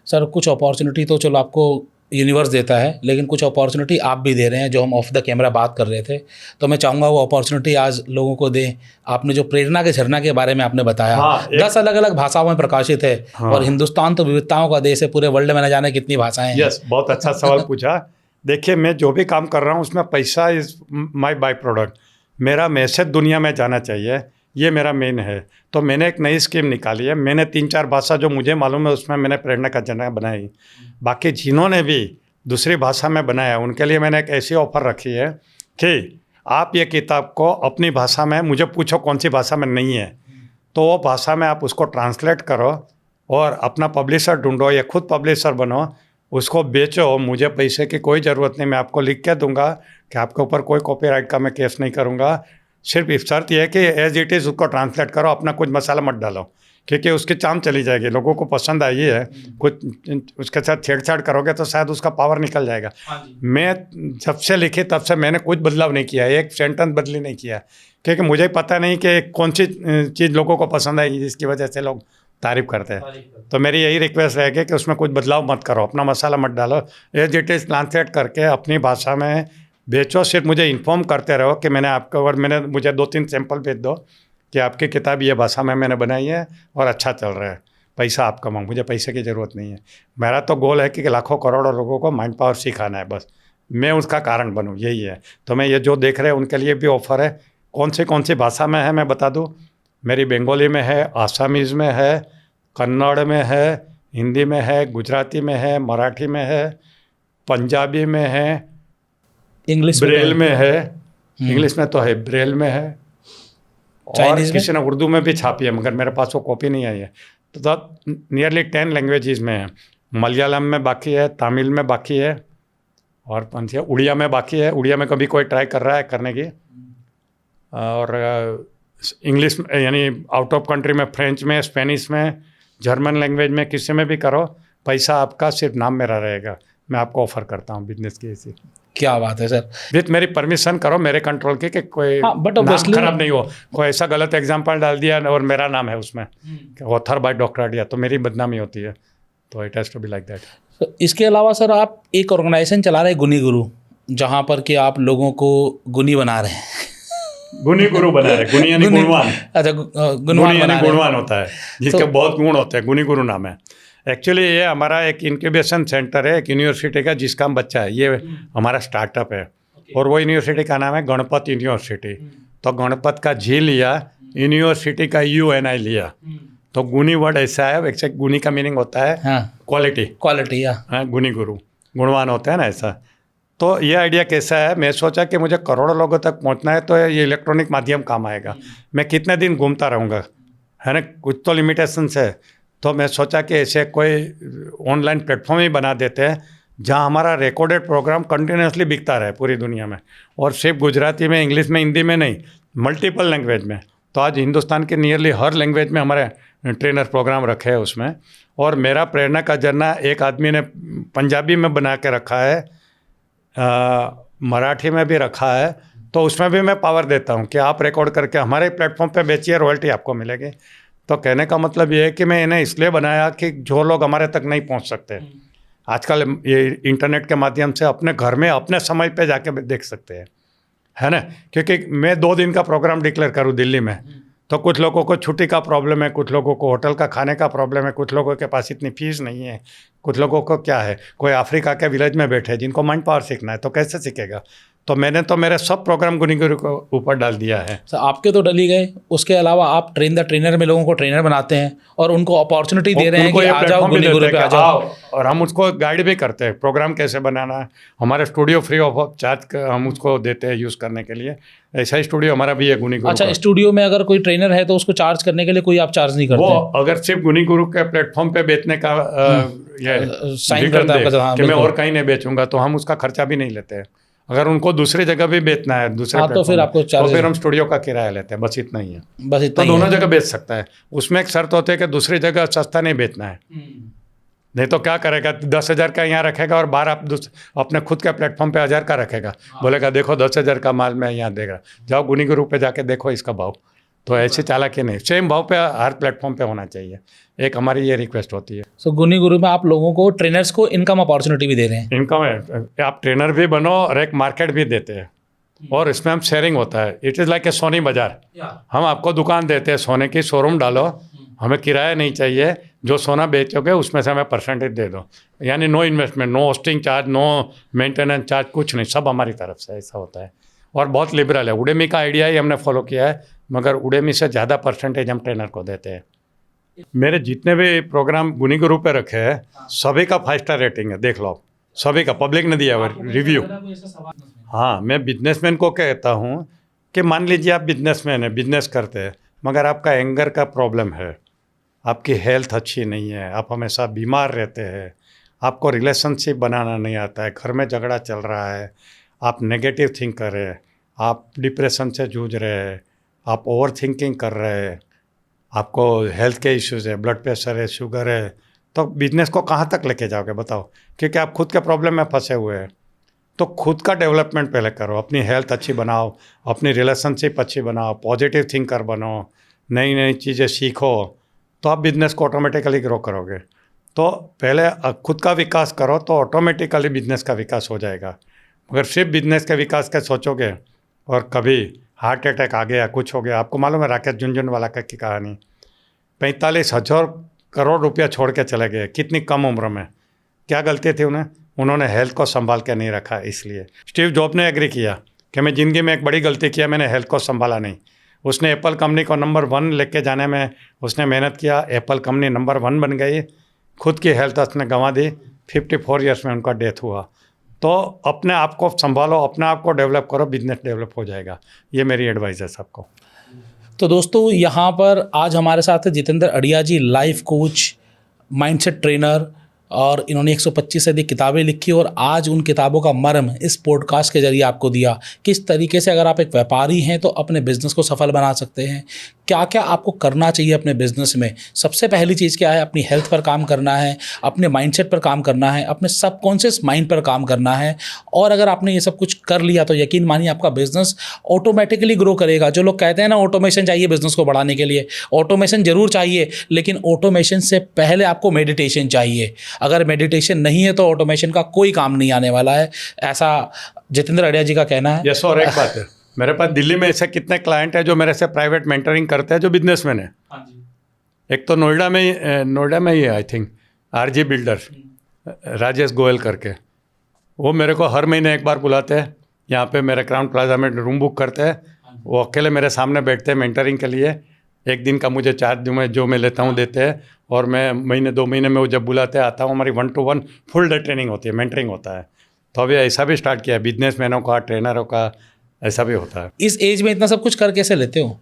सर कुछ अपॉर्चुनिटी तो चलो आपको यूनिवर्स देता है, लेकिन कुछ अपॉर्चुनिटी आप भी दे रहे हैं, जो हम ऑफ द कैमरा बात कर रहे थे। तो मैं चाहूँगा वो अपॉर्चुनिटी आज लोगों को दें। आपने जो प्रेरणा के झरना के बारे में आपने बताया, 10 अलग अलग भाषाओं में प्रकाशित है, और हिंदुस्तान तो विविधताओं का देश है, पूरे वर्ल्ड में न जाने कितनी भाषाएं हैं। यस, बहुत अच्छा सवाल पूछा। देखिए मैं जो भी काम कर रहा हूँ उसमें पैसा इज़ माई बाई प्रोडक्ट। मेरा मैसेज दुनिया में जाना चाहिए, ये मेरा मेन है। तो मैंने एक नई स्कीम निकाली है। मैंने 3-4 भाषा जो मुझे मालूम है उसमें मैंने प्रेरणा का झरना बनाई। बाकी जिन्होंने भी दूसरी भाषा में बनाया उनके लिए मैंने एक ऐसी ऑफ़र रखी है कि आप ये किताब को अपनी भाषा में, मुझे पूछो कौन सी भाषा में नहीं है, तो वो भाषा में आप उसको ट्रांसलेट करो और अपना पब्लिशर ढूंढो या खुद पब्लिशर बनो, उसको बेचो। मुझे पैसे की कोई ज़रूरत नहीं, मैं आपको लिख के दूंगा कि आपके ऊपर कोई कॉपीराइट का मैं केस नहीं करूंगा। सिर्फ इस शर्त यह है कि एज इट इज़ उसको ट्रांसलेट करो, अपना कुछ मसाला मत डालो, क्योंकि उसकी चाम चली जाएगी। लोगों को पसंद आई है, कुछ उसके साथ छेड़छाड़ करोगे तो शायद उसका पावर निकल जाएगा। मैं जब से लिखी तब से मैंने कुछ बदलाव नहीं किया, एक सेंटेंस बदली नहीं किया, क्योंकि मुझे पता नहीं कि कौन सी चीज़ लोगों को पसंद आई जिसकी वजह से लोग तारीफ़ करते हैं। तो मेरी यही रिक्वेस्ट रहेगी कि उसमें कुछ बदलाव मत करो, अपना मसाला मत डालो, एज इट इज़ ट्रांसलेट करके अपनी भाषा में बेचो, सिर्फ मुझे इन्फॉर्म करते रहो कि मैंने आपको, और मुझे 2-3 सैंपल भेज दो कि आपकी किताब ये भाषा में मैंने बनाई है और अच्छा चल रहा है, पैसा आप कमाओ। मुझे पैसे की ज़रूरत नहीं है। मेरा तो गोल है कि लाखों करोड़ों लोगों को माइंड पावर सिखाना है, बस मैं उसका कारण बनूँ, यही है। तो मैं ये जो देख रहे हैं उनके लिए भी ऑफ़र है। कौन सी भाषा में है मैं बता दूँ, मेरी बंगाली में है, आसामीज़ में है, कन्नड़ में है, हिंदी में है, गुजराती में है, मराठी में है, पंजाबी में है, इंग्लिश ब्रेल में है, इंग्लिश में तो है, ब्रेल में है, और किसी ने उर्दू में भी छापी है, मगर मेरे पास वो कॉपी नहीं आई है। तो नियरली 10 लैंग्वेजेस में है। मलयालम में बाकी है, तमिल में बाकी है, और कौन सी है, उड़िया में बाकी है। उड़िया में कभी कोई ट्राई कर रहा है करने की। और इंग्लिश यानी आउट ऑफ कंट्री में, फ्रेंच में, स्पेनिश में, जर्मन लैंग्वेज में, किसी में भी करो, पैसा आपका सिर्फ नाम मेरा रहेगा। मैं आपको ऑफर करता हूँ बिजनेस की ऐसी। क्या बात है सर। विथ मेरी परमिशन करो, मेरे कंट्रोल की, कि कोई बट नाम खराब नहीं हो, कोई ऐसा गलत एग्जांपल डाल दिया और मेरा नाम है उसमें, ऑथर बाय डॉक्टर आडिया, तो मेरी बदनामी होती है। तो it has to be like that. इसके अलावा सर आप एक ऑर्गेनाइजेशन चला रहे हैं गुनी गुरु, जहाँ पर कि आप लोगों को गुनी बना रहे हैं। गुनी गुरु बना रहे, गुनी यानी गुणवान। अच्छा, गुणवान यानी गुणवान होता है, जिसके बहुत गुण होते हैं, गुनी गुरु नाम है। एक्चुअली ये हमारा एक इंक्यूबेशन सेंटर है, एक यूनिवर्सिटी का, जिसका हम बच्चा है, ये हमारा स्टार्टअप है। और वो यूनिवर्सिटी का नाम है गणपत यूनिवर्सिटी। तो गणपत का जी लिया, यूनिवर्सिटी का UNI लिया, तो गुनी वर्ड ऐसा है। वैसे गुनी का मीनिंग होता है क्वालिटी, हाँ, गुनी गुरु गुणवान होता है ना, ऐसा। तो ये आइडिया कैसा है, मैं सोचा कि मुझे करोड़ों लोगों तक पहुंचना है, तो ये इलेक्ट्रॉनिक माध्यम काम आएगा। मैं कितने दिन घूमता रहूँगा, है ना, कुछ तो लिमिटेशंस है। तो मैं सोचा कि ऐसे कोई ऑनलाइन प्लेटफॉर्म ही बना देते हैं, जहां हमारा रिकॉर्डेड प्रोग्राम कंटिन्यूसली बिकता रहे पूरी दुनिया में, और सिर्फ गुजराती में, इंग्लिश में, हिंदी में नहीं, मल्टीपल लैंग्वेज में। तो आज हिंदुस्तान के नियरली हर लैंग्वेज में हमारे ट्रेनर प्रोग्राम रखे हैं उसमें। और मेरा प्रेरणा का झरना एक आदमी ने पंजाबी में बना के रखा है, मराठी में भी रखा है। तो उसमें भी मैं पावर देता हूँ कि आप रिकॉर्ड करके हमारे प्लेटफॉर्म पे बेचिए, रॉयल्टी आपको मिलेगी। तो कहने का मतलब ये है कि मैं इन्हें इसलिए बनाया कि जो लोग हमारे तक नहीं पहुँच सकते, आजकल ये इंटरनेट के माध्यम से अपने घर में अपने समय पे जाके देख सकते हैं, है ना। क्योंकि मैं 2 दिन का प्रोग्राम डिक्लेयर करूँ दिल्ली में, तो कुछ लोगों को छुट्टी का प्रॉब्लम है, कुछ लोगों को होटल का खाने का प्रॉब्लम है, कुछ लोगों के पास इतनी फीस नहीं है, कुछ लोगों को क्या है, कोई अफ्रीका के विलेज में बैठे जिनको माइंड पावर सीखना है, तो कैसे सीखेगा। तो मैंने तो मेरे सब प्रोग्राम गुनी गुरु को ऊपर डाल दिया है। सर आपके तो डल ही गए, उसके अलावा आप ट्रेन द ट्रेनर में लोगों को ट्रेनर बनाते हैं और उनको अपॉर्चुनिटी दे रहे हैं कि आ जाओ गुनी गुरु पे आ जाओ, और हम उसको गाइड भी करते हैं प्रोग्राम कैसे बनाना है। हमारे स्टूडियो फ्री ऑफ चार्ज हम उसको देते हैं यूज़ करने के लिए। ऐसा ही स्टूडियो हमारा भी है गुनी गुरु। अच्छा, स्टूडियो में अगर कोई ट्रेनर है तो उसको चार्ज करने के लिए कोई आप चार्ज नहीं करते? वो अगर सिर्फ गुनी गुरु के प्लेटफॉर्म पे बेचने का साइन करता है कि मैं और कहीं नहीं बेचूंगा, तो हम उसका खर्चा भी नहीं लेते हैं। अगर उनको दूसरी जगह भी बेचना है, दूसरे तो फिर आपको चार्ज, तो फिर हम स्टूडियो का किराया लेते हैं, बस इतना ही है। बस इतना तो दोनों जगह बेच सकता है। उसमें एक शर्त होती है कि दूसरी जगह सस्ता नहीं बेचना है, नहीं तो क्या करेगा, 10,000 का यहाँ रखेगा और बाहर आप अपने खुद के प्लेटफॉर्म पे 1,000 का रखेगा, बोलेगा देखो 10,000 का माल मैं यहाँ देगा, जाओ गुनी गुरु पे जाके देखो इसका भाव। तो ऐसे चालाकी नहीं, सेम भाव पे हर प्लेटफॉर्म पे होना चाहिए, एक हमारी ये रिक्वेस्ट होती है। सो गुनी गुरु में आप लोगों को, ट्रेनर्स को इनकम अपॉर्चुनिटी भी दे रहे हैं? इनकम है, आप ट्रेनर भी बनो और एक मार्केट भी देते हैं, और इसमें हम शेयरिंग होता है। It is like a Soni Bazaar. हम आपको दुकान देते हैं सोने की, शोरूम डालो, हमें किराया नहीं चाहिए, जो सोना बेचोगे उसमें से हमें परसेंटेज दे दो, यानी no investment, no hosting charge, no maintenance charge, कुछ नहीं, सब हमारी तरफ से ऐसा होता है। और बहुत लिबरल है। उडेमी का आइडिया ही हमने फॉलो किया है, मगर उडेमी से ज़्यादा परसेंटेज हम ट्रेनर को देते हैं। मेरे जितने भी प्रोग्राम गुनी गुरु पे रखे हैं, सभी का 5 स्टार रेटिंग है, देख लो, सभी का पब्लिक ने दिया हुआ रिव्यू। हाँ, मैं बिजनेसमैन को कहता हूँ कि मान लीजिए आप बिजनेसमैन हैं, बिजनेस करते हैं, मगर आपका एंगर का प्रॉब्लम है, आपकी हेल्थ अच्छी नहीं है, आप हमेशा बीमार रहते हैं, आपको रिलेशनशिप बनाना नहीं आता है, घर में झगड़ा चल रहा है, आप नेगेटिव थिंक कर रहे हैं, आप डिप्रेशन से जूझ रहे हैं, आप ओवर थिंकिंग कर रहे हैं, आपको हेल्थ के इश्यूज़ है, ब्लड प्रेशर है, शुगर है, तो बिजनेस को कहाँ तक लेके जाओगे बताओ, क्योंकि आप खुद के प्रॉब्लम में फंसे हुए हैं। तो खुद का डेवलपमेंट पहले करो, अपनी हेल्थ अच्छी बनाओ, अपनी रिलेशनशिप अच्छी बनाओ, पॉजिटिव थिंकर बनो, नई नई चीज़ें सीखो, तो आप बिजनेस को ऑटोमेटिकली ग्रो करोगे। तो पहले खुद का विकास करो तो ऑटोमेटिकली बिजनेस का विकास हो जाएगा। मगर सिर्फ बिजनेस के विकास का सोचोगे और कभी हार्ट अटैक आ गया, कुछ हो गया। आपको मालूम है राकेश झुनझुनवाला की कहानी, 45,000 करोड़ रुपया छोड़ के चले गए, कितनी कम उम्र में। क्या गलती थी उन्होंने हेल्थ को संभाल के नहीं रखा। इसलिए स्टीव जॉब ने एग्री किया कि मैं ज़िंदगी में एक बड़ी गलती किया, मैंने हेल्थ को संभाला नहीं। उसने एप्पल कंपनी को नंबर 1 लेके जाने में उसने मेहनत किया, एप्पल कंपनी नंबर 1 बन गई। खुद की हेल्थ उसने गंवा दी, 54 ईयर्स में उनका डेथ हुआ। तो अपने आप को संभालो, अपने आप को डेवलप करो, बिजनेस डेवलप हो जाएगा। ये मेरी एडवाइस है सबको। तो दोस्तों यहाँ पर आज हमारे साथ है जितेंद्र अड़िया जी, लाइफ कोच, माइंडसेट ट्रेनर, और इन्होंने 125 से अधिक किताबें लिखी और आज उन किताबों का मर्म इस पॉडकास्ट के जरिए आपको दिया। किस तरीके से अगर आप एक व्यापारी हैं तो अपने बिजनेस को सफल बना सकते हैं, क्या क्या आपको करना चाहिए अपने बिजनेस में। सबसे पहली चीज़ क्या है, अपनी हेल्थ पर काम करना है, अपने माइंडसेट पर काम करना है, अपने सबकॉन्शियस माइंड पर काम करना है। और अगर आपने ये सब कुछ कर लिया तो यकीन मानिए आपका बिजनेस ऑटोमेटिकली ग्रो करेगा। जो लोग कहते हैं ना ऑटोमेशन चाहिए बिजनेस को बढ़ाने के लिए, ऑटोमेशन ज़रूर चाहिए, लेकिन ऑटोमेशन से पहले आपको मेडिटेशन चाहिए। अगर मेडिटेशन नहीं है तो ऑटोमेशन का कोई काम नहीं आने वाला है, ऐसा जितेंद्र अड़िया जी का कहना है। यस, और एक बात है, मेरे पास दिल्ली में ऐसे कितने क्लाइंट हैं जो मेरे से प्राइवेट मेंटरिंग करते हैं, जो बिजनेसमैन है। एक तो नोएडा में ही है I think, RG builder, Rajesh Goyal करके। वो मेरे को हर महीने एक बार बुलाते हैं, यहाँ पे मेरे क्राउन प्लाजा में रूम बुक करते हैं। वो अकेले मेरे सामने बैठते हैं मेंटरिंग के लिए। एक दिन का मुझे चार्ज जो मैं लेता हूँ देते हैं, और मैं महीने 2 महीने में वो जब बुलाते हैं आता हूँ। हमारी 1-to-1 फुल डे ट्रेनिंग होती है, मेंटरिंग होता है। तो अभी ऐसा भी स्टार्ट किया है, बिजनेसमैनों का, ट्रेनरों का, ऐसा भी होता है। इस एज में इतना सब कुछ कर कैसे लेते हो?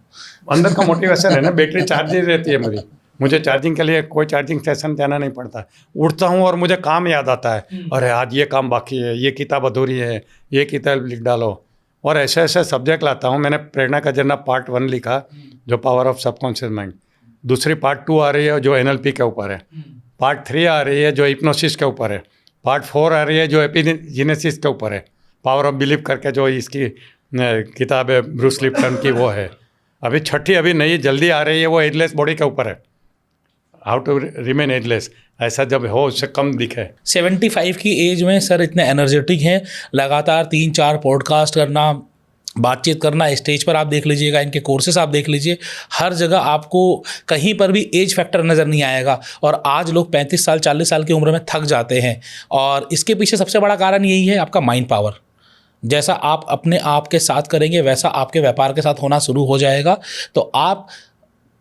अंदर का मोटिवेशन है ना, बैटरी चार्ज ही रहती है मेरी। मुझे चार्जिंग के लिए कोई चार्जिंग स्टेशन जाना नहीं पड़ता। उठता हूँ और मुझे काम याद आता है, अरे आज ये काम बाकी है, ये किताब अधूरी है, ये किताब लिख डालो। और ऐसे ऐसे सब्जेक्ट लाता हूँ। मैंने प्रेरणा का जन्म पार्ट 1 लिखा, जो पावर ऑफ सबकॉन्शियस माइंड। दूसरी पार्ट 2 आ रही है जो NLP के ऊपर है। पार्ट 3 आ रही है जो हिप्नोसिस के ऊपर है। पार्ट 4 आ रही है जो एपिजेनेसिस के ऊपर है, पावर ऑफ बिलीफ करके, जो इसकी किताब है ब्रूस लिप्टन की, वो है। अभी छठी अभी नई जल्दी आ रही है, वो एजलेस बॉडी के ऊपर है, हाउ टू रिमेन एजलेस, ऐसा जब हो उससे कम दिखे। 75 की एज में सर इतने एनर्जेटिक हैं, लगातार 3-4 पॉडकास्ट करना, बातचीत करना, स्टेज पर आप देख लीजिएगा, इनके कोर्सेस आप देख लीजिए, हर जगह आपको कहीं पर भी एज फैक्टर नज़र नहीं आएगा। और आज लोग 35 साल 40 साल की उम्र में थक जाते हैं, और इसके पीछे सबसे बड़ा कारण यही है आपका माइंड पावर। जैसा आप अपने आप के साथ करेंगे वैसा आपके व्यापार के साथ होना शुरू हो जाएगा। तो आप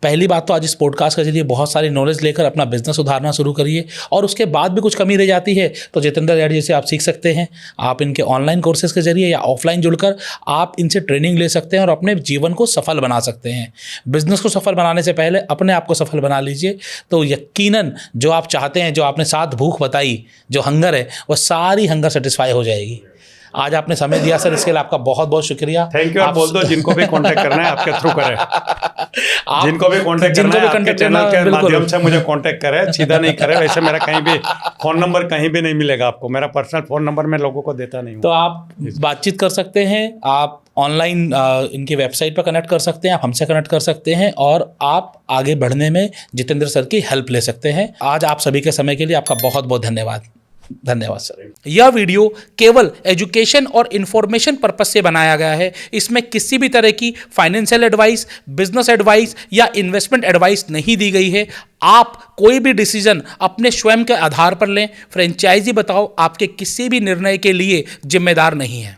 पहली बात तो आज इस पॉडकास्ट के जरिए बहुत सारी नॉलेज लेकर अपना बिजनेस सुधारना शुरू करिए, और उसके बाद भी कुछ कमी रह जाती है तो जितेंद्र अड़िया से आप सीख सकते हैं। आप इनके ऑनलाइन कोर्सेज के जरिए या ऑफलाइन जुड़कर आप इनसे ट्रेनिंग ले सकते हैं और अपने जीवन को सफल बना सकते हैं। बिजनेस को सफल बनाने से पहले अपने आप को सफल बना लीजिए, तो यकीनन जो आप चाहते हैं, जो आपने 7 भूख बताई, जो हंगर है, वो सारी हंगर सेटिस्फाई हो जाएगी। आज आपने समय दिया सर, इसके लिए आपका बहुत बहुत शुक्रिया। Thank you. आप बोल दो जिनको भी कांटेक्ट करना है आपके थ्रू करें, जिनको भी कांटेक्ट करना है आपके चैनल के माध्यम से मुझे कांटेक्ट करें, सीधा नहीं करें। वैसे मेरा कहीं भी फ़ोन नंबर कहीं भी नहीं मिलेगा आपको, मेरा पर्सनल फ़ोन नंबर मैं लोगों को देता नहीं हूँ। तो आप बातचीत कर सकते हैं, आप ऑनलाइन इनकी वेबसाइट पर कनेक्ट कर सकते हैं, आप हमसे कनेक्ट कर सकते हैं, और आप आगे बढ़ने में जितेंद्र सर की हेल्प ले सकते हैं। आज आप सभी के समय के लिए आपका बहुत बहुत धन्यवाद। धन्यवाद सर। यह वीडियो केवल एजुकेशन और इंफॉर्मेशन पर्पस से बनाया गया है। इसमें किसी भी तरह की फाइनेंशियल एडवाइस, बिजनेस एडवाइस या इन्वेस्टमेंट एडवाइस नहीं दी गई है। आप कोई भी डिसीजन अपने स्वयं के आधार पर लें। फ्रेंचाइजी बताओ आपके किसी भी निर्णय के लिए जिम्मेदार नहीं है।